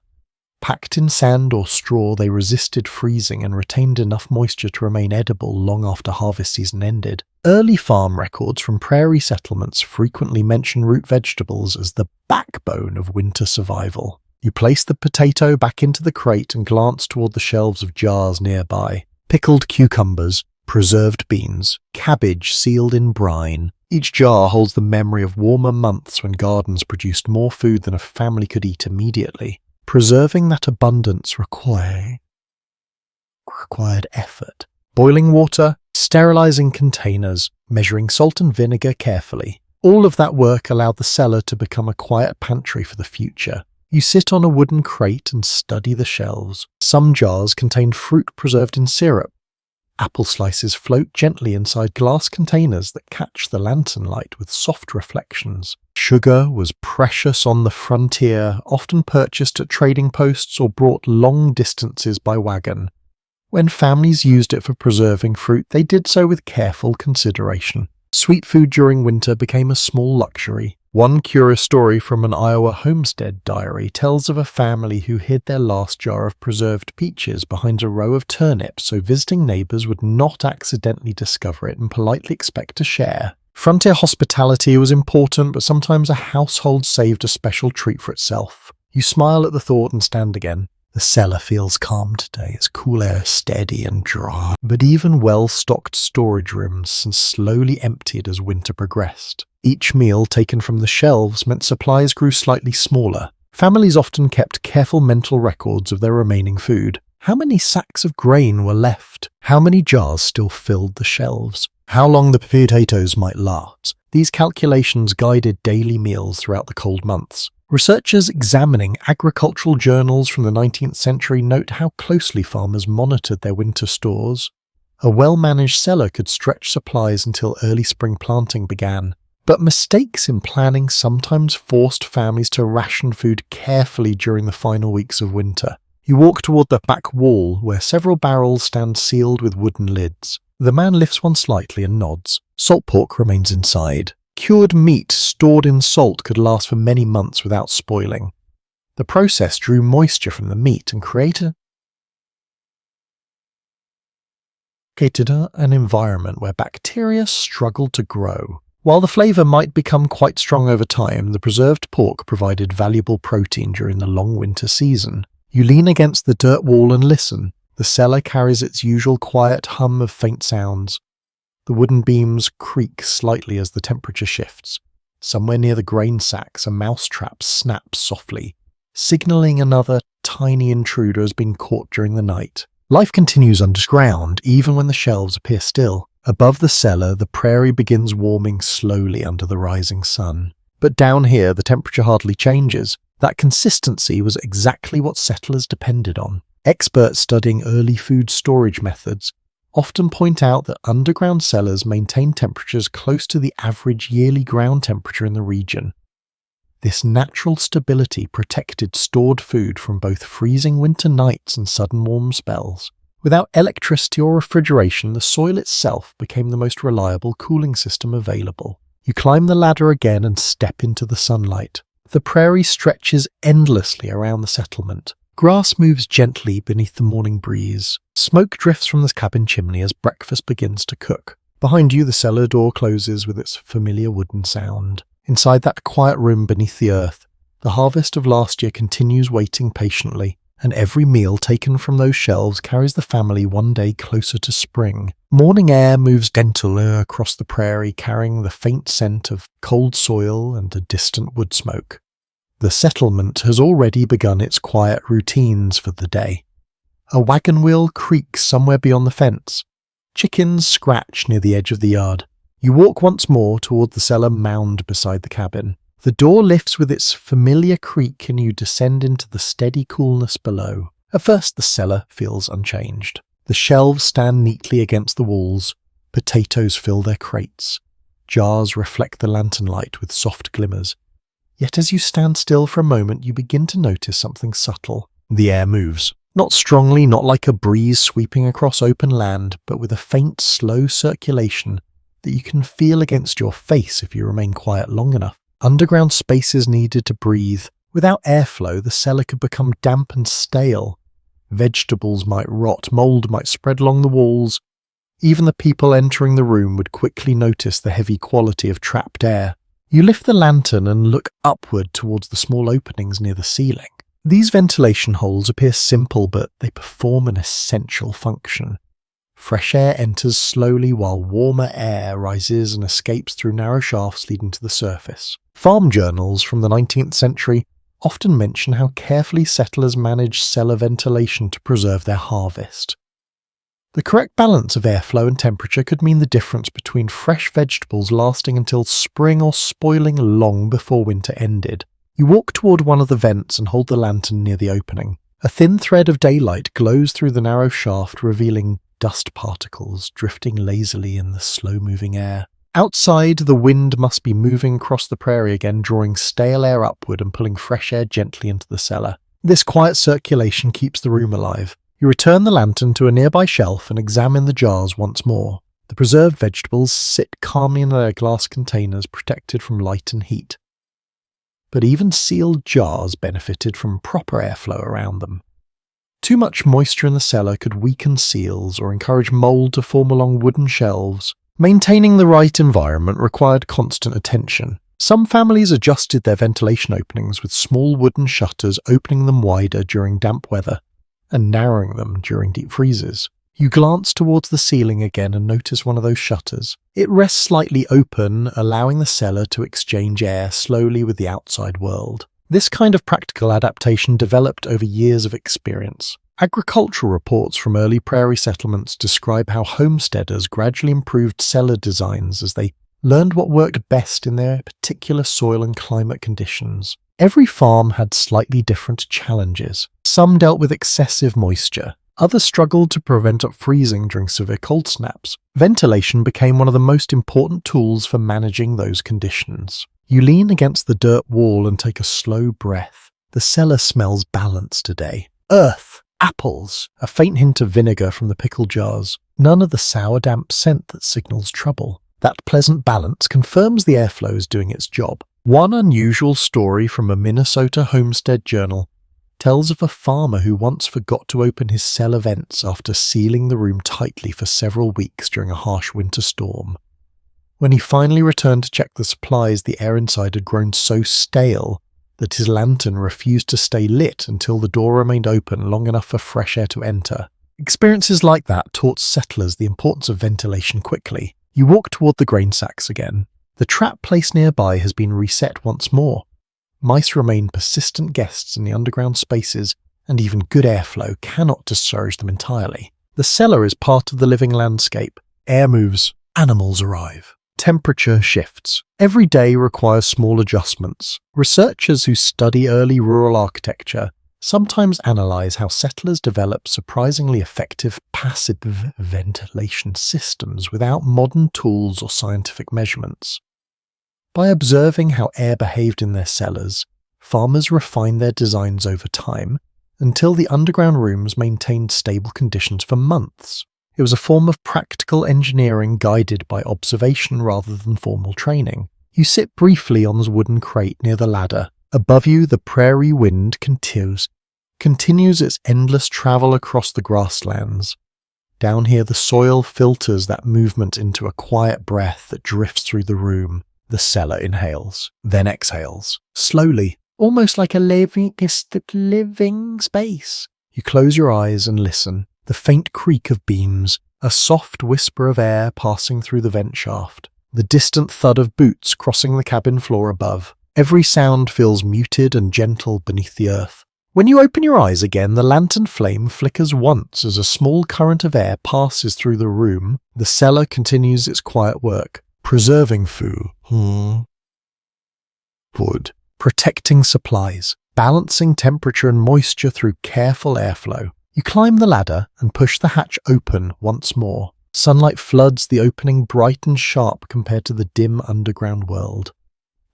Packed in sand or straw, they resisted freezing and retained enough moisture to remain edible long after harvest season ended. Early farm records from prairie settlements frequently mention root vegetables as the backbone of winter survival. You place the potato back into the crate and glance toward the shelves of jars nearby. Pickled cucumbers, preserved beans, cabbage sealed in brine. Each jar holds the memory of warmer months when gardens produced more food than a family could eat immediately. Preserving that abundance required effort. Boiling water, sterilizing containers, measuring salt and vinegar carefully. All of that work allowed the cellar to become a quiet pantry for the future. You sit on a wooden crate and study the shelves. Some jars contain fruit preserved in syrup. Apple slices float gently inside glass containers that catch the lantern light with soft reflections. Sugar was precious on the frontier, often purchased at trading posts or brought long distances by wagon. When families used it for preserving fruit, they did so with careful consideration. Sweet food during winter became a small luxury. One curious story from an Iowa homestead diary tells of a family who hid their last jar of preserved peaches behind a row of turnips so visiting neighbors would not accidentally discover it and politely expect to share. Frontier hospitality was important, but sometimes a household saved a special treat for itself. You smile at the thought and stand again. The cellar feels calm today, its cool air steady and dry, but even well-stocked storage rooms slowly emptied as winter progressed. Each meal taken from the shelves meant supplies grew slightly smaller. Families often kept careful mental records of their remaining food. How many sacks of grain were left? How many jars still filled the shelves? How long the potatoes might last? These calculations guided daily meals throughout the cold months. Researchers examining agricultural journals from the 19th century note how closely farmers monitored their winter stores. A well-managed cellar could stretch supplies until early spring planting began. But mistakes in planning sometimes forced families to ration food carefully during the final weeks of winter. You walk toward the back wall, where several barrels stand sealed with wooden lids. The man lifts one slightly and nods. Salt pork remains inside. Cured meat stored in salt could last for many months without spoiling. The process drew moisture from the meat and created an environment where bacteria struggled to grow. While the flavor might become quite strong over time, the preserved pork provided valuable protein during the long winter season. You lean against the dirt wall and listen. The cellar carries its usual quiet hum of faint sounds. The wooden beams creak slightly as the temperature shifts. Somewhere near the grain sacks, a mousetrap snaps softly, signaling another tiny intruder has been caught during the night. Life continues underground, even when the shelves appear still. Above the cellar, the prairie begins warming slowly under the rising sun. But down here, the temperature hardly changes. That consistency was exactly what settlers depended on. Experts studying early food storage methods often point out that underground cellars maintain temperatures close to the average yearly ground temperature in the region. This natural stability protected stored food from both freezing winter nights and sudden warm spells. Without electricity or refrigeration, the soil itself became the most reliable cooling system available. You climb the ladder again and step into the sunlight. The prairie stretches endlessly around the settlement. Grass moves gently beneath the morning breeze. Smoke drifts from the cabin chimney as breakfast begins to cook. Behind you, the cellar door closes with its familiar wooden sound. Inside that quiet room beneath the earth, the harvest of last year continues waiting patiently, and every meal taken from those shelves carries the family one day closer to spring. Morning air moves gently across the prairie, carrying the faint scent of cold soil and a distant wood smoke. The settlement has already begun its quiet routines for the day. A wagon wheel creaks somewhere beyond the fence. Chickens scratch near the edge of the yard. You walk once more toward the cellar mound beside the cabin. The door lifts with its familiar creak and you descend into the steady coolness below. At first the cellar feels unchanged. The shelves stand neatly against the walls. Potatoes fill their crates. Jars reflect the lantern light with soft glimmers. Yet as you stand still for a moment, you begin to notice something subtle. The air moves. Not strongly, not like a breeze sweeping across open land, but with a faint, slow circulation that you can feel against your face if you remain quiet long enough. Underground space is needed to breathe. Without airflow, the cellar could become damp and stale. Vegetables might rot, mold might spread along the walls. Even the people entering the room would quickly notice the heavy quality of trapped air. You lift the lantern and look upward towards the small openings near the ceiling. These ventilation holes appear simple, but they perform an essential function. Fresh air enters slowly while warmer air rises and escapes through narrow shafts leading to the surface. Farm journals from the 19th century often mention how carefully settlers managed cellar ventilation to preserve their harvest. The correct balance of airflow and temperature could mean the difference between fresh vegetables lasting until spring or spoiling long before winter ended. You walk toward one of the vents and hold the lantern near the opening. A thin thread of daylight glows through the narrow shaft, revealing dust particles drifting lazily in the slow-moving air. Outside, the wind must be moving across the prairie again, drawing stale air upward and pulling fresh air gently into the cellar. This quiet circulation keeps the room alive. You return the lantern to a nearby shelf and examine the jars once more. The preserved vegetables sit calmly in their glass containers, protected from light and heat. But even sealed jars benefited from proper airflow around them. Too much moisture in the cellar could weaken seals or encourage mold to form along wooden shelves. Maintaining the right environment required constant attention. Some families adjusted their ventilation openings with small wooden shutters, opening them wider during damp weather and narrowing them during deep freezes. You glance towards the ceiling again and notice one of those shutters. It rests slightly open, allowing the cellar to exchange air slowly with the outside world. This kind of practical adaptation developed over years of experience. Agricultural reports from early prairie settlements describe how homesteaders gradually improved cellar designs as they learned what worked best in their particular soil and climate conditions. Every farm had slightly different challenges. Some dealt with excessive moisture. Others struggled to prevent freezing during severe cold snaps. Ventilation became one of the most important tools for managing those conditions. You lean against the dirt wall and take a slow breath. The cellar smells balanced today. Earth, apples, a faint hint of vinegar from the pickle jars. None of the sour damp scent that signals trouble. That pleasant balance confirms the airflow is doing its job. One unusual story from a Minnesota homestead journal tells of a farmer who once forgot to open his cellar vents after sealing the room tightly for several weeks during a harsh winter storm. When he finally returned to check the supplies, the air inside had grown so stale that his lantern refused to stay lit until the door remained open long enough for fresh air to enter. Experiences like that taught settlers the importance of ventilation quickly. You walk toward the grain sacks again. The trap placed nearby has been reset once more. Mice remain persistent guests in the underground spaces, and even good airflow cannot discourage them entirely. The cellar is part of the living landscape. Air moves, animals arrive. Temperature shifts. Every day requires small adjustments. Researchers who study early rural architecture sometimes analyze how settlers develop surprisingly effective passive ventilation systems without modern tools or scientific measurements. By observing how air behaved in their cellars, farmers refined their designs over time until the underground rooms maintained stable conditions for months. It was a form of practical engineering guided by observation rather than formal training. You sit briefly on the wooden crate near the ladder. Above you, the prairie wind continues continues its endless travel across the grasslands. Down here, the soil filters that movement into a quiet breath that drifts through the room. The cellar inhales, then exhales, slowly, almost like a living space. You close your eyes and listen. The faint creak of beams, a soft whisper of air passing through the vent shaft, the distant thud of boots crossing the cabin floor above. Every sound feels muted and gentle beneath the earth. When you open your eyes again, the lantern flame flickers once as a small current of air passes through the room. The cellar continues its quiet work, preserving food, protecting supplies, balancing temperature and moisture through careful airflow. You climb the ladder and push the hatch open once more. Sunlight floods the opening bright and sharp compared to the dim underground world.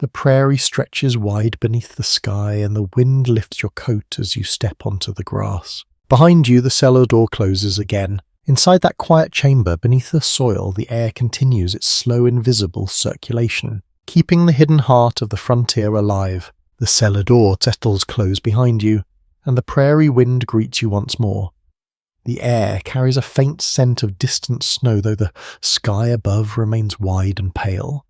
The prairie stretches wide beneath the sky and the wind lifts your coat as you step onto the grass. Behind you, the cellar door closes again. Inside that quiet chamber beneath the soil, the air continues its slow, invisible circulation, keeping the hidden heart of the frontier alive. The cellar door settles close behind you, and the prairie wind greets you once more. The air carries a faint scent of distant snow, though the sky above remains wide and pale.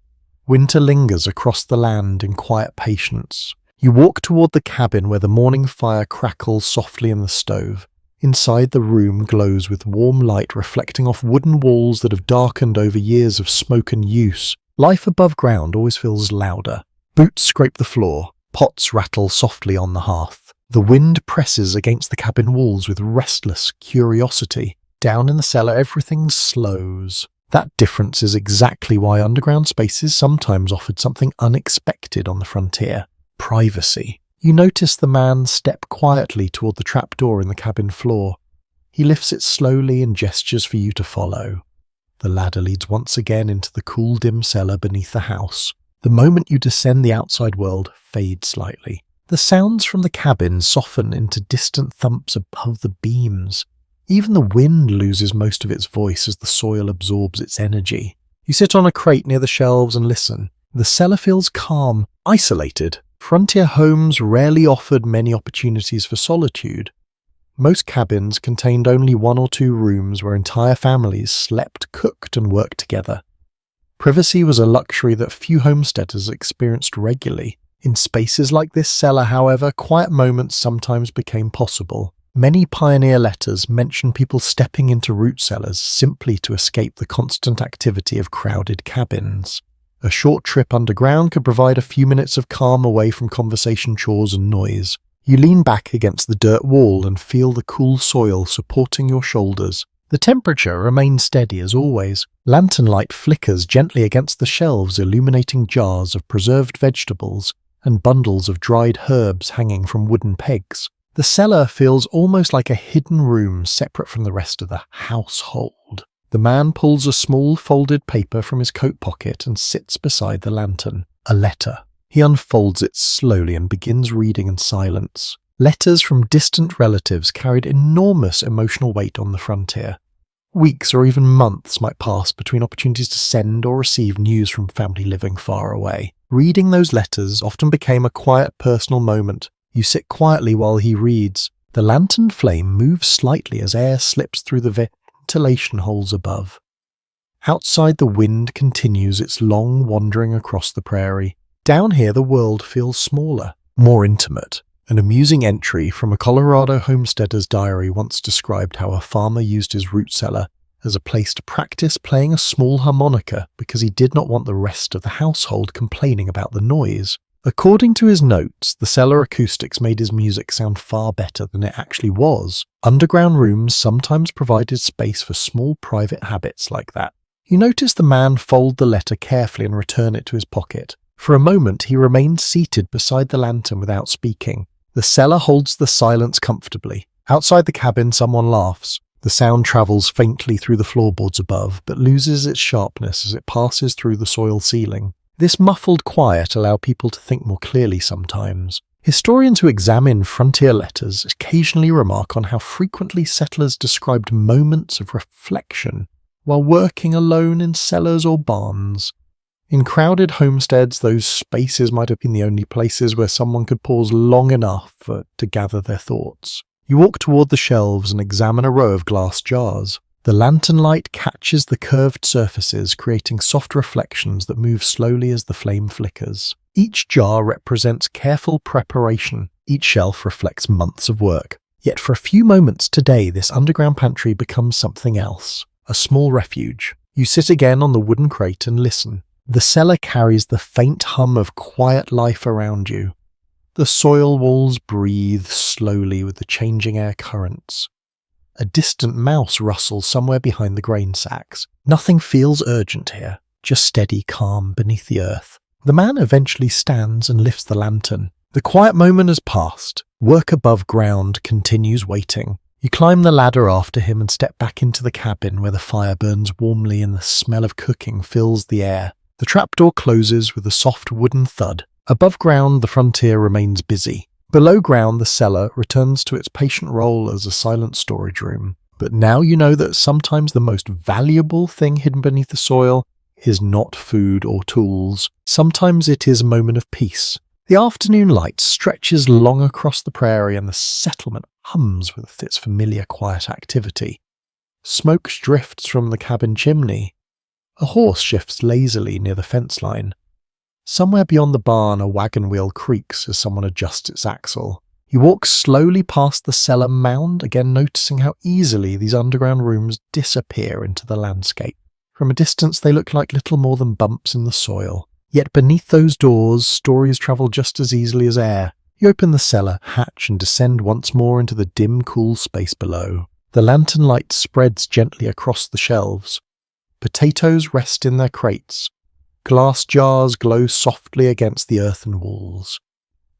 Winter lingers across the land in quiet patience. You walk toward the cabin where the morning fire crackles softly in the stove. Inside, the room glows with warm light reflecting off wooden walls that have darkened over years of smoke and use. Life above ground always feels louder. Boots scrape the floor. Pots rattle softly on the hearth. The wind presses against the cabin walls with restless curiosity. Down in the cellar, everything slows. That difference is exactly why underground spaces sometimes offered something unexpected on the frontier: privacy. You notice the man step quietly toward the trapdoor in the cabin floor. He lifts it slowly and gestures for you to follow. The ladder leads once again into the cool, dim cellar beneath the house. The moment you descend, the outside world fades slightly. The sounds from the cabin soften into distant thumps above the beams. Even the wind loses most of its voice as the soil absorbs its energy. You sit on a crate near the shelves and listen. The cellar feels calm, isolated. Frontier homes rarely offered many opportunities for solitude. Most cabins contained only 1 or 2 rooms where entire families slept, cooked, and worked together. Privacy was a luxury that few homesteaders experienced regularly. In spaces like this cellar, however, quiet moments sometimes became possible. Many pioneer letters mention people stepping into root cellars simply to escape the constant activity of crowded cabins. A short trip underground could provide a few minutes of calm away from conversation, chores, and noise. You lean back against the dirt wall and feel the cool soil supporting your shoulders. The temperature remains steady as always. Lantern light flickers gently against the shelves, illuminating jars of preserved vegetables and bundles of dried herbs hanging from wooden pegs. The cellar feels almost like a hidden room separate from the rest of the household. The man pulls a small folded paper from his coat pocket and sits beside the lantern. A letter. He unfolds it slowly and begins reading in silence. Letters from distant relatives carried enormous emotional weight on the frontier. Weeks or even months might pass between opportunities to send or receive news from family living far away. Reading those letters often became a quiet personal moment. You sit quietly while he reads. The lantern flame moves slightly as air slips through the ventilation holes above. Outside, the wind continues its long wandering across the prairie. Down here, the world feels smaller, more intimate. An amusing entry from a Colorado homesteader's diary once described how a farmer used his root cellar as a place to practice playing a small harmonica because he did not want the rest of the household complaining about the noise. According to his notes, the cellar acoustics made his music sound far better than it actually was. Underground rooms sometimes provided space for small private habits like that. You notice the man fold the letter carefully and return it to his pocket. For a moment, he remained seated beside the lantern without speaking. The cellar holds the silence comfortably. Outside the cabin, someone laughs. The sound travels faintly through the floorboards above, but loses its sharpness as it passes through the soil ceiling. This muffled quiet allows people to think more clearly sometimes. Historians who examine frontier letters occasionally remark on how frequently settlers described moments of reflection while working alone in cellars or barns. In crowded homesteads, those spaces might have been the only places where someone could pause long enough to gather their thoughts. You walk toward the shelves and examine a row of glass jars. The lantern light catches the curved surfaces, creating soft reflections that move slowly as the flame flickers. Each jar represents careful preparation. Each shelf reflects months of work. Yet for a few moments today, this underground pantry becomes something else. A small refuge. You sit again on the wooden crate and listen. The cellar carries the faint hum of quiet life around you. The soil walls breathe slowly with the changing air currents. A distant mouse rustles somewhere behind the grain sacks. Nothing feels urgent here, just steady calm beneath the earth. The man eventually stands and lifts the lantern. The quiet moment has passed. Work above ground continues waiting. You climb the ladder after him and step back into the cabin where the fire burns warmly and the smell of cooking fills the air. The trapdoor closes with a soft wooden thud. Above ground, the frontier remains busy. Below ground, the cellar returns to its patient role as a silent storage room. But now you know that sometimes the most valuable thing hidden beneath the soil is not food or tools. Sometimes it is a moment of peace. The afternoon light stretches long across the prairie and the settlement hums with its familiar quiet activity. Smoke drifts from the cabin chimney. A horse shifts lazily near the fence line. Somewhere beyond the barn, a wagon wheel creaks as someone adjusts its axle. You walk slowly past the cellar mound, again noticing how easily these underground rooms disappear into the landscape. From a distance, they look like little more than bumps in the soil. Yet beneath those doors, stories travel just as easily as air. You open the cellar hatch and descend once more into the dim, cool space below. The lantern light spreads gently across the shelves. Potatoes rest in their crates. Glass jars glow softly against the earthen walls.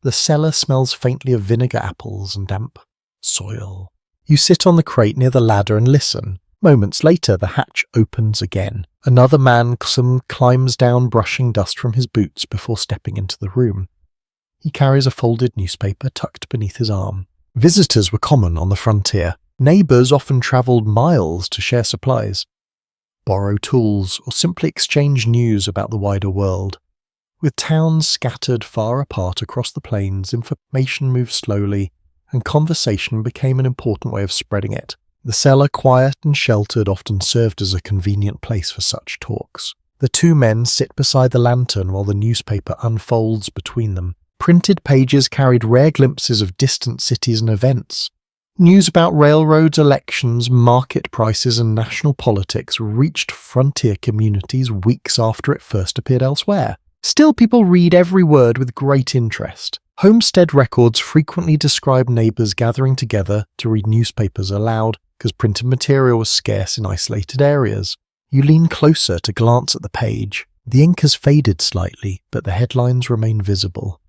The cellar smells faintly of vinegar apples and damp soil. You sit on the crate near the ladder and listen. Moments later, the hatch opens again. Another man climbs down, brushing dust from his boots before stepping into the room. He carries a folded newspaper tucked beneath his arm. Visitors were common on the frontier. Neighbours often travelled miles to share supplies, borrow tools, or simply exchange news about the wider world. With towns scattered far apart across the plains, information moved slowly, and conversation became an important way of spreading it. The cellar, quiet and sheltered, often served as a convenient place for such talks. The two men sit beside the lantern while the newspaper unfolds between them. Printed pages carried rare glimpses of distant cities and events. News about railroads, elections, market prices, and national politics reached frontier communities weeks after it first appeared elsewhere. Still, people read every word with great interest. Homestead records frequently describe neighbours gathering together to read newspapers aloud because printed material was scarce in isolated areas. You lean closer to glance at the page. The ink has faded slightly, but the headlines remain visible.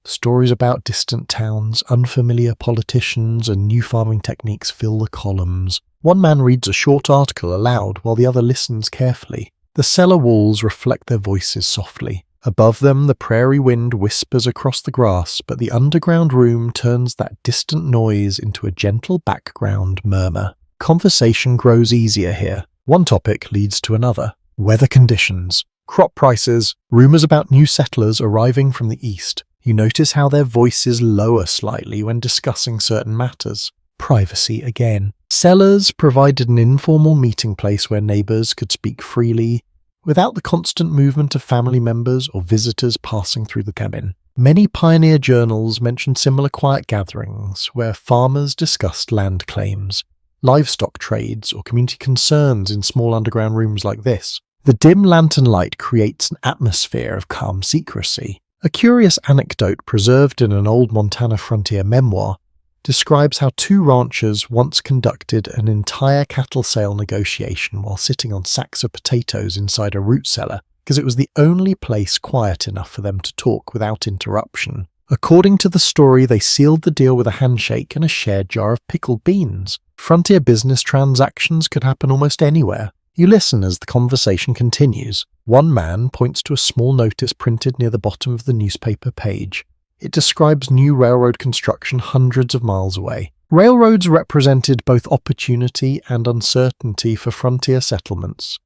Stories about distant towns, unfamiliar politicians, and new farming techniques fill the columns. One man reads a short article aloud while the other listens carefully. The cellar walls reflect their voices softly. Above them, the prairie wind whispers across the grass, but the underground room turns that distant noise into a gentle background murmur. Conversation grows easier here. One topic leads to another. Weather conditions, crop prices, rumours about new settlers arriving from the east. You notice how their voices lower slightly when discussing certain matters. Privacy again. Cellars provided an informal meeting place where neighbours could speak freely, without the constant movement of family members or visitors passing through the cabin. Many pioneer journals mention similar quiet gatherings where farmers discussed land claims, livestock trades, or community concerns in small underground rooms like this. The dim lantern light creates an atmosphere of calm secrecy. A curious anecdote preserved in an old Montana frontier memoir describes how two ranchers once conducted an entire cattle sale negotiation while sitting on sacks of potatoes inside a root cellar, because it was the only place quiet enough for them to talk without interruption. According to the story, they sealed the deal with a handshake and a shared jar of pickled beans. Frontier business transactions could happen almost anywhere. You listen as the conversation continues. One man points to a small notice printed near the bottom of the newspaper page. It describes new railroad construction hundreds of miles away. Railroads represented both opportunity and uncertainty for frontier settlements.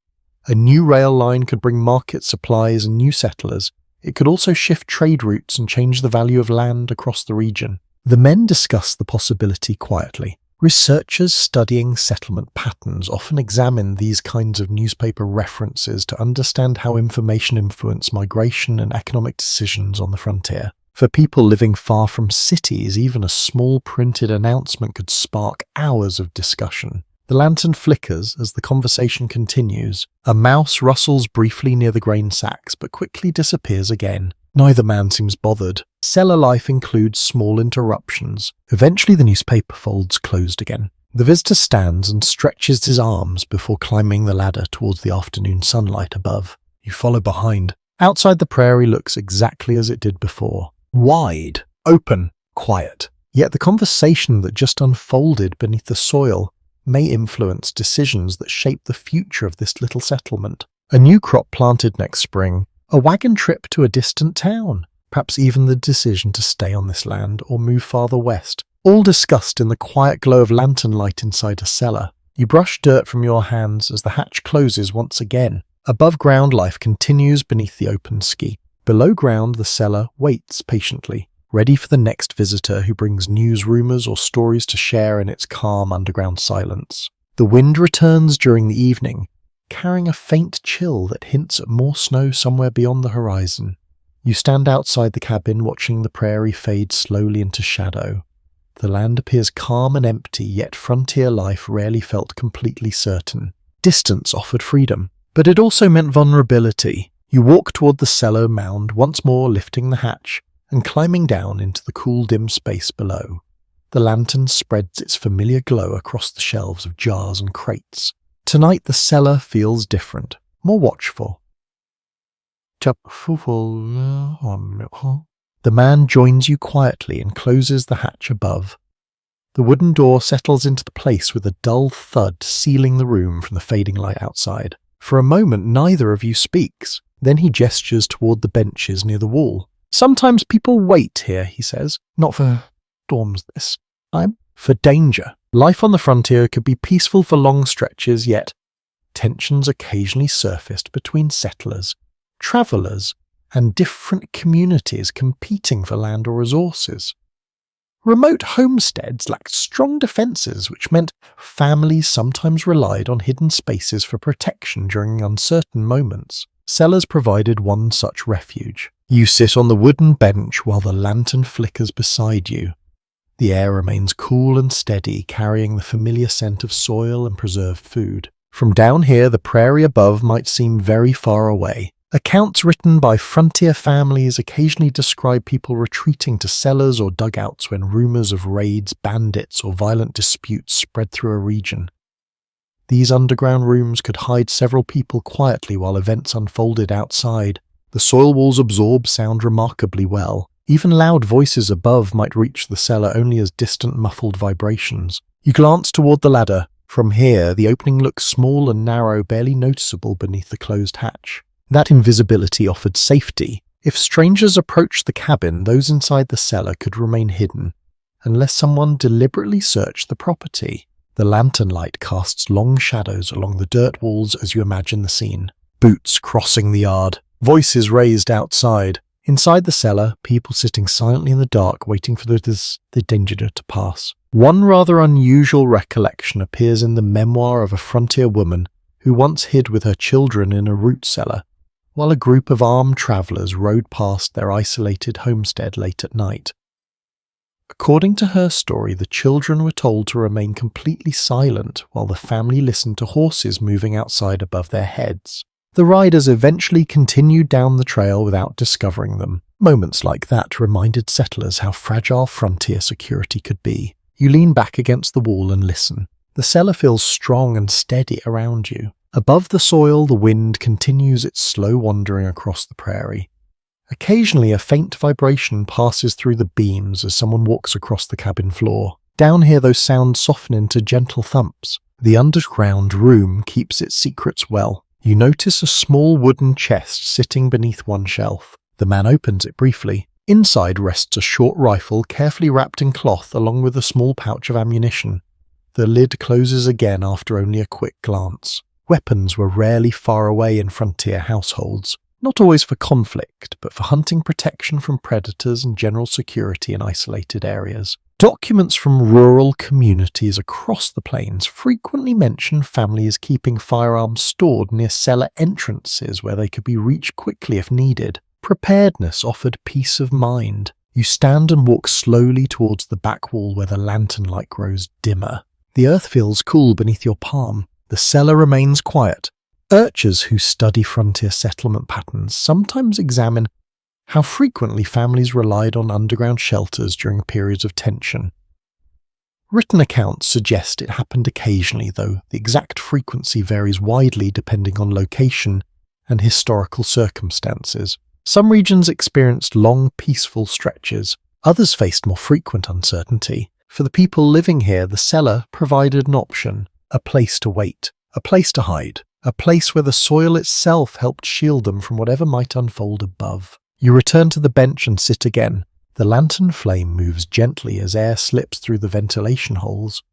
A new rail line could bring market supplies and new settlers. It could also shift trade routes and change the value of land across the region. The men discuss the possibility quietly. Researchers studying settlement patterns often examine these kinds of newspaper references to understand how information influences migration and economic decisions on the frontier. For people living far from cities, even a small printed announcement could spark hours of discussion. The lantern flickers as the conversation continues. A mouse rustles briefly near the grain sacks, but quickly disappears again. Neither man seems bothered. Cellar life includes small interruptions. Eventually the newspaper folds closed again. The visitor stands and stretches his arms before climbing the ladder towards the afternoon sunlight above. You follow behind. Outside, the prairie looks exactly as it did before. Wide, open, quiet. Yet the conversation that just unfolded beneath the soil may influence decisions that shape the future of this little settlement. A new crop planted next spring, a wagon trip to a distant town, perhaps even the decision to stay on this land or move farther west, all discussed in the quiet glow of lantern light inside a cellar. You brush dirt from your hands as the hatch closes once again. Above ground, life continues beneath the open ski. Below ground, the cellar waits patiently, ready for the next visitor who brings news, rumors, or stories to share in its calm underground silence. The wind returns during the evening, carrying a faint chill that hints at more snow somewhere beyond the horizon. You stand outside the cabin watching the prairie fade slowly into shadow. The land appears calm and empty, yet frontier life rarely felt completely certain. Distance offered freedom, but it also meant vulnerability. You walk toward the cellar mound, once more lifting the hatch and climbing down into the cool, dim space below. The lantern spreads its familiar glow across the shelves of jars and crates. Tonight the cellar feels different, more watchful. The man joins you quietly and closes the hatch above. The wooden door settles into the place with a dull thud, sealing the room from the fading light outside. For a moment, neither of you speaks. Then he gestures toward the benches near the wall. Sometimes people wait here, he says. Not for storms this time, for danger. Life on the frontier could be peaceful for long stretches, yet tensions occasionally surfaced between settlers, travellers, and different communities competing for land or resources. Remote homesteads lacked strong defences, which meant families sometimes relied on hidden spaces for protection during uncertain moments. Cellars provided one such refuge. You sit on the wooden bench while the lantern flickers beside you. The air remains cool and steady, carrying the familiar scent of soil and preserved food. From down here, the prairie above might seem very far away. Accounts written by frontier families occasionally describe people retreating to cellars or dugouts when rumors of raids, bandits, or violent disputes spread through a region. These underground rooms could hide several people quietly while events unfolded outside. The soil walls absorb sound remarkably well. Even loud voices above might reach the cellar only as distant, muffled vibrations. You glance toward the ladder. From here, the opening looks small and narrow, barely noticeable beneath the closed hatch. That invisibility offered safety. If strangers approached the cabin, those inside the cellar could remain hidden, unless someone deliberately searched the property. The lantern light casts long shadows along the dirt walls as you imagine the scene. Boots crossing the yard, voices raised outside. Inside the cellar, people sitting silently in the dark waiting for the danger to pass. One rather unusual recollection appears in the memoir of a frontier woman who once hid with her children in a root cellar, while a group of armed travellers rode past their isolated homestead late at night. According to her story, the children were told to remain completely silent while the family listened to horses moving outside above their heads. The riders eventually continued down the trail without discovering them. Moments like that reminded settlers how fragile frontier security could be. You lean back against the wall and listen. The cellar feels strong and steady around you. Above the soil, the wind continues its slow wandering across the prairie. Occasionally, a faint vibration passes through the beams as someone walks across the cabin floor. Down here, those sounds soften into gentle thumps. The underground room keeps its secrets well. You notice a small wooden chest sitting beneath one shelf. The man opens it briefly. Inside rests a short rifle carefully wrapped in cloth along with a small pouch of ammunition. The lid closes again after only a quick glance. Weapons were rarely far away in frontier households. not always for conflict, but for hunting protection from predators and general security in isolated areas. Documents from rural communities across the plains frequently mention families keeping firearms stored near cellar entrances where they could be reached quickly if needed. Preparedness offered peace of mind. You stand and walk slowly towards the back wall where the lantern light grows dimmer. The earth feels cool beneath your palm. The cellar remains quiet. Archers who study frontier settlement patterns sometimes examine how frequently families relied on underground shelters during periods of tension. Written accounts suggest it happened occasionally, though the exact frequency varies widely depending on location and historical circumstances. Some regions experienced long, peaceful stretches. Others faced more frequent uncertainty. For the people living here, the cellar provided an option, a place to wait, a place to hide, a place where the soil itself helped shield them from whatever might unfold above. You return to the bench and sit again. The lantern flame moves gently as air slips through the ventilation holes.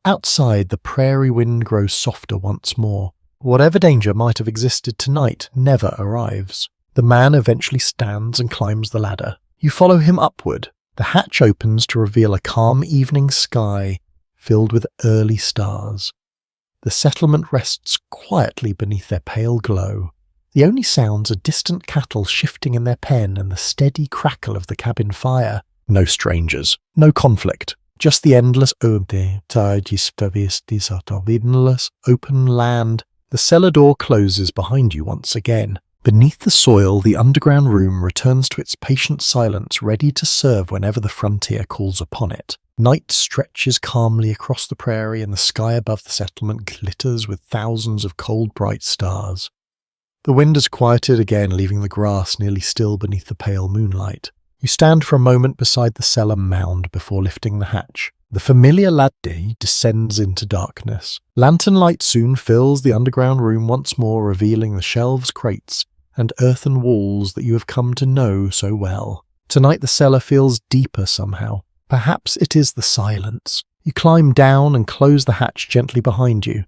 Outside, the prairie wind grows softer once more. Whatever danger might have existed tonight never arrives. The man eventually stands and climbs the ladder. You follow him upward. The hatch opens to reveal a calm evening sky filled with early stars. The settlement rests quietly beneath their pale glow. The only sounds are distant cattle shifting in their pen and the steady crackle of the cabin fire. No strangers, no conflict, just the endless open land. The cellar door closes behind you once again. Beneath the soil, the underground room returns to its patient silence, ready to serve whenever the frontier calls upon it. Night stretches calmly across the prairie and the sky above the settlement glitters with thousands of cold, bright stars. The wind has quieted again, leaving the grass nearly still beneath the pale moonlight. You stand for a moment beside the cellar mound before lifting the hatch. The familiar ladder descends into darkness. Lantern light soon fills the underground room once more, revealing the shelves, crates, and earthen walls that you have come to know so well. Tonight the cellar feels deeper somehow. Perhaps it is the silence. You climb down and close the hatch gently behind you.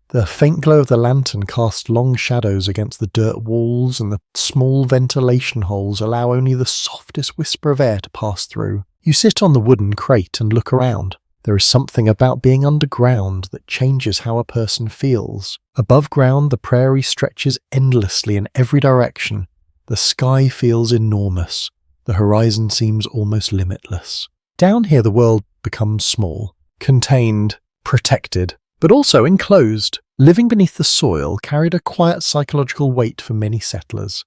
The faint glow of the lantern casts long shadows against the dirt walls, and the small ventilation holes allow only the softest whisper of air to pass through. You sit on the wooden crate and look around. There is something about being underground that changes how a person feels. Above ground, the prairie stretches endlessly in every direction. The sky feels enormous. The horizon seems almost limitless. Down here, the world becomes small, contained, protected, but also enclosed. Living beneath the soil carried a quiet psychological weight for many settlers.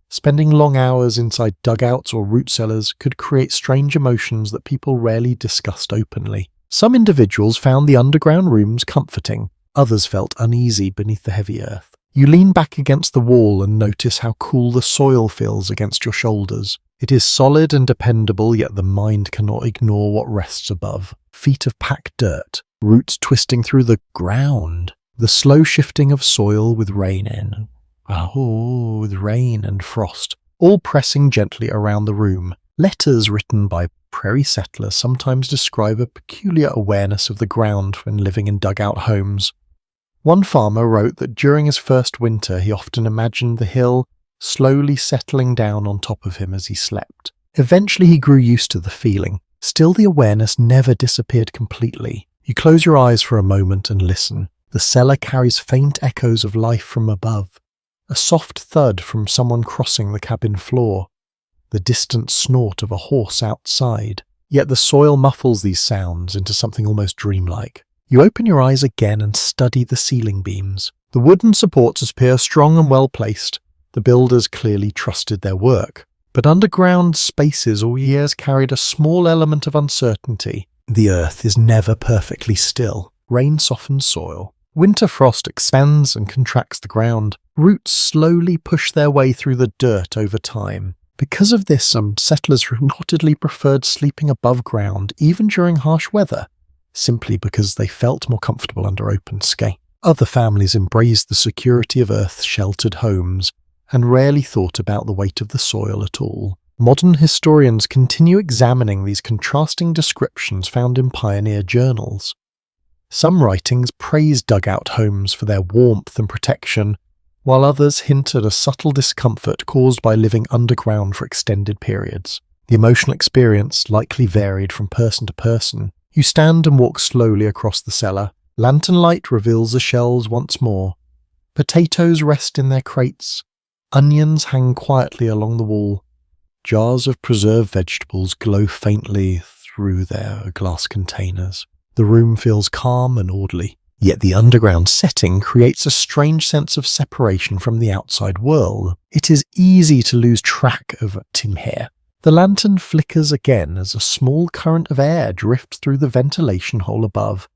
Spending long hours inside dugouts or root cellars could create strange emotions that people rarely discussed openly. Some individuals found the underground rooms comforting. Others felt uneasy beneath the heavy earth. You lean back against the wall and notice how cool the soil feels against your shoulders. It is solid and dependable, yet the mind cannot ignore what rests above. Feet of packed dirt, roots twisting through the ground, the slow shifting of soil with rain and frost, all pressing gently around the room. Letters written by prairie settlers sometimes describe a peculiar awareness of the ground when living in dugout homes. One farmer wrote that during his first winter he often imagined the hill slowly settling down on top of him as he slept. Eventually he grew used to the feeling. Still, the awareness never disappeared completely. You close your eyes for a moment and listen. The cellar carries faint echoes of life from above. A soft thud from someone crossing the cabin floor. The distant snort of a horse outside. Yet the soil muffles these sounds into something almost dreamlike. You open your eyes again and study the ceiling beams. The wooden supports appear strong and well placed. The builders clearly trusted their work. But underground spaces all years carried a small element of uncertainty. The earth is never perfectly still. Rain softens soil. Winter frost expands and contracts the ground. Roots slowly push their way through the dirt over time. Because of this, some settlers reportedly preferred sleeping above ground even during harsh weather, simply because they felt more comfortable under open sky. Other families embraced the security of earth-sheltered homes and rarely thought about the weight of the soil at all. Modern historians continue examining these contrasting descriptions found in pioneer journals. Some writings praise dugout homes for their warmth and protection, while others hint at a subtle discomfort caused by living underground for extended periods. The emotional experience likely varied from person to person. You stand and walk slowly across the cellar. Lantern light reveals the shelves once more. Potatoes rest in their crates. Onions hang quietly along the wall. Jars of preserved vegetables glow faintly through their glass containers. The room feels calm and orderly. Yet the underground setting creates a strange sense of separation from the outside world. It is easy to lose track of Tim here. The lantern flickers again as a small current of air drifts through the ventilation hole above.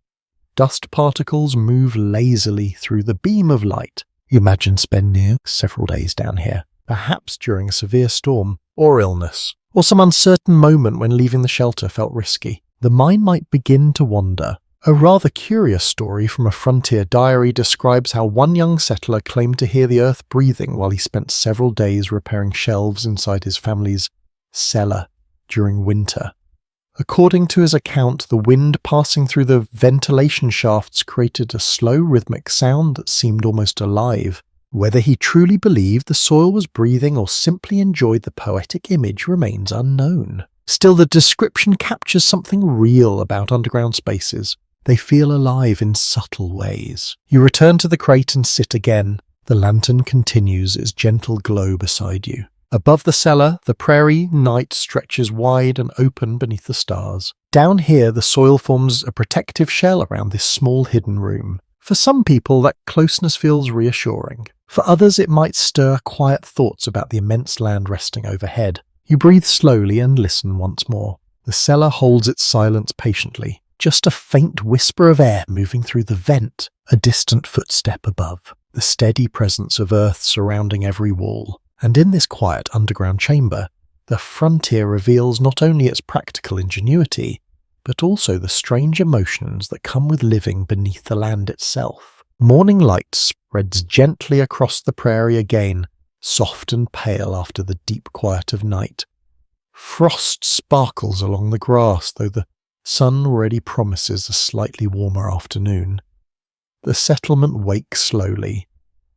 Dust particles move lazily through the beam of light. You imagine spending several days down here, perhaps during a severe storm, or illness, or some uncertain moment when leaving the shelter felt risky. The mind might begin to wander. A rather curious story from a frontier diary describes how one young settler claimed to hear the earth breathing while he spent several days repairing shelves inside his family's cellar during winter. According to his account, the wind passing through the ventilation shafts created a slow rhythmic sound that seemed almost alive. Whether he truly believed the soil was breathing or simply enjoyed the poetic image remains unknown. Still, the description captures something real about underground spaces. They feel alive in subtle ways. You return to the crate and sit again. The lantern continues its gentle glow beside you. Above the cellar, the prairie night stretches wide and open beneath the stars. Down here, the soil forms a protective shell around this small hidden room. For some people, that closeness feels reassuring. For others, it might stir quiet thoughts about the immense land resting overhead. You breathe slowly and listen once more. The cellar holds its silence patiently. Just a faint whisper of air moving through the vent, a distant footstep above, the steady presence of earth surrounding every wall. And in this quiet underground chamber, the frontier reveals not only its practical ingenuity, but also the strange emotions that come with living beneath the land itself. Morning light spreads gently across the prairie again, soft and pale after the deep quiet of night. Frost sparkles along the grass, though the sun already promises a slightly warmer afternoon. The settlement wakes slowly.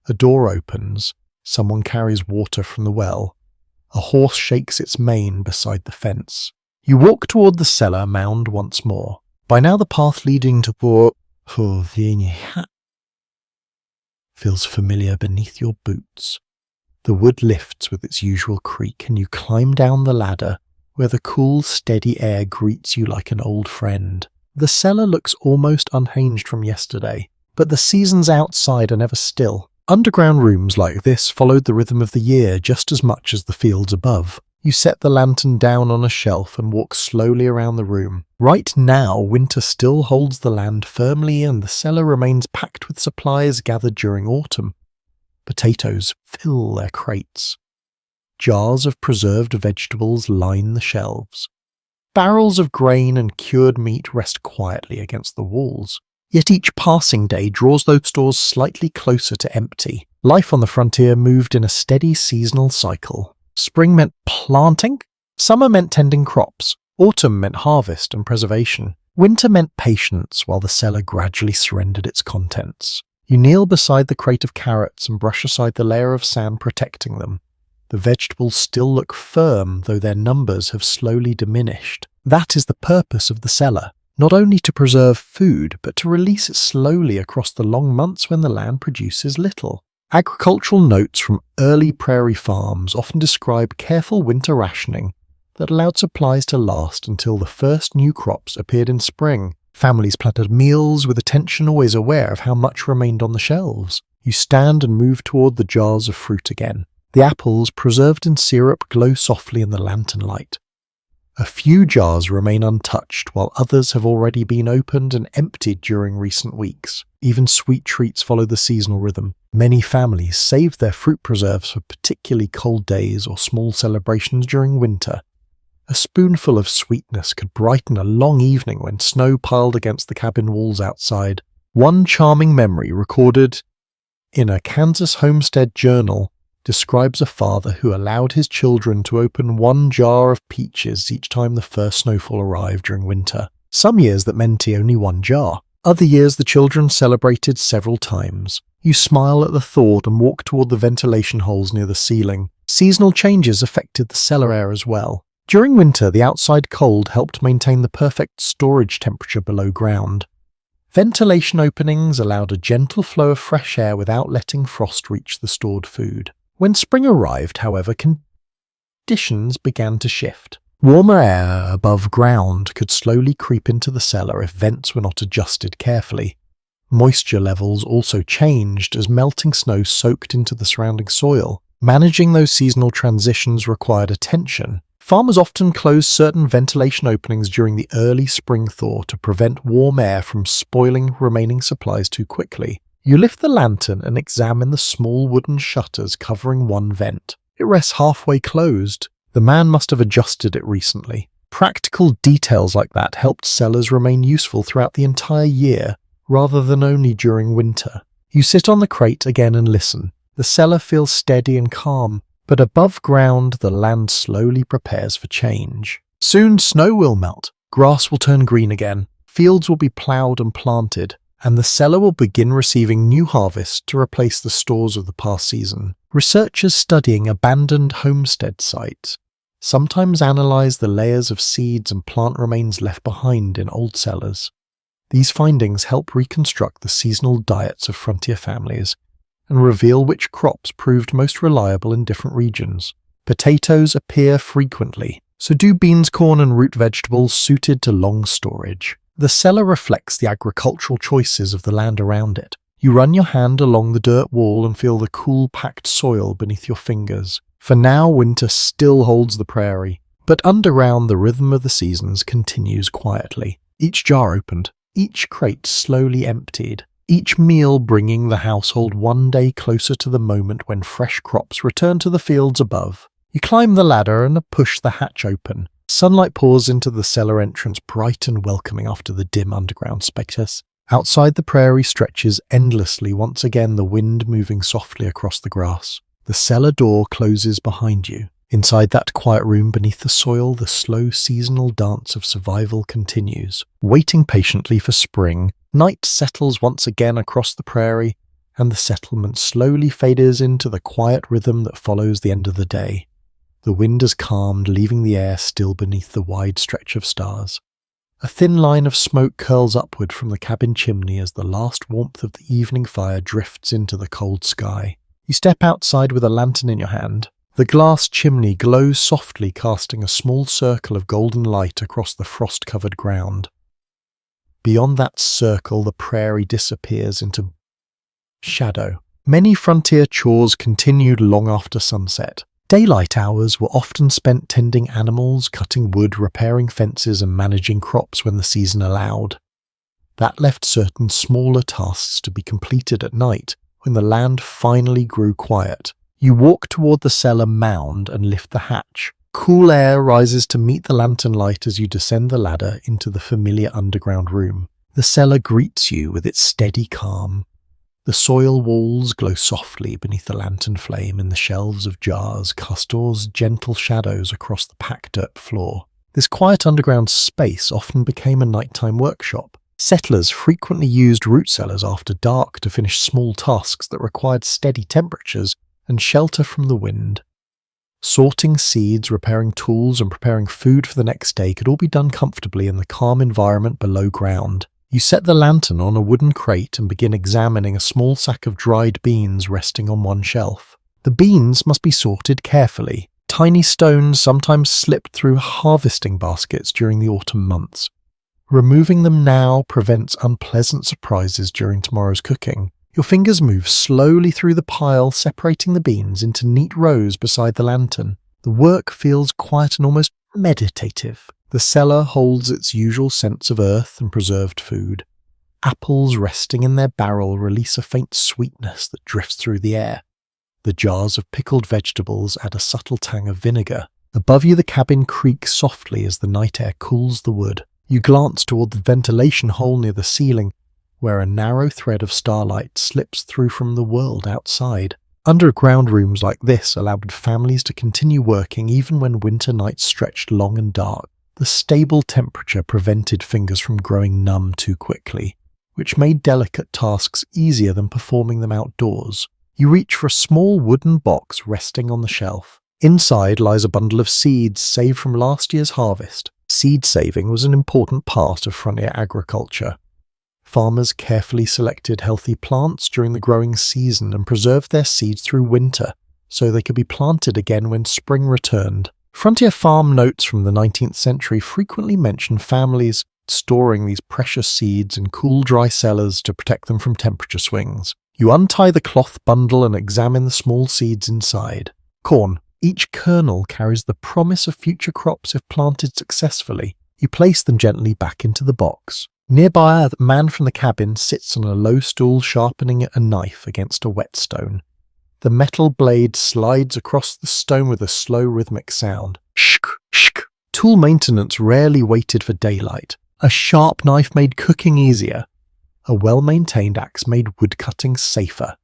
A door opens. Someone carries water from the well. A horse shakes its mane beside the fence. You walk toward the cellar mound once more. By now the path leading to feels familiar beneath your boots. The wood lifts with its usual creak, and you climb down the ladder, where the cool, steady air greets you like an old friend. The cellar looks almost unhinged from yesterday, but the seasons outside are never still. Underground rooms like this followed the rhythm of the year just as much as the fields above. You set the lantern down on a shelf and walk slowly around the room. Right now, winter still holds the land firmly and the cellar remains packed with supplies gathered during autumn. Potatoes fill their crates. Jars of preserved vegetables line the shelves. Barrels of grain and cured meat rest quietly against the walls. Yet each passing day draws those stores slightly closer to empty. Life on the frontier moved in a steady seasonal cycle. Spring meant planting, summer meant tending crops, autumn meant harvest and preservation. Winter meant patience while the cellar gradually surrendered its contents. You kneel beside the crate of carrots and brush aside the layer of sand protecting them. The vegetables still look firm, though their numbers have slowly diminished. That is the purpose of the cellar. Not only to preserve food, but to release it slowly across the long months when the land produces little. Agricultural notes from early prairie farms often describe careful winter rationing that allowed supplies to last until the first new crops appeared in spring. Families planted meals with attention, always aware of how much remained on the shelves. You stand and move toward the jars of fruit again. The apples, preserved in syrup, glow softly in the lantern light. A few jars remain untouched, while others have already been opened and emptied during recent weeks. Even sweet treats follow the seasonal rhythm. Many families save their fruit preserves for particularly cold days or small celebrations during winter. A spoonful of sweetness could brighten a long evening when snow piled against the cabin walls outside. One charming memory recorded in a Kansas homestead journal describes a father who allowed his children to open one jar of peaches each time the first snowfall arrived during winter. Some years that meant only one jar. Other years the children celebrated several times. You smile at the thought and walk toward the ventilation holes near the ceiling. Seasonal changes affected the cellar air as well. During winter, the outside cold helped maintain the perfect storage temperature below ground. Ventilation openings allowed a gentle flow of fresh air without letting frost reach the stored food. When spring arrived, however, conditions began to shift. Warmer air above ground could slowly creep into the cellar if vents were not adjusted carefully. Moisture levels also changed as melting snow soaked into the surrounding soil. Managing those seasonal transitions required attention. Farmers often closed certain ventilation openings during the early spring thaw to prevent warm air from spoiling remaining supplies too quickly. You lift the lantern and examine the small wooden shutters covering one vent. It rests halfway closed. The man must have adjusted it recently. Practical details like that helped cellars remain useful throughout the entire year, rather than only during winter. You sit on the crate again and listen. The cellar feels steady and calm, but above ground the land slowly prepares for change. Soon snow will melt, grass will turn green again, fields will be ploughed and planted, and the cellar will begin receiving new harvests to replace the stores of the past season. Researchers studying abandoned homestead sites sometimes analyze the layers of seeds and plant remains left behind in old cellars. These findings help reconstruct the seasonal diets of frontier families and reveal which crops proved most reliable in different regions. Potatoes appear frequently, so do beans, corn and root vegetables suited to long storage. The cellar reflects the agricultural choices of the land around it. You run your hand along the dirt wall and feel the cool, packed soil beneath your fingers. For now, winter still holds the prairie, but underground the rhythm of the seasons continues quietly. Each jar opened, each crate slowly emptied, each meal bringing the household one day closer to the moment when fresh crops return to the fields above. You climb the ladder and push the hatch open. Sunlight pours into the cellar entrance, bright and welcoming after the dim underground space. Outside the prairie stretches endlessly, once again the wind moving softly across the grass. The cellar door closes behind you. Inside that quiet room beneath the soil, the slow seasonal dance of survival continues. Waiting patiently for spring, night settles once again across the prairie, and the settlement slowly fades into the quiet rhythm that follows the end of the day. The wind has calmed, leaving the air still beneath the wide stretch of stars. A thin line of smoke curls upward from the cabin chimney as the last warmth of the evening fire drifts into the cold sky. You step outside with a lantern in your hand. The glass chimney glows softly, casting a small circle of golden light across the frost-covered ground. Beyond that circle, the prairie disappears into shadow. Many frontier chores continued long after sunset. Daylight hours were often spent tending animals, cutting wood, repairing fences, and managing crops when the season allowed. That left certain smaller tasks to be completed at night, when the land finally grew quiet. You walk toward the cellar mound and lift the hatch. Cool air rises to meet the lantern light as you descend the ladder into the familiar underground room. The cellar greets you with its steady calm. The soil walls glow softly beneath the lantern flame, and the shelves of jars cast gentle shadows across the packed dirt floor. This quiet underground space often became a nighttime workshop. Settlers frequently used root cellars after dark to finish small tasks that required steady temperatures and shelter from the wind. Sorting seeds, repairing tools, and preparing food for the next day could all be done comfortably in the calm environment below ground. You set the lantern on a wooden crate and begin examining a small sack of dried beans resting on one shelf. The beans must be sorted carefully. Tiny stones sometimes slipped through harvesting baskets during the autumn months. Removing them now prevents unpleasant surprises during tomorrow's cooking. Your fingers move slowly through the pile, separating the beans into neat rows beside the lantern. The work feels quiet and almost meditative. The cellar holds its usual sense of earth and preserved food. Apples resting in their barrel release a faint sweetness that drifts through the air. The jars of pickled vegetables add a subtle tang of vinegar. Above you the cabin creaks softly as the night air cools the wood. You glance toward the ventilation hole near the ceiling, where a narrow thread of starlight slips through from the world outside. Underground rooms like this allowed families to continue working even when winter nights stretched long and dark. The stable temperature prevented fingers from growing numb too quickly. which made delicate tasks easier than performing them outdoors. You reach for a small wooden box resting on the shelf. Inside lies a bundle of seeds saved from last year's harvest. Seed saving was an important part of frontier agriculture. Farmers carefully selected healthy plants during the growing season and preserved their seeds through winter, so they could be planted again when spring returned. Frontier farm notes from the 19th century frequently mention families storing these precious seeds in cool, dry cellars to protect them from temperature swings. You untie the cloth bundle and examine the small seeds inside. Corn. Each kernel carries the promise of future crops if planted successfully. You place them gently back into the box. Nearby, a man from the cabin sits on a low stool sharpening a knife against a whetstone. The metal blade slides across the stone with a slow rhythmic sound. Shk, shk. Tool maintenance rarely waited for daylight. A sharp knife made cooking easier. A well-maintained axe made woodcutting safer.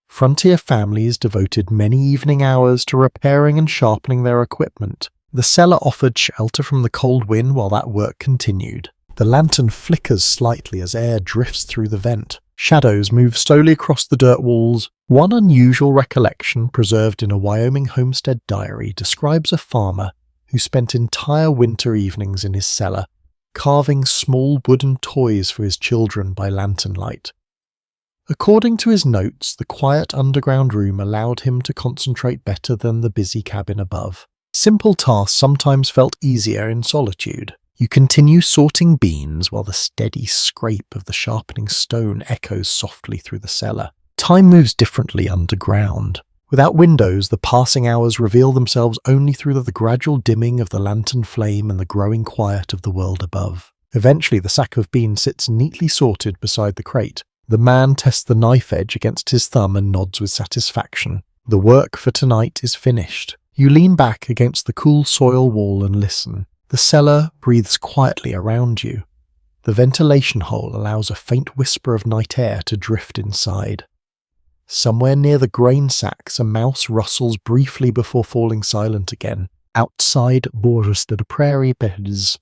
Frontier families devoted many evening hours to repairing and sharpening their equipment. The cellar offered shelter from the cold wind while that work continued. The lantern flickers slightly as air drifts through the vent. Shadows move slowly across the dirt walls. One unusual recollection preserved in a Wyoming homestead diary describes a farmer who spent entire winter evenings in his cellar, carving small wooden toys for his children by lantern light. According to his notes, the quiet underground room allowed him to concentrate better than the busy cabin above. Simple tasks sometimes felt easier in solitude. You continue sorting beans while the steady scrape of the sharpening stone echoes softly through the cellar. Time moves differently underground. Without windows, the passing hours reveal themselves only through the gradual dimming of the lantern flame and the growing quiet of the world above. Eventually, the sack of beans sits neatly sorted beside the crate. The man tests the knife edge against his thumb and nods with satisfaction. The work for tonight is finished. You lean back against the cool soil wall and listen. The cellar breathes quietly around you. The ventilation hole allows a faint whisper of night air to drift inside. Somewhere near the grain sacks, a mouse rustles briefly before falling silent again. Outside, bordered prairie beds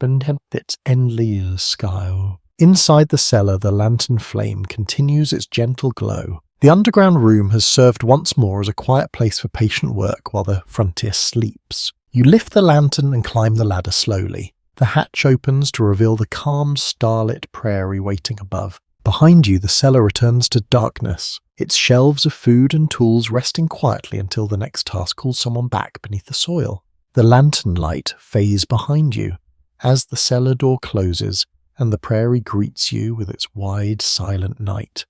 its endless sky. Inside the cellar, the lantern flame continues its gentle glow. The underground room has served once more as a quiet place for patient work while the frontier sleeps. You lift the lantern and climb the ladder slowly. The hatch opens to reveal the calm, starlit prairie waiting above. Behind you, the cellar returns to darkness, its shelves of food and tools resting quietly until the next task calls someone back beneath the soil. The lantern light fades behind you as the cellar door closes and the prairie greets you with its wide, silent night.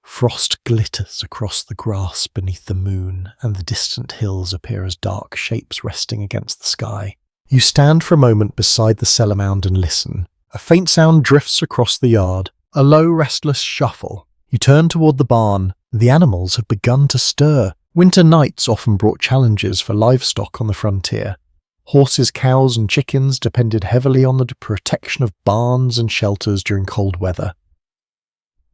Frost glitters across the grass beneath the moon, and the distant hills appear as dark shapes resting against the sky. You stand for a moment beside the cellar mound and listen. A faint sound drifts across the yard, a low, restless shuffle. You turn toward the barn. The animals have begun to stir. Winter nights often brought challenges for livestock on the frontier. Horses, cows, and chickens depended heavily on the protection of barns and shelters during cold weather.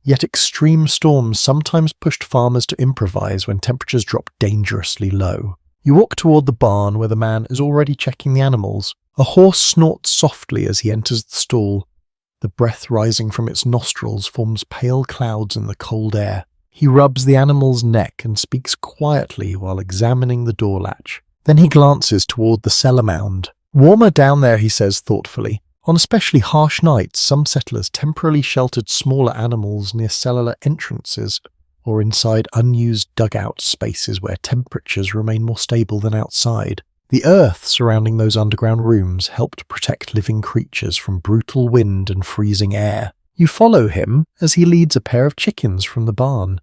Yet extreme storms sometimes pushed farmers to improvise when temperatures dropped dangerously low. You walk toward the barn where the man is already checking the animals. A horse snorts softly as he enters the stall. The breath rising from its nostrils forms pale clouds in the cold air. He rubs the animal's neck and speaks quietly while examining the door latch. Then he glances toward the cellar mound. Warmer down there, he says thoughtfully. On especially harsh nights, some settlers temporarily sheltered smaller animals near cellular entrances or inside unused dugout spaces where temperatures remain more stable than outside. The earth surrounding those underground rooms helped protect living creatures from brutal wind and freezing air. You follow him as he leads a pair of chickens from the barn.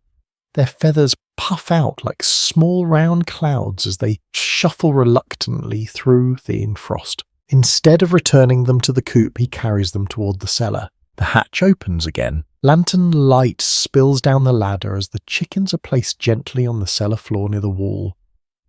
Their feathers puff out like small round clouds as they shuffle reluctantly through thin frost. Instead of returning them to the coop, he carries them toward the cellar. The hatch opens again. Lantern light spills down the ladder as the chickens are placed gently on the cellar floor near the wall.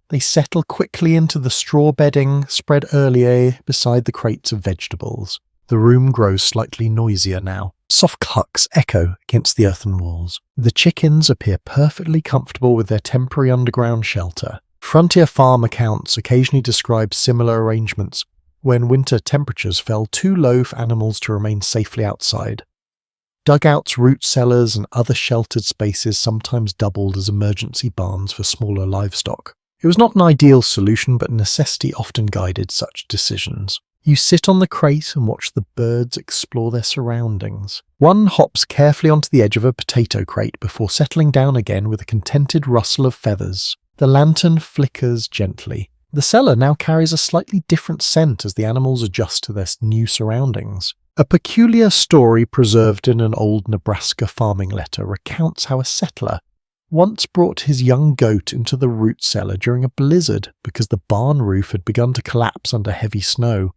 They settle quickly into the straw bedding spread earlier beside the crates of vegetables. The room grows slightly noisier now. Soft clucks echo against the earthen walls. The chickens appear perfectly comfortable with their temporary underground shelter. Frontier farm accounts occasionally describe similar arrangements when winter temperatures fell too low for animals to remain safely outside. Dugouts, root cellars, and other sheltered spaces sometimes doubled as emergency barns for smaller livestock. It was not an ideal solution, but necessity often guided such decisions. You sit on the crate and watch the birds explore their surroundings. One hops carefully onto the edge of a potato crate before settling down again with a contented rustle of feathers. The lantern flickers gently. The cellar now carries a slightly different scent as the animals adjust to their new surroundings. A peculiar story preserved in an old Nebraska farming letter recounts how a settler once brought his young goat into the root cellar during a blizzard because the barn roof had begun to collapse under heavy snow.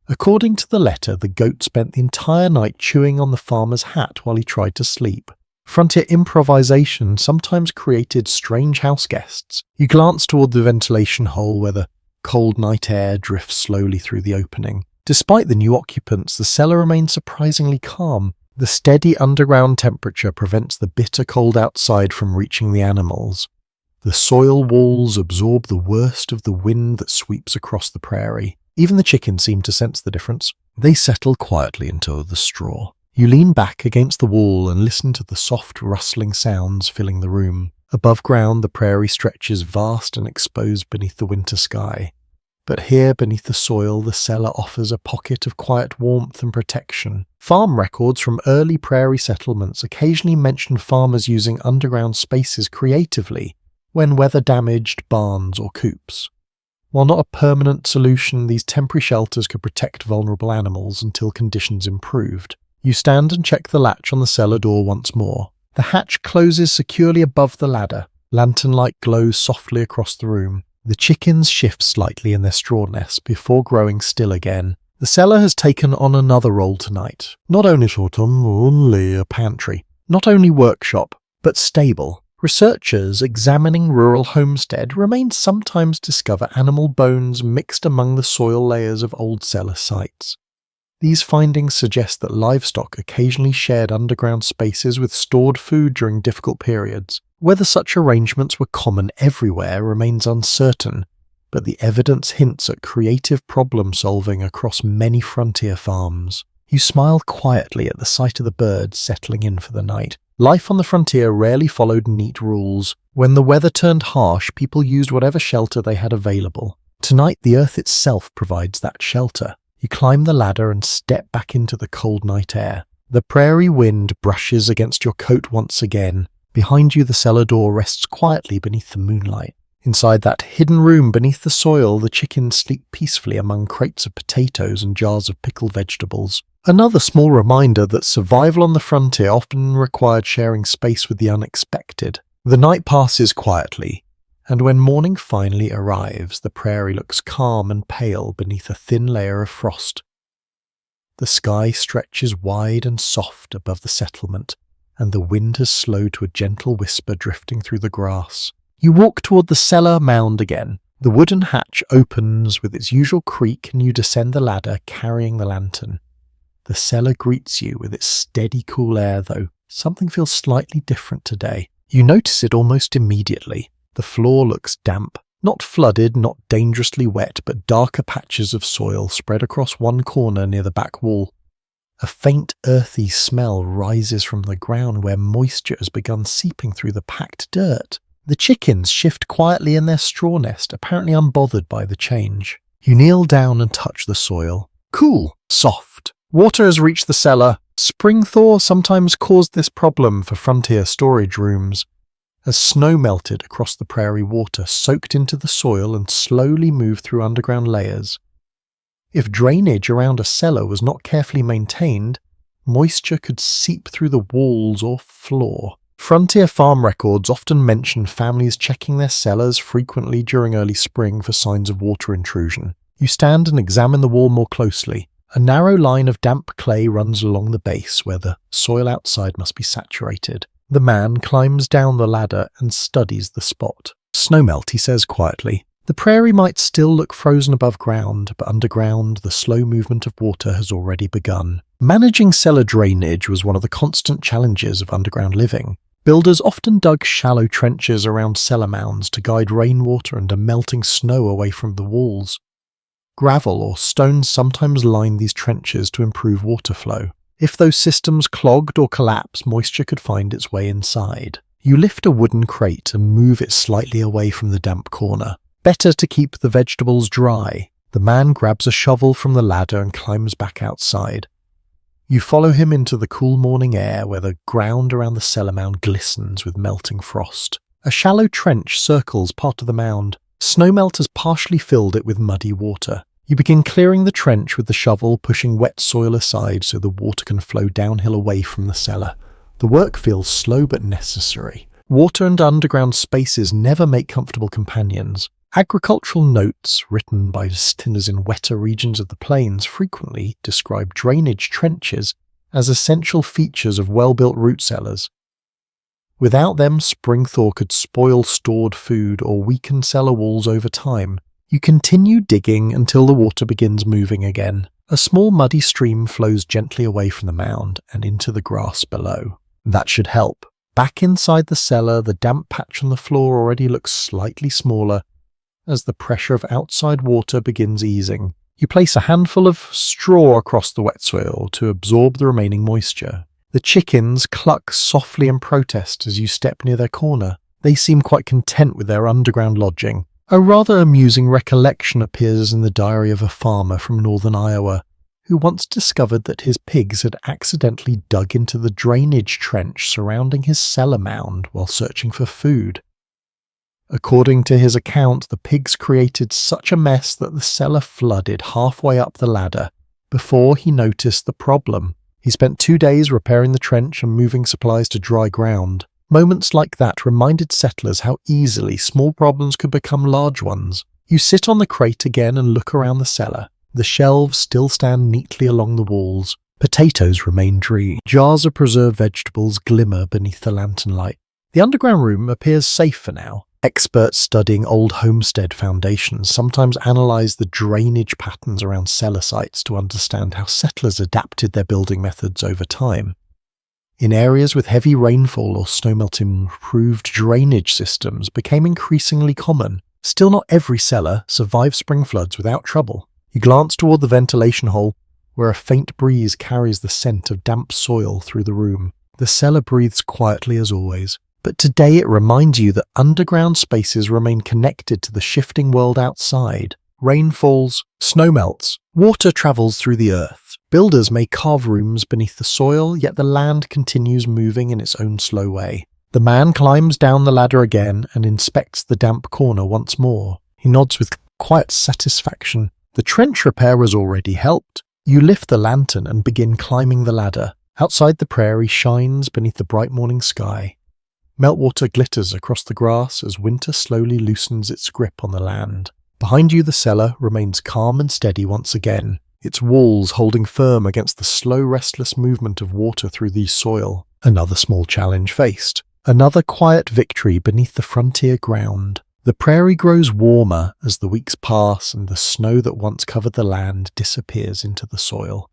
According to the letter, the goat spent the entire night chewing on the farmer's hat while he tried to sleep. Frontier improvisation sometimes created strange house guests. You glance toward the ventilation hole where the cold night air drifts slowly through the opening. Despite the new occupants, the cellar remains surprisingly calm. The steady underground temperature prevents the bitter cold outside from reaching the animals. The soil walls absorb the worst of the wind that sweeps across the prairie. Even the chickens seem to sense the difference. They settle quietly into the straw. You lean back against the wall and listen to the soft rustling sounds filling the room. Above ground, the prairie stretches vast and exposed beneath the winter sky. But here, beneath the soil, the cellar offers a pocket of quiet warmth and protection. Farm records from early prairie settlements occasionally mention farmers using underground spaces creatively when weather-damaged barns or coops. While not a permanent solution, these temporary shelters could protect vulnerable animals until conditions improved. You stand and check the latch on the cellar door once more. The hatch closes securely above the ladder. Lantern light glows softly across the room. The chickens shift slightly in their straw nests before growing still again. The cellar has taken on another role tonight. Not only a pantry, not only workshop, but stable. Researchers examining rural homestead remain sometimes discover animal bones mixed among the soil layers of old cellar sites. These findings suggest that livestock occasionally shared underground spaces with stored food during difficult periods. Whether such arrangements were common everywhere remains uncertain, but the evidence hints at creative problem-solving across many frontier farms. You smile quietly at the sight of the birds settling in for the night. Life on the frontier rarely followed neat rules. When the weather turned harsh, people used whatever shelter they had available. Tonight, the earth itself provides that shelter. You climb the ladder and step back into the cold night air. The prairie wind brushes against your coat once again. Behind you, the cellar door rests quietly beneath the moonlight. Inside that hidden room beneath the soil, the chickens sleep peacefully among crates of potatoes and jars of pickled vegetables. Another small reminder that survival on the frontier often required sharing space with the unexpected. The night passes quietly, and when morning finally arrives, the prairie looks calm and pale beneath a thin layer of frost. The sky stretches wide and soft above the settlement, and the wind has slowed to a gentle whisper drifting through the grass. You walk toward the cellar mound again. The wooden hatch opens with its usual creak and you descend the ladder carrying the lantern. The cellar greets you with its steady cool air, though something feels slightly different today. You notice it almost immediately. The floor looks damp, not flooded, not dangerously wet, but darker patches of soil spread across one corner near the back wall. A faint earthy smell rises from the ground where moisture has begun seeping through the packed dirt. The chickens shift quietly in their straw nest, apparently unbothered by the change. You kneel down and touch the soil. Cool, soft. Water has reached the cellar. Spring thaw sometimes caused this problem for frontier storage rooms. As snow melted across the prairie, water soaked into the soil and slowly moved through underground layers. If drainage around a cellar was not carefully maintained, moisture could seep through the walls or floor. Frontier farm records often mention families checking their cellars frequently during early spring for signs of water intrusion. You stand and examine the wall more closely. A narrow line of damp clay runs along the base where the soil outside must be saturated. The man climbs down the ladder and studies the spot. Snowmelt, he says quietly. The prairie might still look frozen above ground, but underground the slow movement of water has already begun. Managing cellar drainage was one of the constant challenges of underground living. Builders often dug shallow trenches around cellar mounds to guide rainwater and melting snow away from the walls. Gravel or stones sometimes lined these trenches to improve water flow. If those systems clogged or collapsed, moisture could find its way inside. You lift a wooden crate and move it slightly away from the damp corner. Better to keep the vegetables dry. The man grabs a shovel from the ladder and climbs back outside. You follow him into the cool morning air where the ground around the cellar mound glistens with melting frost. A shallow trench circles part of the mound. Snowmelt has partially filled it with muddy water. You begin clearing the trench with the shovel, pushing wet soil aside so the water can flow downhill away from the cellar. The work feels slow but necessary. Water and underground spaces never make comfortable companions. Agricultural notes written by distillers in wetter regions of the plains frequently describe drainage trenches as essential features of well-built root cellars. Without them, spring thaw could spoil stored food or weaken cellar walls over time. You continue digging until the water begins moving again. A small muddy stream flows gently away from the mound and into the grass below. That should help. Back inside the cellar, the damp patch on the floor already looks slightly smaller as the pressure of outside water begins easing. You place a handful of straw across the wet soil to absorb the remaining moisture. The chickens cluck softly in protest as you step near their corner. They seem quite content with their underground lodging. A rather amusing recollection appears in the diary of a farmer from northern Iowa who once discovered that his pigs had accidentally dug into the drainage trench surrounding his cellar mound while searching for food. According to his account, the pigs created such a mess that the cellar flooded halfway up the ladder before he noticed the problem. He spent 2 days repairing the trench and moving supplies to dry ground. Moments like that reminded settlers how easily small problems could become large ones. You sit on the crate again and look around the cellar. The shelves still stand neatly along the walls. Potatoes remain dry. Jars of preserved vegetables glimmer beneath the lantern light. The underground room appears safe for now. Experts studying old homestead foundations sometimes analyze the drainage patterns around cellar sites to understand how settlers adapted their building methods over time. In areas with heavy rainfall or snowmelt, improved drainage systems became increasingly common. Still, not every cellar survived spring floods without trouble. You glance toward the ventilation hole, where a faint breeze carries the scent of damp soil through the room. The cellar breathes quietly as always, but today it reminds you that underground spaces remain connected to the shifting world outside. Rain falls, snow melts, water travels through the earth. Builders may carve rooms beneath the soil, yet the land continues moving in its own slow way. The man climbs down the ladder again and inspects the damp corner once more. He nods with quiet satisfaction. The trench repair has already helped. You lift the lantern and begin climbing the ladder. Outside, the prairie shines beneath the bright morning sky. Meltwater glitters across the grass as winter slowly loosens its grip on the land. Behind you, the cellar remains calm and steady once again, its walls holding firm against the slow, restless movement of water through the soil. Another small challenge faced. Another quiet victory beneath the frontier ground. The prairie grows warmer as the weeks pass and the snow that once covered the land disappears into the soil.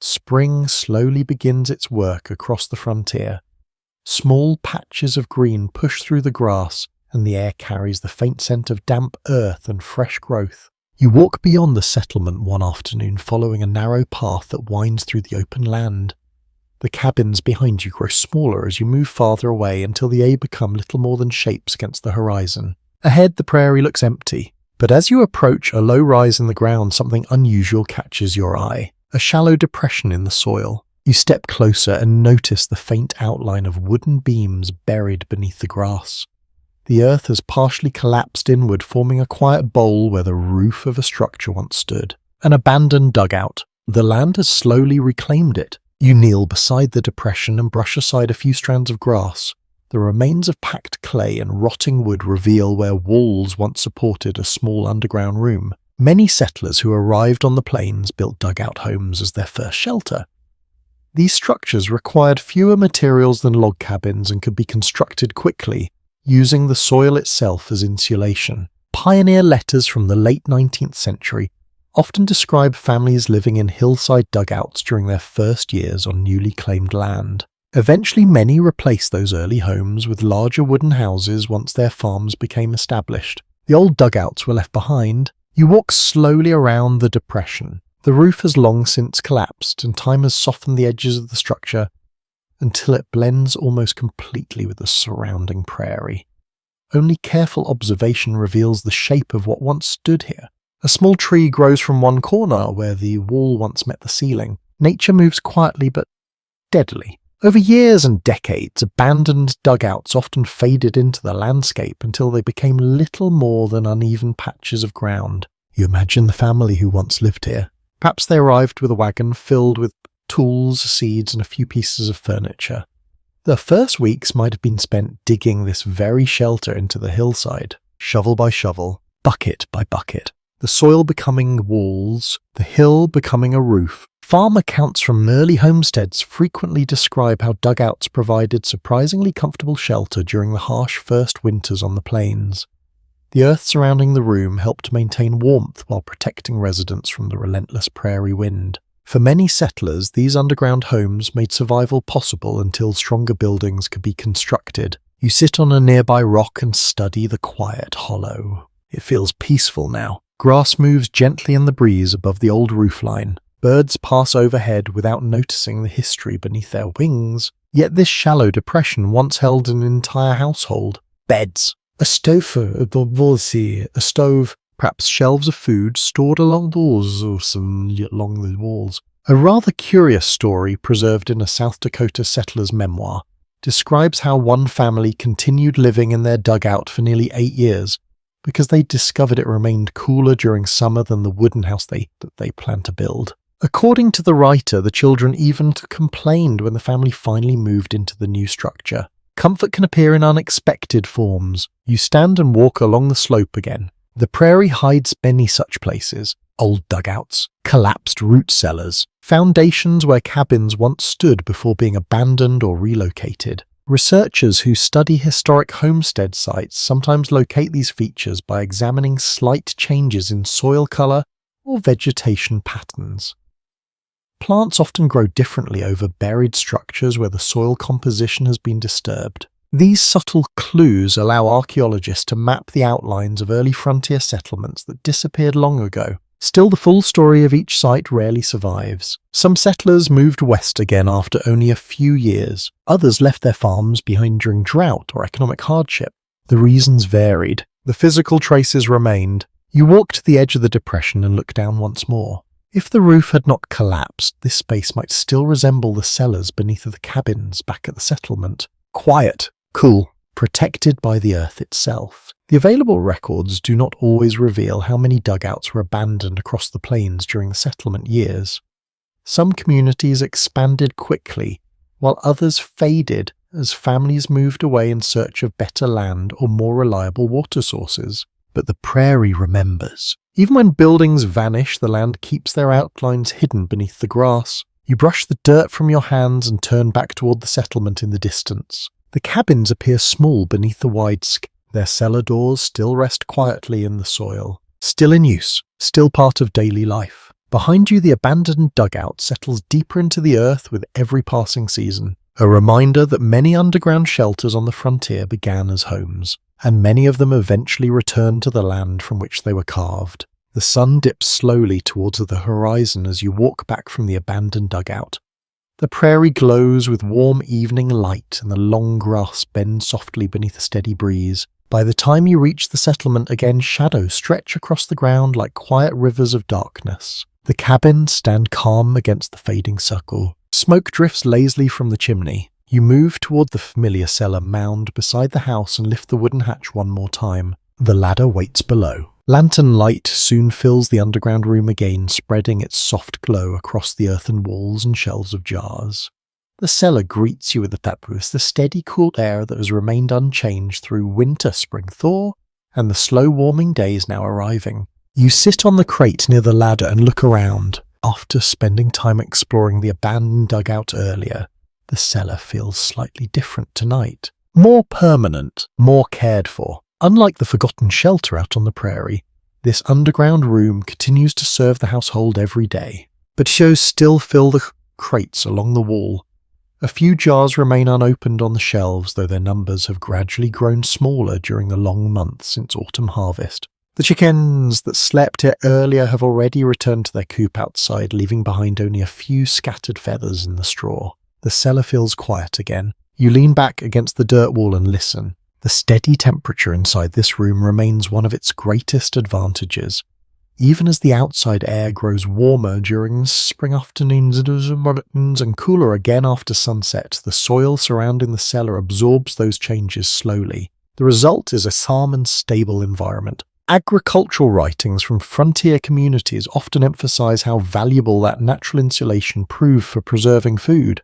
Spring slowly begins its work across the frontier. Small patches of green push through the grass, and the air carries the faint scent of damp earth and fresh growth. You walk beyond the settlement one afternoon, following a narrow path that winds through the open land. The cabins behind you grow smaller as you move farther away until they become little more than shapes against the horizon. Ahead, the prairie looks empty, but as you approach a low rise in the ground, something unusual catches your eye. A shallow depression in the soil. You step closer and notice the faint outline of wooden beams buried beneath the grass. The earth has partially collapsed inward, forming a quiet bowl where the roof of a structure once stood. An abandoned dugout. The land has slowly reclaimed it. You kneel beside the depression and brush aside a few strands of grass. The remains of packed clay and rotting wood reveal where walls once supported a small underground room. Many settlers who arrived on the plains built dugout homes as their first shelter. These structures required fewer materials than log cabins and could be constructed quickly, using the soil itself as insulation. Pioneer letters from the late 19th century often describe families living in hillside dugouts during their first years on newly claimed land. Eventually, many replaced those early homes with larger wooden houses once their farms became established. The old dugouts were left behind. You walk slowly around the depression. The roof has long since collapsed, and time has softened the edges of the structure until it blends almost completely with the surrounding prairie. Only careful observation reveals the shape of what once stood here. A small tree grows from one corner where the wall once met the ceiling. Nature moves quietly but deadly. Over years and decades, abandoned dugouts often faded into the landscape until they became little more than uneven patches of ground. You imagine the family who once lived here. Perhaps they arrived with a wagon filled with tools, seeds, and a few pieces of furniture. The first weeks might have been spent digging this very shelter into the hillside, shovel by shovel, bucket by bucket. The soil becoming walls, the hill becoming a roof. Farm accounts from early homesteads frequently describe how dugouts provided surprisingly comfortable shelter during the harsh first winters on the plains. The earth surrounding the room helped maintain warmth while protecting residents from the relentless prairie wind. For many settlers, these underground homes made survival possible until stronger buildings could be constructed. You sit on a nearby rock and study the quiet hollow. It feels peaceful now. Grass moves gently in the breeze above the old roofline. Birds pass overhead without noticing the history beneath their wings. Yet this shallow depression once held an entire household. Beds, a stove, a stove, perhaps shelves of food stored along the walls. A rather curious story preserved in a South Dakota settler's memoir describes how one family continued living in their dugout for nearly 8 years because they discovered it remained cooler during summer than the wooden house they planned to build. According to the writer, the children even complained when the family finally moved into the new structure. Comfort can appear in unexpected forms. You stand and walk along the slope again. The prairie hides many such places. Old dugouts, collapsed root cellars, foundations where cabins once stood before being abandoned or relocated. Researchers who study historic homestead sites sometimes locate these features by examining slight changes in soil color or vegetation patterns. Plants often grow differently over buried structures where the soil composition has been disturbed. These subtle clues allow archaeologists to map the outlines of early frontier settlements that disappeared long ago. Still, the full story of each site rarely survives. Some settlers moved west again after only a few years. Others left their farms behind during drought or economic hardship. The reasons varied. The physical traces remained. You walk to the edge of the depression and look down once more. If the roof had not collapsed, this space might still resemble the cellars beneath the cabins back at the settlement. Quiet, cool, protected by the earth itself. The available records do not always reveal how many dugouts were abandoned across the plains during the settlement years. Some communities expanded quickly, while others faded as families moved away in search of better land or more reliable water sources. But the prairie remembers. Even when buildings vanish, the land keeps their outlines hidden beneath the grass. You brush the dirt from your hands and turn back toward the settlement in the distance. The cabins appear small beneath the wide sky. Their cellar doors still rest quietly in the soil, still in use, still part of daily life. Behind you, the abandoned dugout settles deeper into the earth with every passing season, a reminder that many underground shelters on the frontier began as homes, and many of them eventually returned to the land from which they were carved. The sun dips slowly towards the horizon as you walk back from the abandoned dugout. The prairie glows with warm evening light and the long grass bends softly beneath a steady breeze. By the time you reach the settlement again, shadows stretch across the ground like quiet rivers of darkness. The cabins stand calm against the fading circle. Smoke drifts lazily from the chimney. You move toward the familiar cellar mound beside the house and lift the wooden hatch one more time. The ladder waits below. Lantern light soon fills the underground room again, spreading its soft glow across the earthen walls and shelves of jars. The cellar greets you with the steady, cool air that has remained unchanged through winter, spring thaw, and the slow warming days now arriving. You sit on the crate near the ladder and look around. After spending time exploring the abandoned dugout earlier, the cellar feels slightly different tonight. More permanent, more cared for. Unlike the forgotten shelter out on the prairie, this underground room continues to serve the household every day. But shows still fill the crates along the wall. A few jars remain unopened on the shelves, though their numbers have gradually grown smaller during the long months since autumn harvest. The chickens that slept here earlier have already returned to their coop outside, leaving behind only a few scattered feathers in the straw. The cellar feels quiet again. You lean back against the dirt wall and listen. The steady temperature inside this room remains one of its greatest advantages. Even as the outside air grows warmer during spring afternoons and cooler again after sunset, the soil surrounding the cellar absorbs those changes slowly. The result is a calm and stable environment. Agricultural writings from frontier communities often emphasize how valuable that natural insulation proved for preserving food.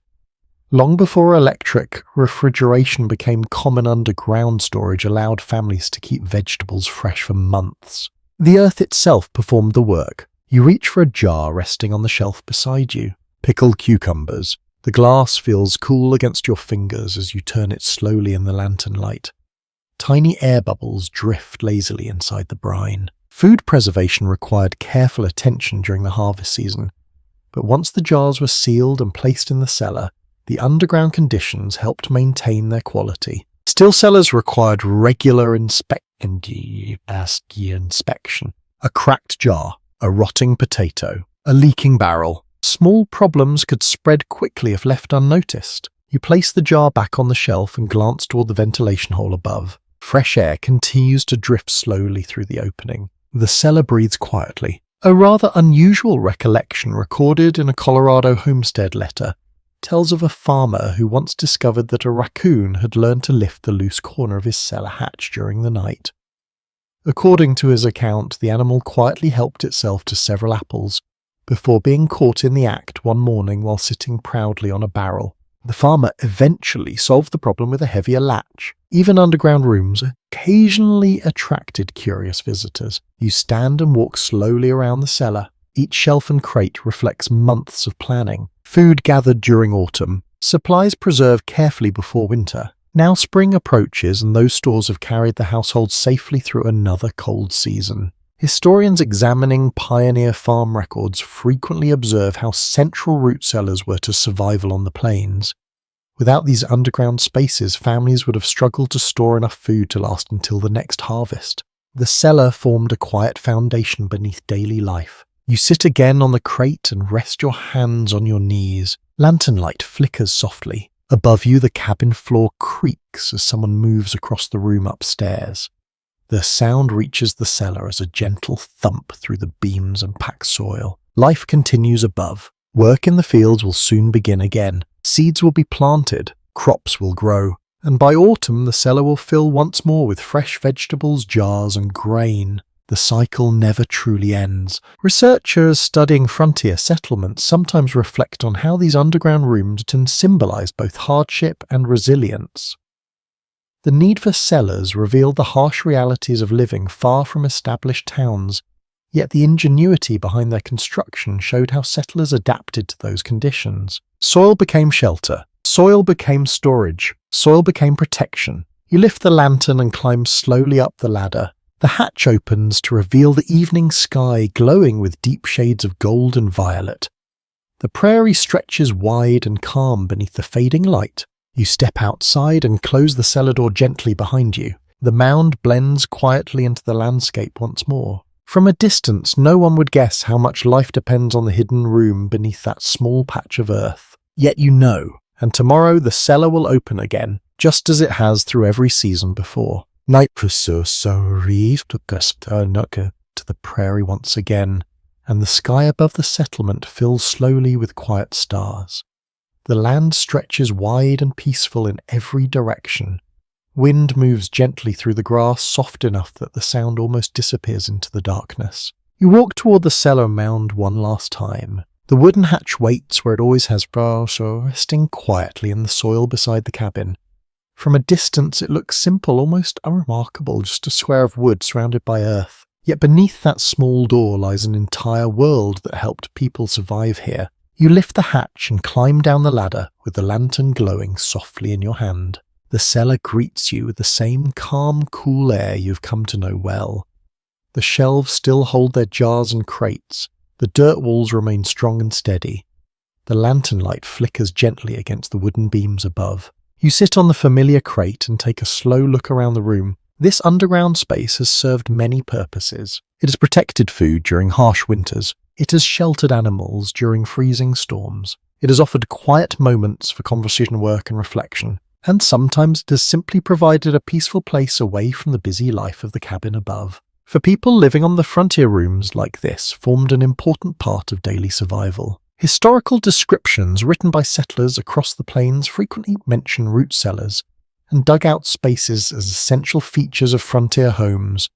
Long before electric, refrigeration became common, underground storage allowed families to keep vegetables fresh for months. The earth itself performed the work. You reach for a jar resting on the shelf beside you. Pickled cucumbers. The glass feels cool against your fingers as you turn it slowly in the lantern light. Tiny air bubbles drift lazily inside the brine. Food preservation required careful attention during the harvest season, but once the jars were sealed and placed in the cellar, the underground conditions helped maintain their quality. Still cellars required regular inspection. A cracked jar, a rotting potato, a leaking barrel. Small problems could spread quickly if left unnoticed. You place the jar back on the shelf and glance toward the ventilation hole above. Fresh air continues to drift slowly through the opening. The cellar breathes quietly. A rather unusual recollection recorded in a Colorado homestead letter tells of a farmer who once discovered that a raccoon had learned to lift the loose corner of his cellar hatch during the night. According to his account, the animal quietly helped itself to several apples before being caught in the act one morning while sitting proudly on a barrel. The farmer eventually solved the problem with a heavier latch. Even underground rooms occasionally attracted curious visitors. You stand and walk slowly around the cellar. Each shelf and crate reflects months of planning. Food gathered during autumn, supplies preserved carefully before winter. Now spring approaches and those stores have carried the household safely through another cold season. Historians examining pioneer farm records frequently observe how central root cellars were to survival on the plains. Without these underground spaces, families would have struggled to store enough food to last until the next harvest. The cellar formed a quiet foundation beneath daily life. You sit again on the crate and rest your hands on your knees. Lantern light flickers softly. Above you, the cabin floor creaks as someone moves across the room upstairs. The sound reaches the cellar as a gentle thump through the beams and packed soil. Life continues above. Work in the fields will soon begin again. Seeds will be planted, crops will grow, and by autumn the cellar will fill once more with fresh vegetables, jars, and grain. The cycle never truly ends. Researchers studying frontier settlements sometimes reflect on how these underground rooms can symbolize both hardship and resilience. The need for cellars revealed the harsh realities of living far from established towns, yet the ingenuity behind their construction showed how settlers adapted to those conditions. Soil became shelter, soil became storage, soil became protection. You lift the lantern and climb slowly up the ladder. The hatch opens to reveal the evening sky glowing with deep shades of gold and violet. The prairie stretches wide and calm beneath the fading light. You step outside and close the cellar door gently behind you. The mound blends quietly into the landscape once more. From a distance, no one would guess how much life depends on the hidden room beneath that small patch of earth. Yet you know, and tomorrow the cellar will open again, just as it has through every season before. Night to the prairie once again, and the sky above the settlement fills slowly with quiet stars. The land stretches wide and peaceful in every direction. Wind moves gently through the grass, soft enough that the sound almost disappears into the darkness. You walk toward the cellar mound one last time. The wooden hatch waits where it always has, resting quietly in the soil beside the cabin. From a distance it looks simple, almost unremarkable, just a square of wood surrounded by earth. Yet beneath that small door lies an entire world that helped people survive here. You lift the hatch and climb down the ladder with the lantern glowing softly in your hand. The cellar greets you with the same calm, cool air you've come to know well. The shelves still hold their jars and crates. The dirt walls remain strong and steady. The lantern light flickers gently against the wooden beams above. You sit on the familiar crate and take a slow look around the room. This underground space has served many purposes. It has protected food during harsh winters. It has sheltered animals during freezing storms. It has offered quiet moments for conversation, work and reflection. And sometimes it has simply provided a peaceful place away from the busy life of the cabin above. For people living on the frontier, rooms like this formed an important part of daily survival. Historical descriptions written by settlers across the plains frequently mention root cellars and dugout spaces as essential features of frontier homes.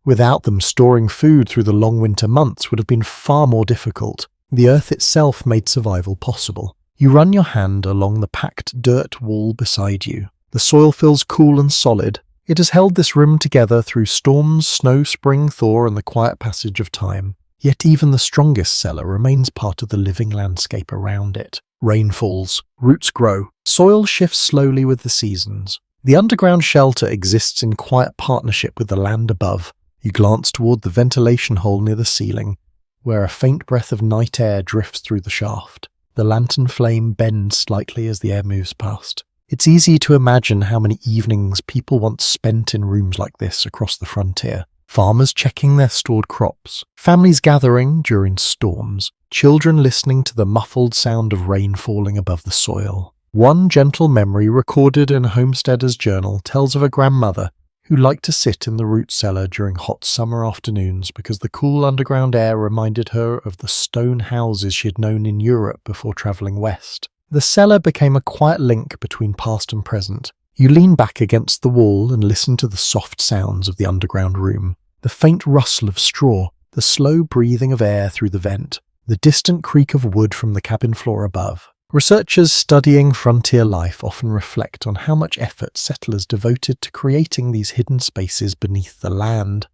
Without them, storing food through the long winter months would have been far more difficult. The earth itself made survival possible. You run your hand along the packed dirt wall beside you. The soil feels cool and solid. It has held this room together through storms, snow, spring, thaw, and the quiet passage of time. Yet even the strongest cellar remains part of the living landscape around it. Rain falls, roots grow, soil shifts slowly with the seasons. The underground shelter exists in quiet partnership with the land above. You glance toward the ventilation hole near the ceiling, where a faint breath of night air drifts through the shaft. The lantern flame bends slightly as the air moves past. It's easy to imagine how many evenings people once spent in rooms like this across the frontier. Farmers checking their stored crops, families gathering during storms, children listening to the muffled sound of rain falling above the soil. One gentle memory recorded in a homesteader's journal tells of a grandmother who liked to sit in the root cellar during hot summer afternoons because the cool underground air reminded her of the stone houses she had known in Europe before travelling west. The cellar became a quiet link between past and present. You lean back against the wall and listen to the soft sounds of the underground room. The faint rustle of straw, the slow breathing of air through the vent, the distant creak of wood from the cabin floor above. Researchers studying frontier life often reflect on how much effort settlers devoted to creating these hidden spaces beneath the land.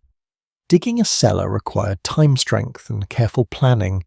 Digging a cellar required time, strength, and careful planning.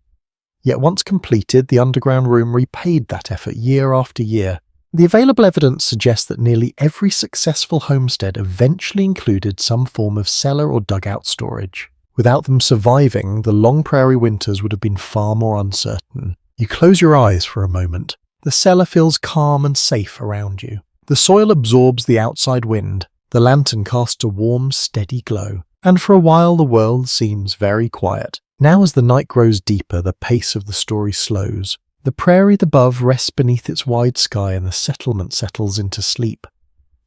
Yet once completed, the underground room repaid that effort year after year. The available evidence suggests that nearly every successful homestead eventually included some form of cellar or dugout storage. Without them surviving, the long prairie winters would have been far more uncertain. You close your eyes for a moment. The cellar feels calm and safe around you. The soil absorbs the outside wind. The lantern casts a warm, steady glow. And for a while the world seems very quiet. Now as the night grows deeper, the pace of the story slows. The prairie above rests beneath its wide sky and the settlement settles into sleep.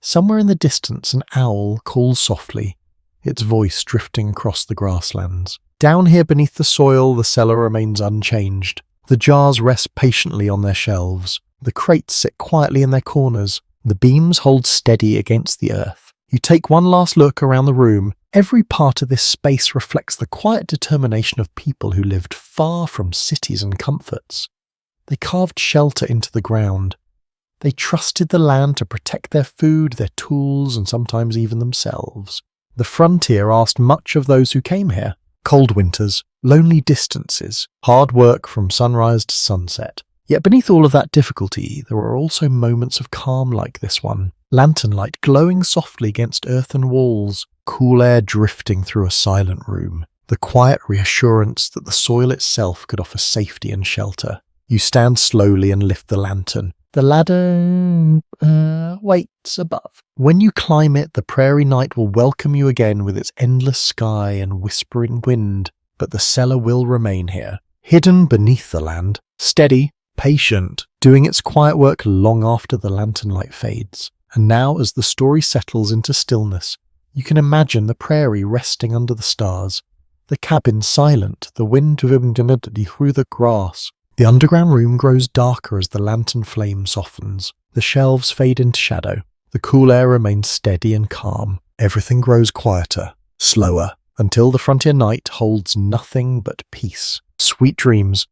Somewhere in the distance an owl calls softly, its voice drifting across the grasslands. Down here beneath the soil, the cellar remains unchanged. The jars rest patiently on their shelves. The crates sit quietly in their corners. The beams hold steady against the earth. You take one last look around the room. Every part of this space reflects the quiet determination of people who lived far from cities and comforts. They carved shelter into the ground. They trusted the land to protect their food, their tools, and sometimes even themselves. The frontier asked much of those who came here. Cold winters, lonely distances, hard work from sunrise to sunset. Yet beneath all of that difficulty, there were also moments of calm like this one. Lantern light glowing softly against earthen walls, cool air drifting through a silent room. The quiet reassurance that the soil itself could offer safety and shelter. You stand slowly and lift the lantern. The ladder waits above. When you climb it, the prairie night will welcome you again with its endless sky and whispering wind, but the cellar will remain here, hidden beneath the land, steady, patient, doing its quiet work long after the lantern light fades. And now, as the story settles into stillness, you can imagine the prairie resting under the stars, the cabin silent, the wind through the grass. The underground room grows darker as the lantern flame softens. The shelves fade into shadow. The cool air remains steady and calm. Everything grows quieter, slower, until the frontier night holds nothing but peace. Sweet dreams.